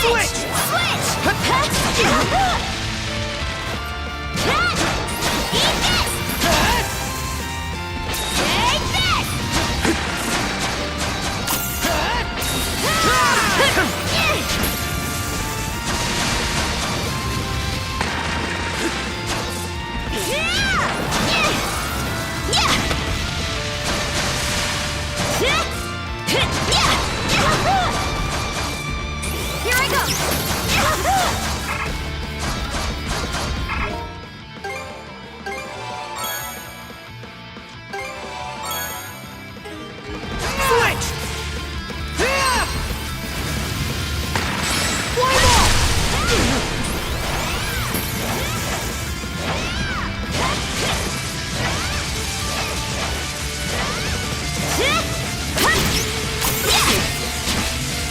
Switch! Here I go! Switch! Fly ball!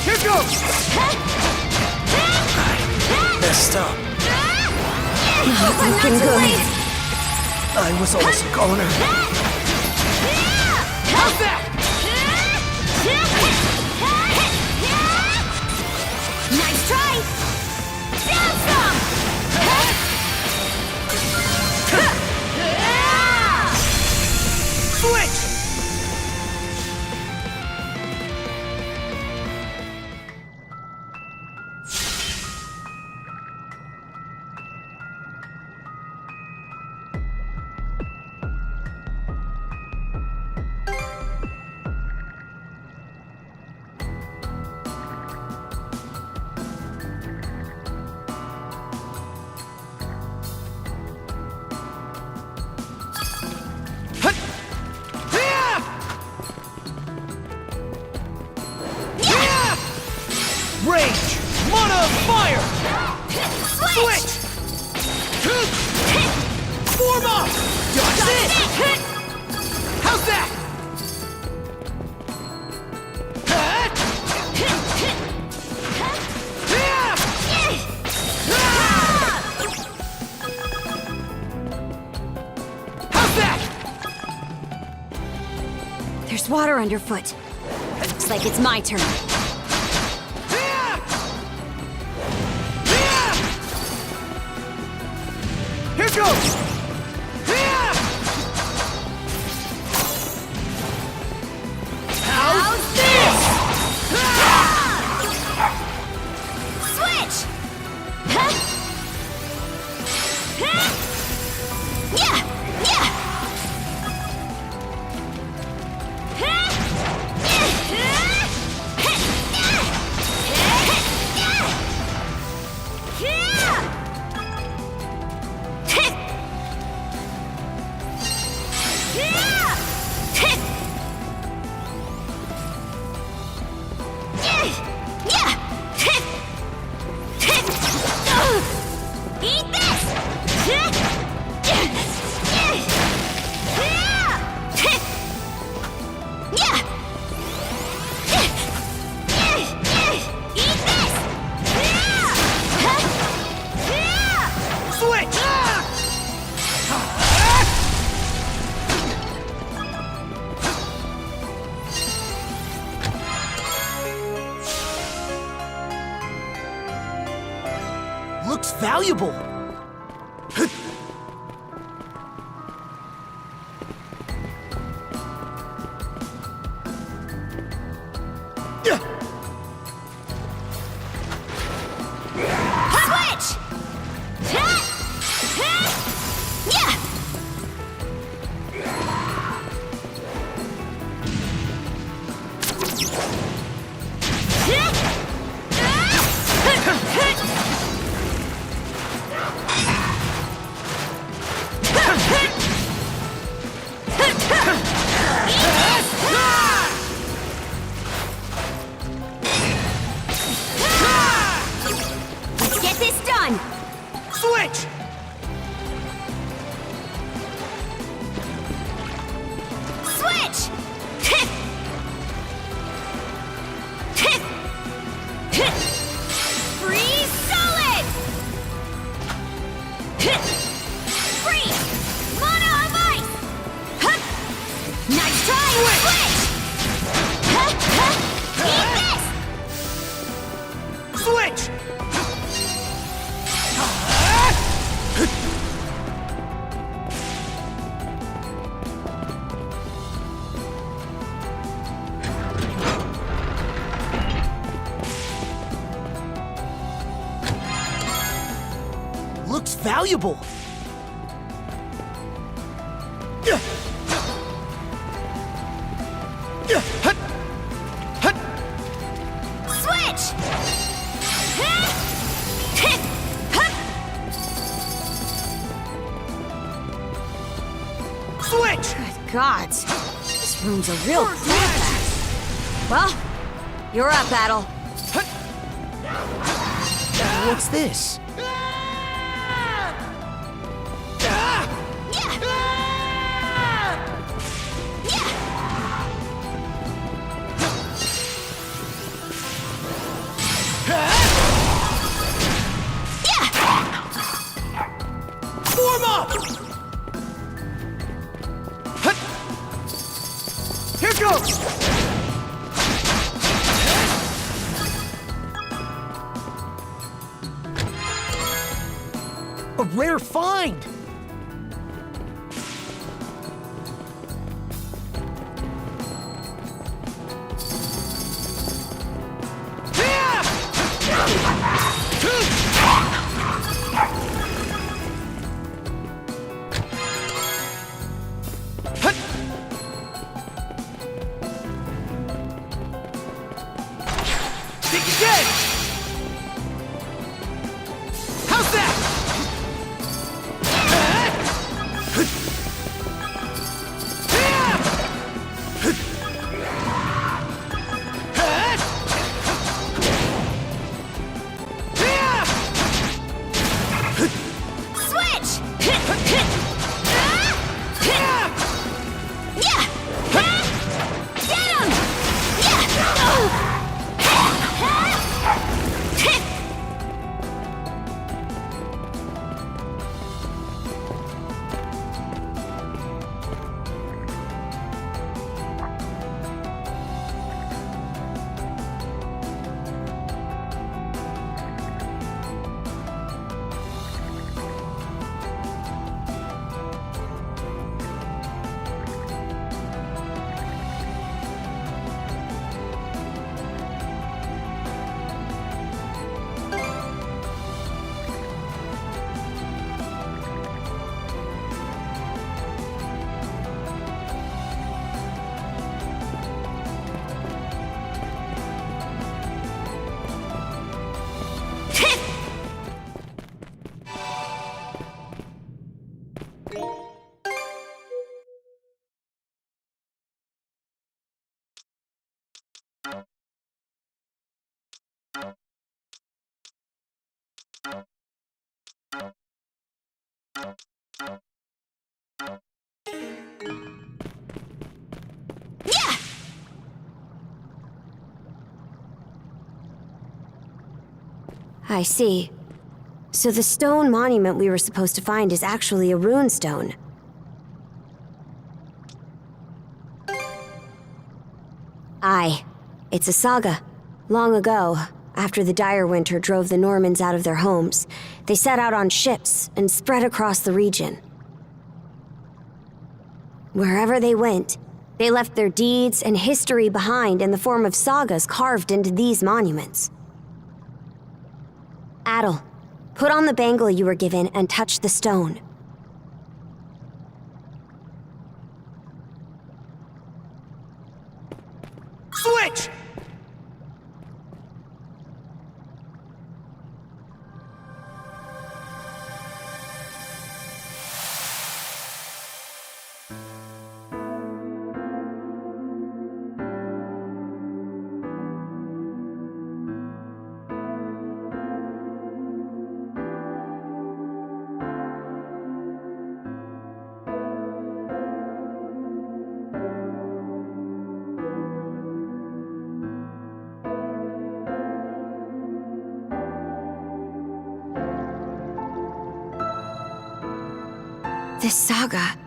Here goes! Messed up. Looking good. I was almost a goner. How's that? Nice try! Down some! Switch! Range! Mana of fire! Switch! Form up! That's it! How's that? How's that? There's water underfoot. Looks like it's my turn. Here goes! How's this? Switch! valuable. Switch! Yeah! Let's get this done! Switch! Switch! Freeze solid! Freeze! Mono of ice! Nice try! Switch! Eat this! Switch! Looks valuable. Switch! Switch! Good gods. This room's a real bloodbath. Well, you're up, Adol. What's this? Form up! Here goes! A rare find! Think again! How's that? Switch! Get him! I see. So the stone monument we were supposed to find is actually a rune stone. Aye. It's a saga. Long ago, After the dire winter drove the Normans out of their homes, they set out on ships and spread across the region. Wherever they went, they left their deeds and history behind in the form of sagas carved into these monuments. Adol, put on the bangle you were given and touch the stone. Switch! This saga,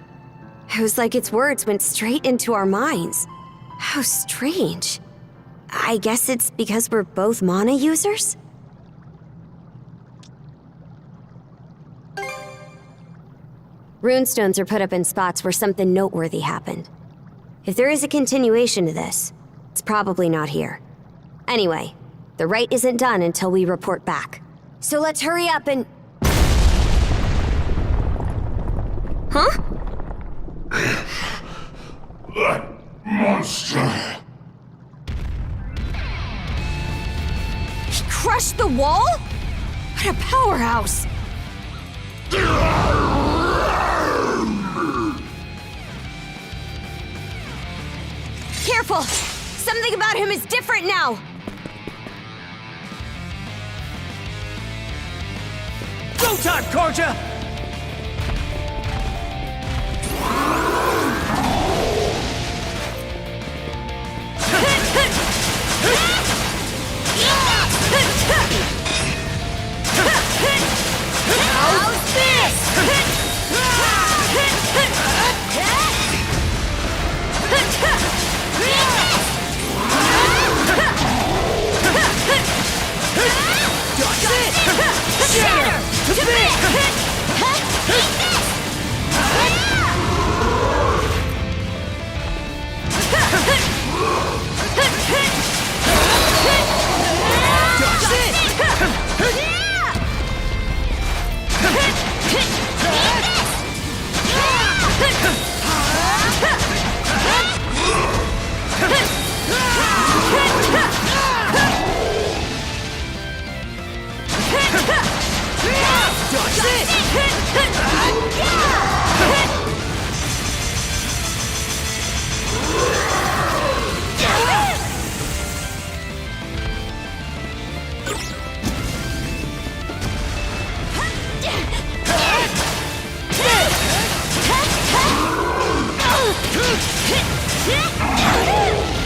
it was like its words went straight into our minds. How strange. I guess it's because we're both mana users? Runestones are put up in spots where something noteworthy happened. If there is a continuation to this, it's probably not here. Anyway, the rite isn't done until we report back. So let's hurry up and... Huh? That monster! He crushed the wall? What a powerhouse! Careful! Something about him is different now! Go time, Karja! How's this? Shatter! To bit!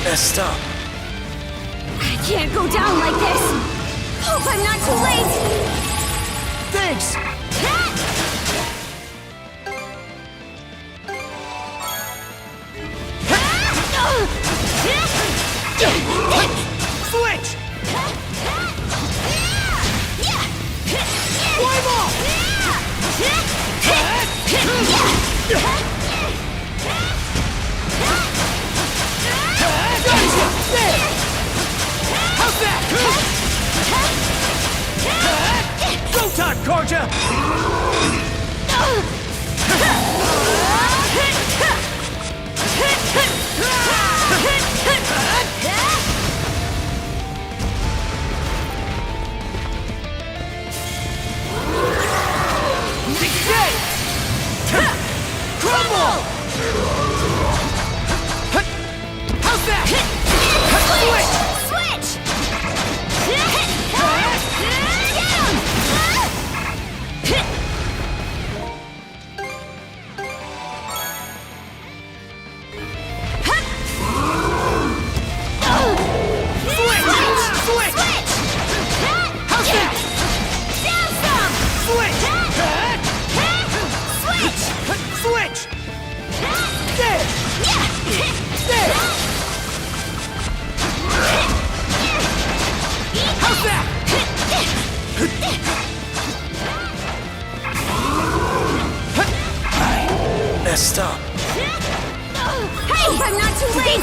Messed up. I can't go down like this. Hope I'm not too late. Thanks. Switch. Climb off. How's that? Go time, Karja! Crumble! How's that? Switch!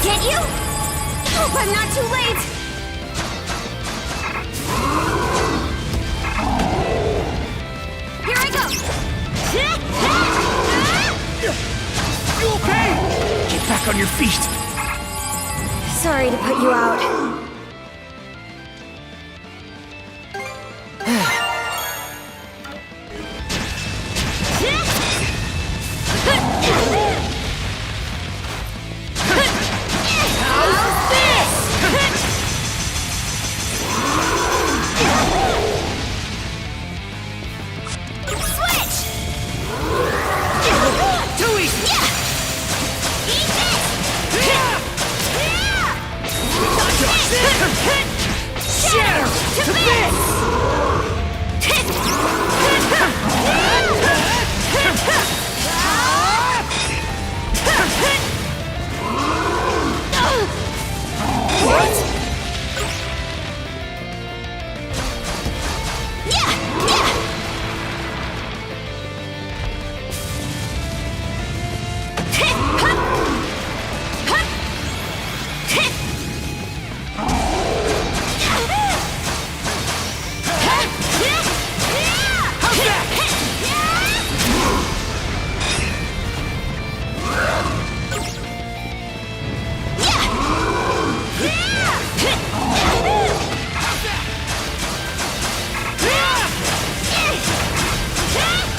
Get you? Hope I'm not too late! Here I go! You okay? Get back on your feet! Sorry to put you out.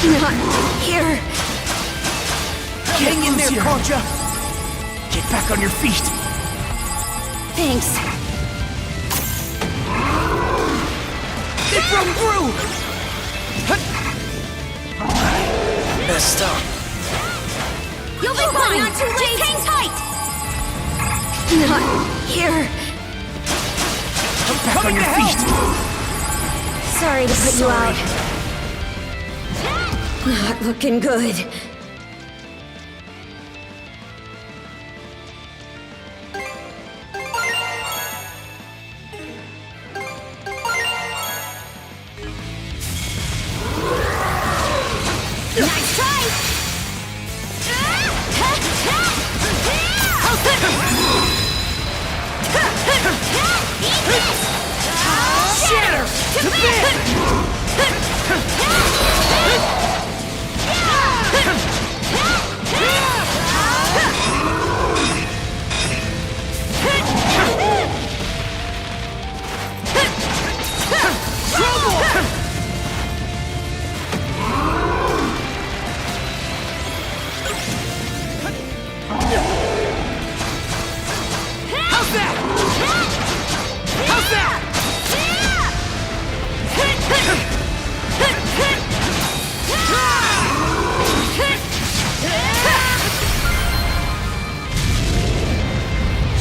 Not here. Hang in there, Karja! Get back on your feet! Thanks. They broke through! Messed up. You'll be fine! Not too late! Just hang tight! Not here. Get back on your feet! Sorry to put you out. Not looking good. Nice try! Shatter! To bit!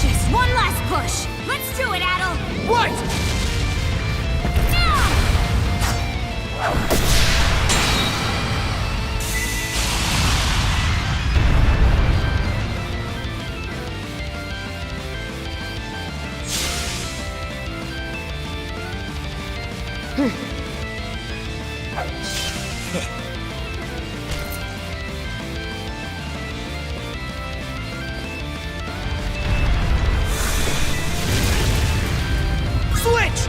Just one last push. Let's do it, Adol. Right! Switch!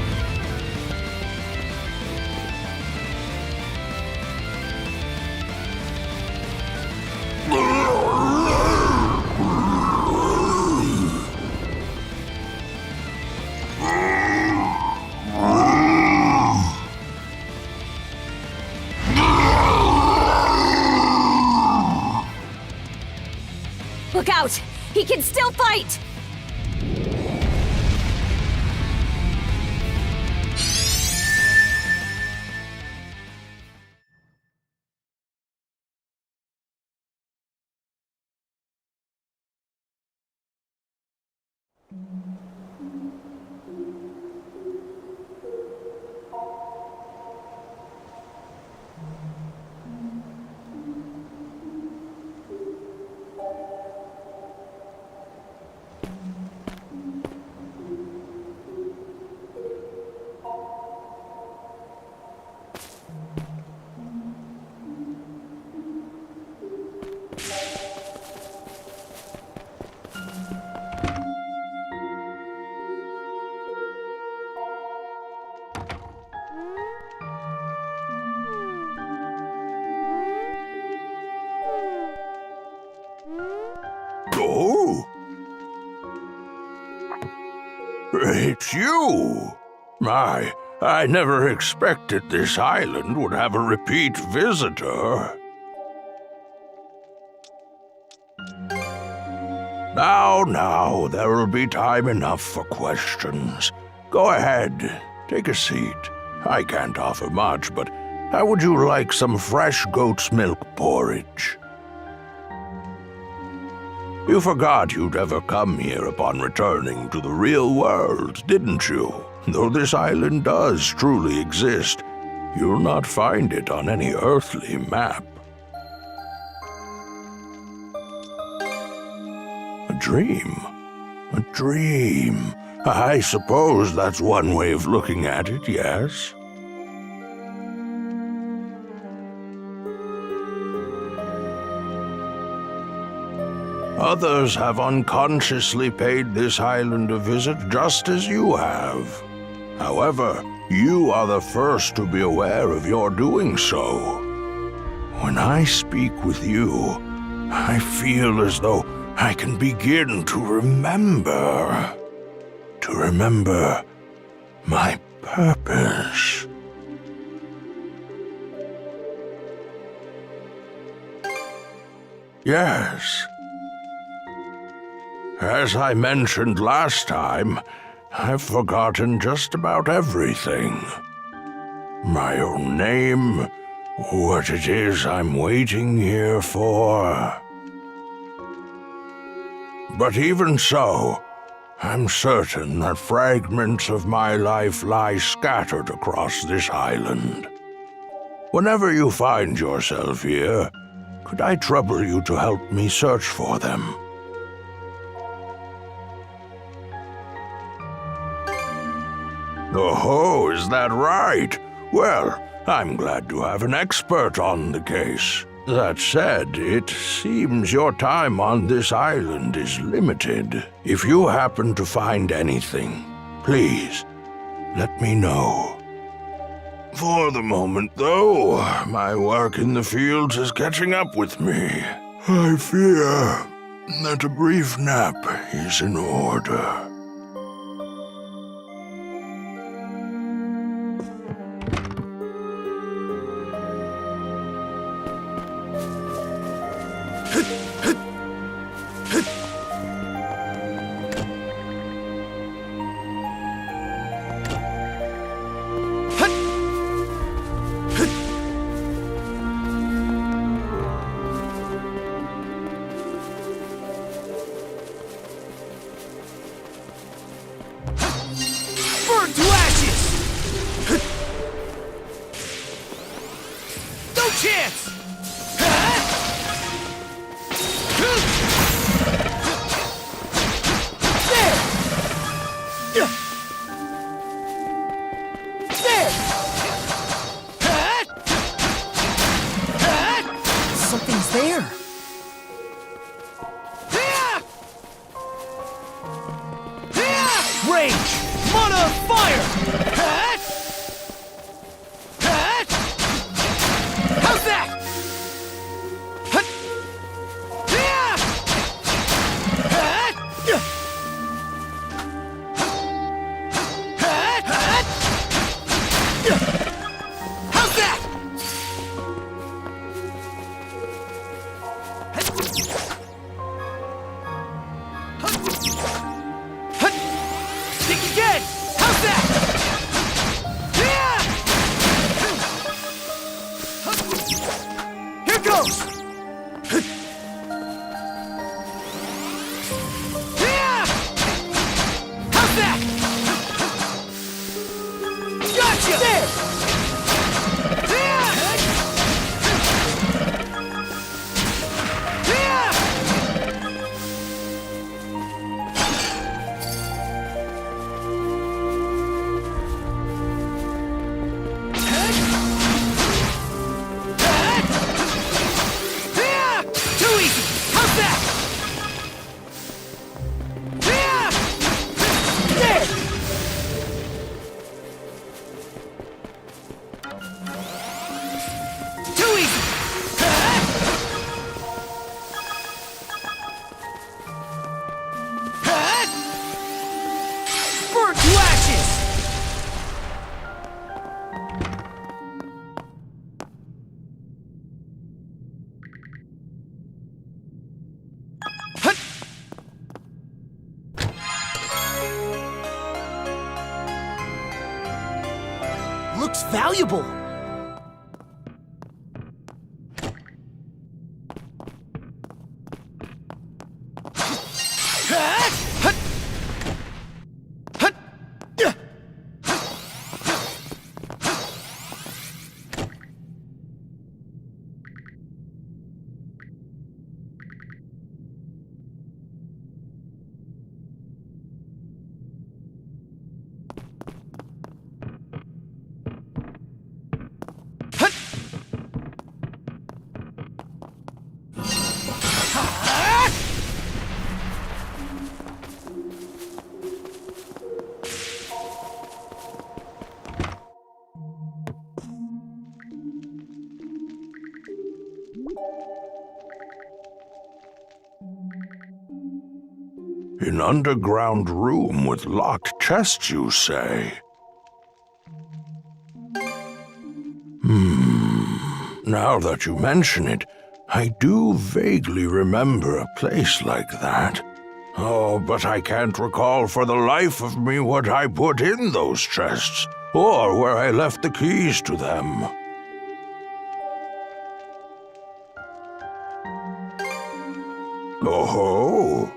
Look out! He can still fight! It's you! I never expected this island would have a repeat visitor. Now, there will be time enough for questions. Go ahead, take a seat. I can't offer much, but how would you like some fresh goat's milk porridge? You forgot you'd ever come here upon returning to the real world, didn't you? Though this island does truly exist, you'll not find it on any earthly map. A dream? A dream. I suppose that's one way of looking at it, yes? Others have unconsciously paid this island a visit just as you have. However, you are the first to be aware of your doing so. When I speak with you, I feel as though I can begin to remember. To remember my purpose. Yes. As I mentioned last time, I've forgotten just about everything. My own name, what it is I'm waiting here for. But even so, I'm certain that fragments of my life lie scattered across this island. Whenever you find yourself here, could I trouble you to help me search for them? Oh, is that right? Well, I'm glad to have an expert on the case. That said, it seems your time on this island is limited. If you happen to find anything, please, let me know. For the moment, though, my work in the fields is catching up with me. I fear that a brief nap is in order. Something's there. Rage! Mana fire! How's that? How's that? Think again! How's that? Here goes! How's that? Gotcha! There! Too easy! How's that? There! looks valuable. An underground room with locked chests, you say? Now that you mention it, I do vaguely remember a place like that. Oh, but I can't recall for the life of me what I put in those chests, or where I left the keys to them. Oh,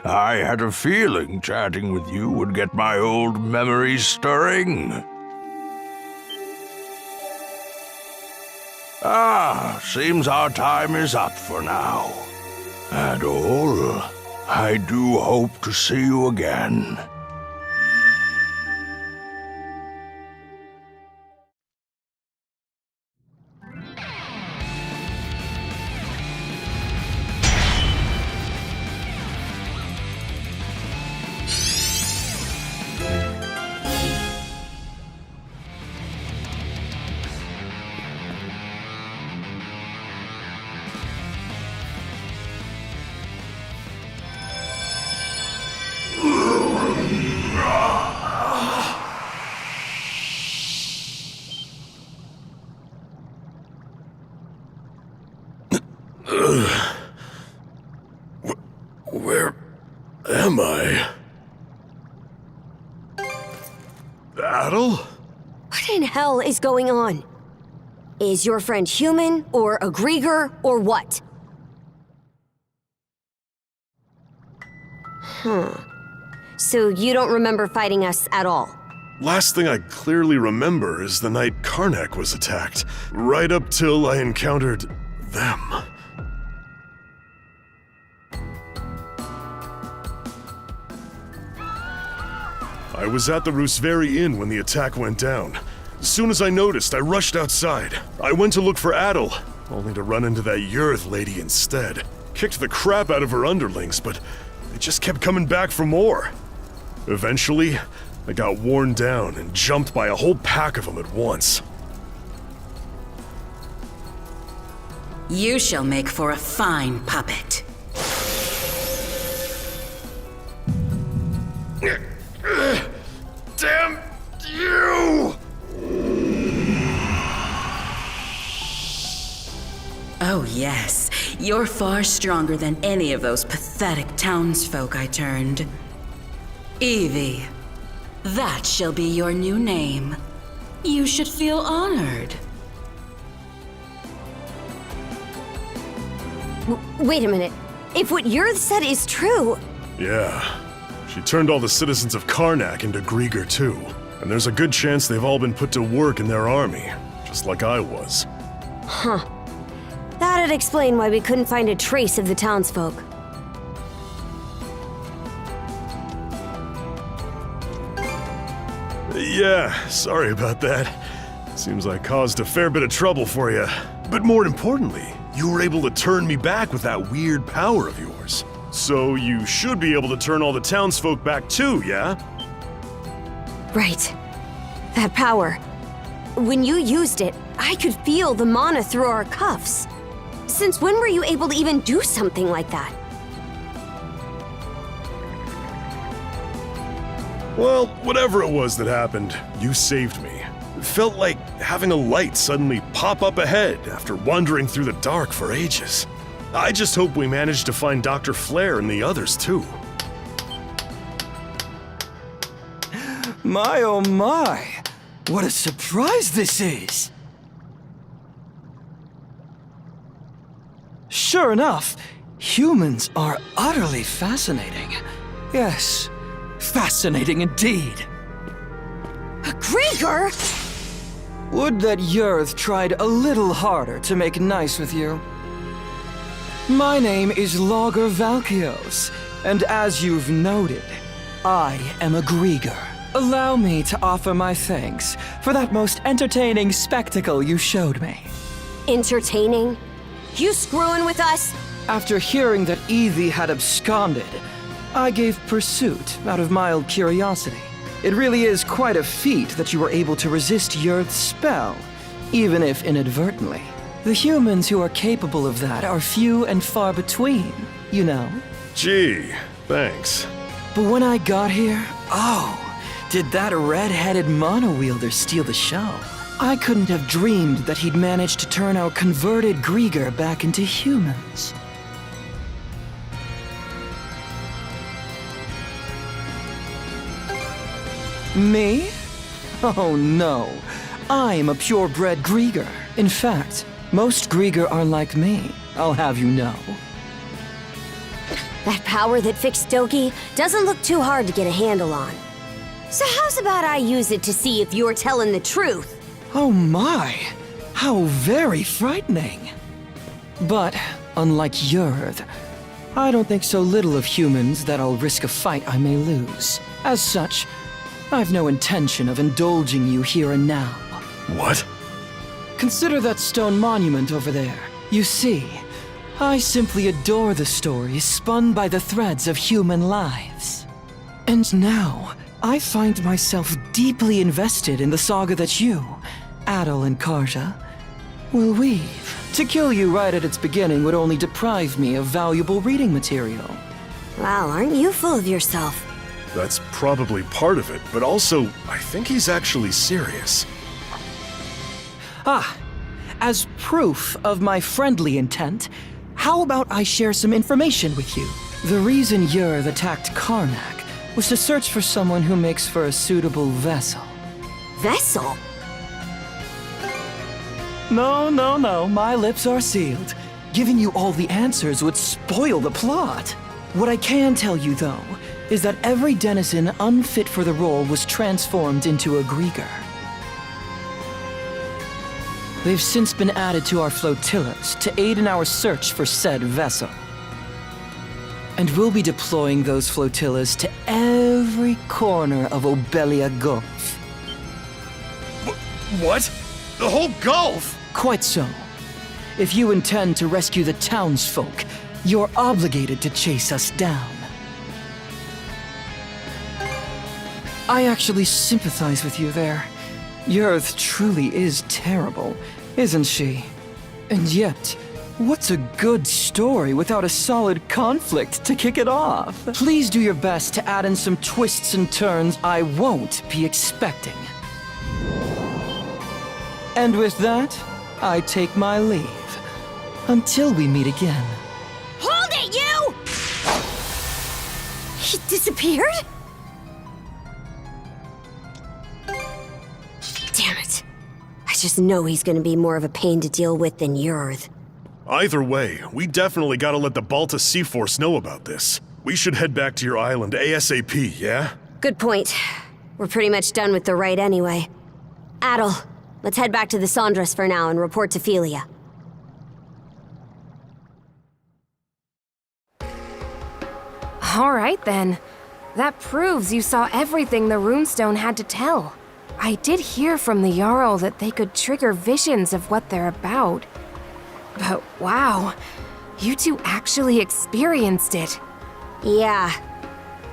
I had a feeling chatting with you would get my old memories stirring. Seems our time is up for now. Adol, I do hope to see you again. Where am I? Adol? What in hell is going on? Is your friend human, or a Griegr, or what? So you don't remember fighting us at all? Last thing I clearly remember is the night Karnak was attacked, right up till I encountered them. I was at the Rooseveri Inn when the attack went down. As soon as I noticed, I rushed outside. I went to look for Adol, only to run into that Yurth lady instead. Kicked the crap out of her underlings, but they just kept coming back for more. Eventually, I got worn down and jumped by a whole pack of them at once. You shall make for a fine puppet. Damn you! Oh yes, you're far stronger than any of those pathetic townsfolk I turned. Evie, that shall be your new name. You should feel honored. Wait a minute. If what Yurth said is true... Yeah. She turned all the citizens of Karnak into Griegr too. And there's a good chance they've all been put to work in their army, just like I was. Huh. That'd explain why we couldn't find a trace of the townsfolk. Yeah, sorry about that. Seems I caused a fair bit of trouble for you. But more importantly, you were able to turn me back with that weird power of yours. So you should be able to turn all the townsfolk back too, yeah? Right. That power. When you used it, I could feel the mana through our cuffs. Since when were you able to even do something like that? Well, whatever it was that happened, you saved me. It felt like having a light suddenly pop up ahead after wandering through the dark for ages. I just hope we manage to find Dr. Flair and the others too. My oh my! What a surprise this is! Sure enough, humans are utterly fascinating. Yes, fascinating indeed. Griegr! Would that Yurth tried a little harder to make nice with you. My name is Logger Valkios, and as you've noted, I am a Griegr. Allow me to offer my thanks for that most entertaining spectacle you showed me. Entertaining? You screwing with us? After hearing that Evie had absconded, I gave pursuit out of mild curiosity. It really is quite a feat that you were able to resist Yurth's spell, even if inadvertently. The humans who are capable of that are few and far between, you know. Gee, thanks. But when I got here, did that red-headed mono-wielder steal the show? I couldn't have dreamed that he'd managed to turn our converted Griegr back into humans. Me? Oh no. I'm a purebred Griegr. In fact, most Griegr are like me, I'll have you know. That power that fixed Doki doesn't look too hard to get a handle on. So how's about I use it to see if you're telling the truth? Oh my! How very frightening! But, unlike Yurth, I don't think so little of humans that I'll risk a fight I may lose. As such, I've no intention of indulging you here and now. What? Consider that stone monument over there. You see, I simply adore the stories spun by the threads of human lives. And now, I find myself deeply invested in the saga that you, Adol and Karja, will weave. To kill you right at its beginning would only deprive me of valuable reading material. Wow, aren't you full of yourself? That's probably part of it, but also, I think he's actually serious. As proof of my friendly intent, how about I share some information with you? The reason Yurth attacked Karnak was to search for someone who makes for a suitable vessel. Vessel? No, my lips are sealed. Giving you all the answers would spoil the plot. What I can tell you, though, is that every denizen unfit for the role was transformed into a Griegr. They've since been added to our flotillas to aid in our search for said vessel. And we'll be deploying those flotillas to every corner of Obelia Gulf. What? The whole Gulf? Quite so. If you intend to rescue the townsfolk, you're obligated to chase us down. I actually sympathize with you there. Yurth truly is terrible, isn't she? And yet, what's a good story without a solid conflict to kick it off? Please do your best to add in some twists and turns I won't be expecting. And with that, I take my leave. Until we meet again. Hold it, you! He disappeared? Damn it. I just know he's gonna be more of a pain to deal with than Yurth. Either way, we definitely gotta let the Balta Sea Force know about this. We should head back to your island ASAP, yeah? Good point. We're pretty much done with the rite anyway. Adol, let's head back to the Sandras for now and report to Philia. All right then. That proves you saw everything the runestone had to tell. I did hear from the Jarl that they could trigger visions of what they're about. But wow, you two actually experienced it. Yeah.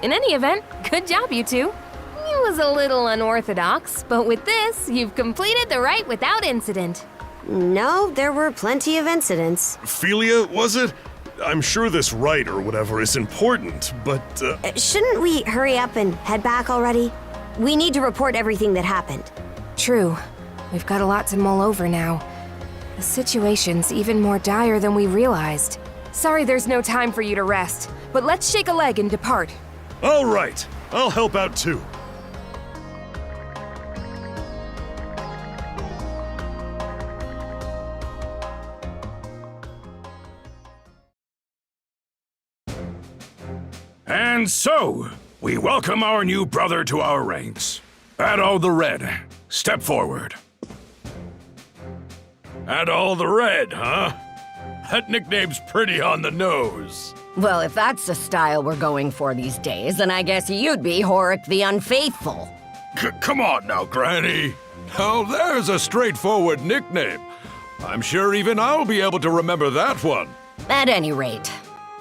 In any event, good job, you two. It was a little unorthodox, but with this, you've completed the rite without incident. No, there were plenty of incidents. Philia, was it? I'm sure this rite or whatever is important, but shouldn't we hurry up and head back already? We need to report everything that happened. True. We've got a lot to mull over now. The situation's even more dire than we realized. Sorry there's no time for you to rest, but let's shake a leg and depart. All right. I'll help out too. And so, we welcome our new brother to our ranks. Adol the Red, step forward. Adol the Red, huh? That nickname's pretty on the nose. Well, if that's the style we're going for these days, then I guess you'd be Horik the Unfaithful. Come on now, Granny. Now there's a straightforward nickname. I'm sure even I'll be able to remember that one. At any rate,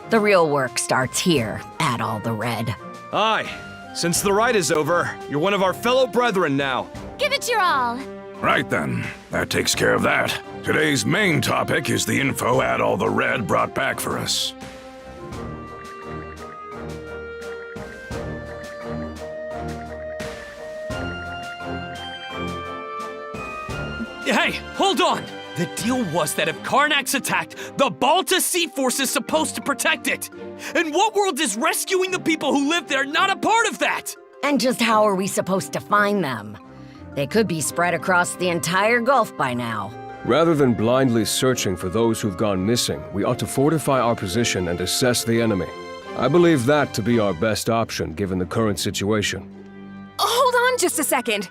the real work starts here, Adol the Red. Aye. Since the ride is over, you're one of our fellow brethren now. Give it your all. Right then, that takes care of that. Today's main topic is the info Adol the Red brought back for us. Hey, hold on! The deal was that if Karnak's attacked, the Balta Sea Force is supposed to protect it! And what world is rescuing the people who live there not a part of that? And just how are we supposed to find them? They could be spread across the entire Gulf by now. Rather than blindly searching for those who've gone missing, we ought to fortify our position and assess the enemy. I believe that to be our best option given the current situation. Hold on just a second.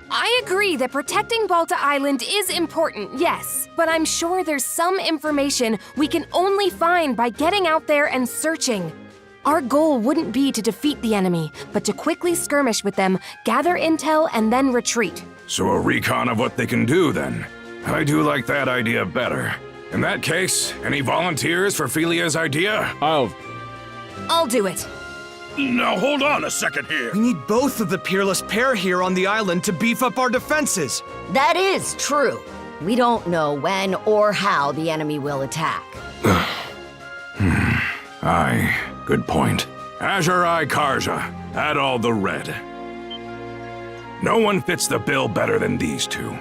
I agree that protecting Balta Island is important, yes, but I'm sure there's some information we can only find by getting out there and searching. Our goal wouldn't be to defeat the enemy, but to quickly skirmish with them, gather intel, and then retreat. So a recon of what they can do, then. I do like that idea better. In that case, any volunteers for Felia's idea? I'll do it. Now hold on a second here. We need both of the peerless pair here on the island to beef up our defenses. That is true. We don't know when or how the enemy will attack. Aye, good point. Azure Eye Karja, Adol the Red. No one fits the bill better than these two.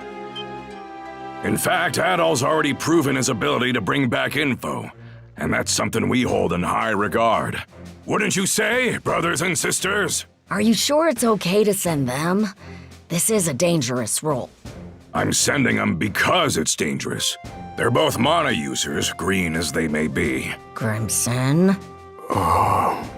In fact, Adol's already proven his ability to bring back info, and that's something we hold in high regard. Wouldn't you say, brothers and sisters? Are you sure it's okay to send them? This is a dangerous role. I'm sending them because it's dangerous. They're both mana users, green as they may be. Crimson? Oh.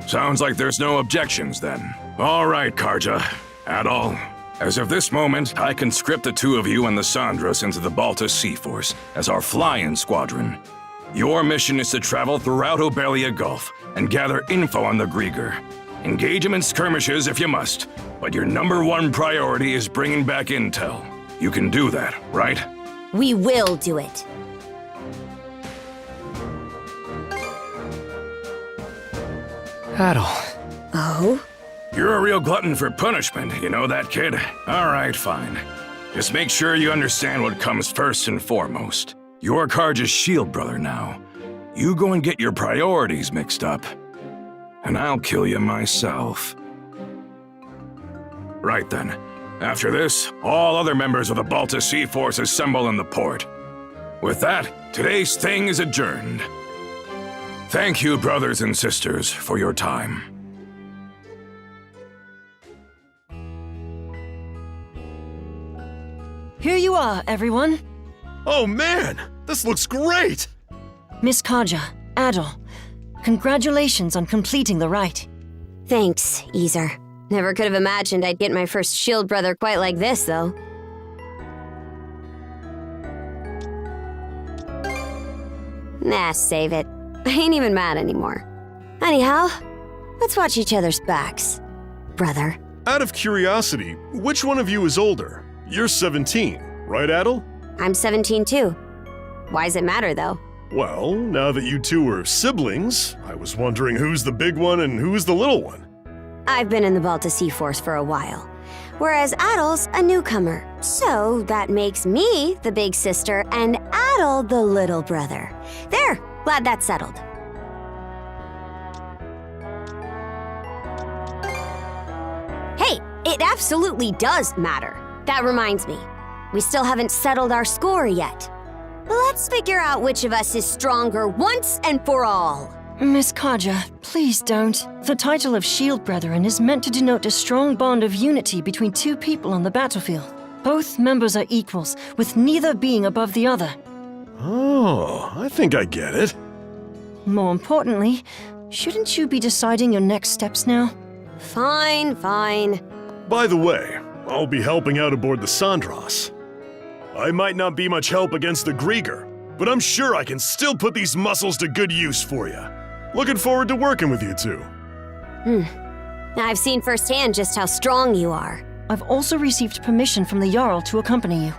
Sounds like there's no objections then. All right, Karja. Adol. As of this moment, I conscript the two of you and the Sandras into the Balta Sea Force as our fly-in squadron. Your mission is to travel throughout Obelia Gulf and gather info on the Griegr. Engage them in skirmishes if you must, but your #1 priority is bringing back intel. You can do that, right? We will do it. Adol. Oh? You're a real glutton for punishment, you know that, kid? All right, fine. Just make sure you understand what comes first and foremost. You're Karja's shield brother now. You go and get your priorities mixed up, and I'll kill you myself. Right then. After this, all other members of the Balta Sea Force assemble in the port. With that, today's thing is adjourned. Thank you, brothers and sisters, for your time. Here you are, everyone. Oh man, this looks great! Miss Karja, Adol, congratulations on completing the rite. Thanks, Easer. Never could have imagined I'd get my first shield brother quite like this, though. Nah, save it. I ain't even mad anymore. Anyhow, let's watch each other's backs, brother. Out of curiosity, which one of you is older? You're 17, right, Adol? I'm 17 too. Why does it matter, though? Well, now that you two are siblings, I was wondering who's the big one and who's the little one. I've been in the Balta Sea Force for a while, whereas Adol's a newcomer. So that makes me the big sister and Adol the little brother. There, glad that's settled. Hey, it absolutely does matter. That reminds me, we still haven't settled our score yet. Let's figure out which of us is stronger once and for all. Miss Karja, please don't. The title of Shield Brethren is meant to denote a strong bond of unity between two people on the battlefield. Both members are equals, with neither being above the other. Oh, I think I get it. More importantly, Shouldn't you be deciding your next steps now? Fine, fine. By the way, I'll be helping out aboard the Sandras. I might not be much help against the Griegr, but I'm sure I can still put these muscles to good use for you. Looking forward to working with you two. I've seen firsthand just how strong you are. I've also received permission from the Jarl to accompany you.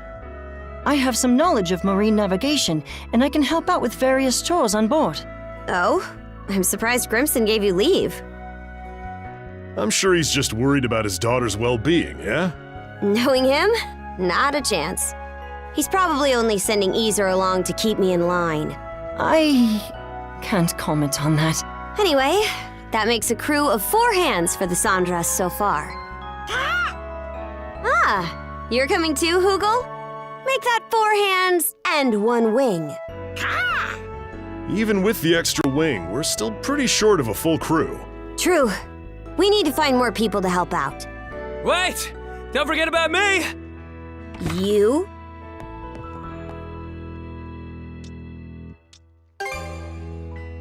I have some knowledge of marine navigation, and I can help out with various chores on board. Oh? I'm surprised Grimson gave you leave. I'm sure he's just worried about his daughter's well-being, yeah? Knowing him? Not a chance. He's probably only sending Easer along to keep me in line. I can't comment on that. Anyway, that makes a crew of 4 hands for the Sandras so far. Ah, you're coming too, Hugel? Make that 4 hands and 1 wing. Even with the extra wing, we're still pretty short of a full crew. True. We need to find more people to help out. Wait! Don't forget about me! You?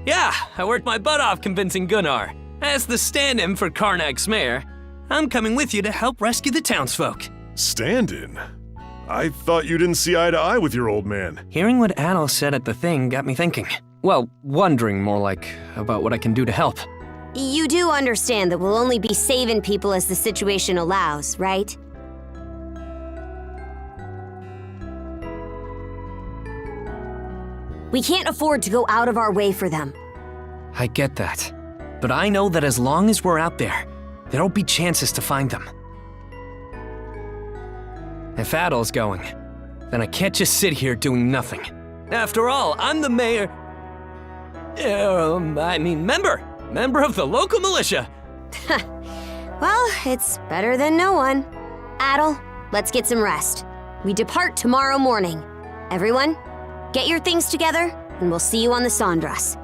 Yeah, I worked my butt off convincing Gunnar. As the stand-in for Karnak's mayor, I'm coming with you to help rescue the townsfolk. Stand-in? I thought you didn't see eye to eye with your old man. Hearing what Adol said at the thing got me thinking. Well, wondering more like about what I can do to help. You do understand that we'll only be saving people as the situation allows, right? We can't afford to go out of our way for them. I get that. But I know that as long as we're out there, there'll be chances to find them. If Adol's going, then I can't just sit here doing nothing. After all, I'm the mayor... member of the local militia. Well, it's better than no one. Adol, let's get some rest. We depart tomorrow morning. Everyone, get your things together, and we'll see you on the Sandras.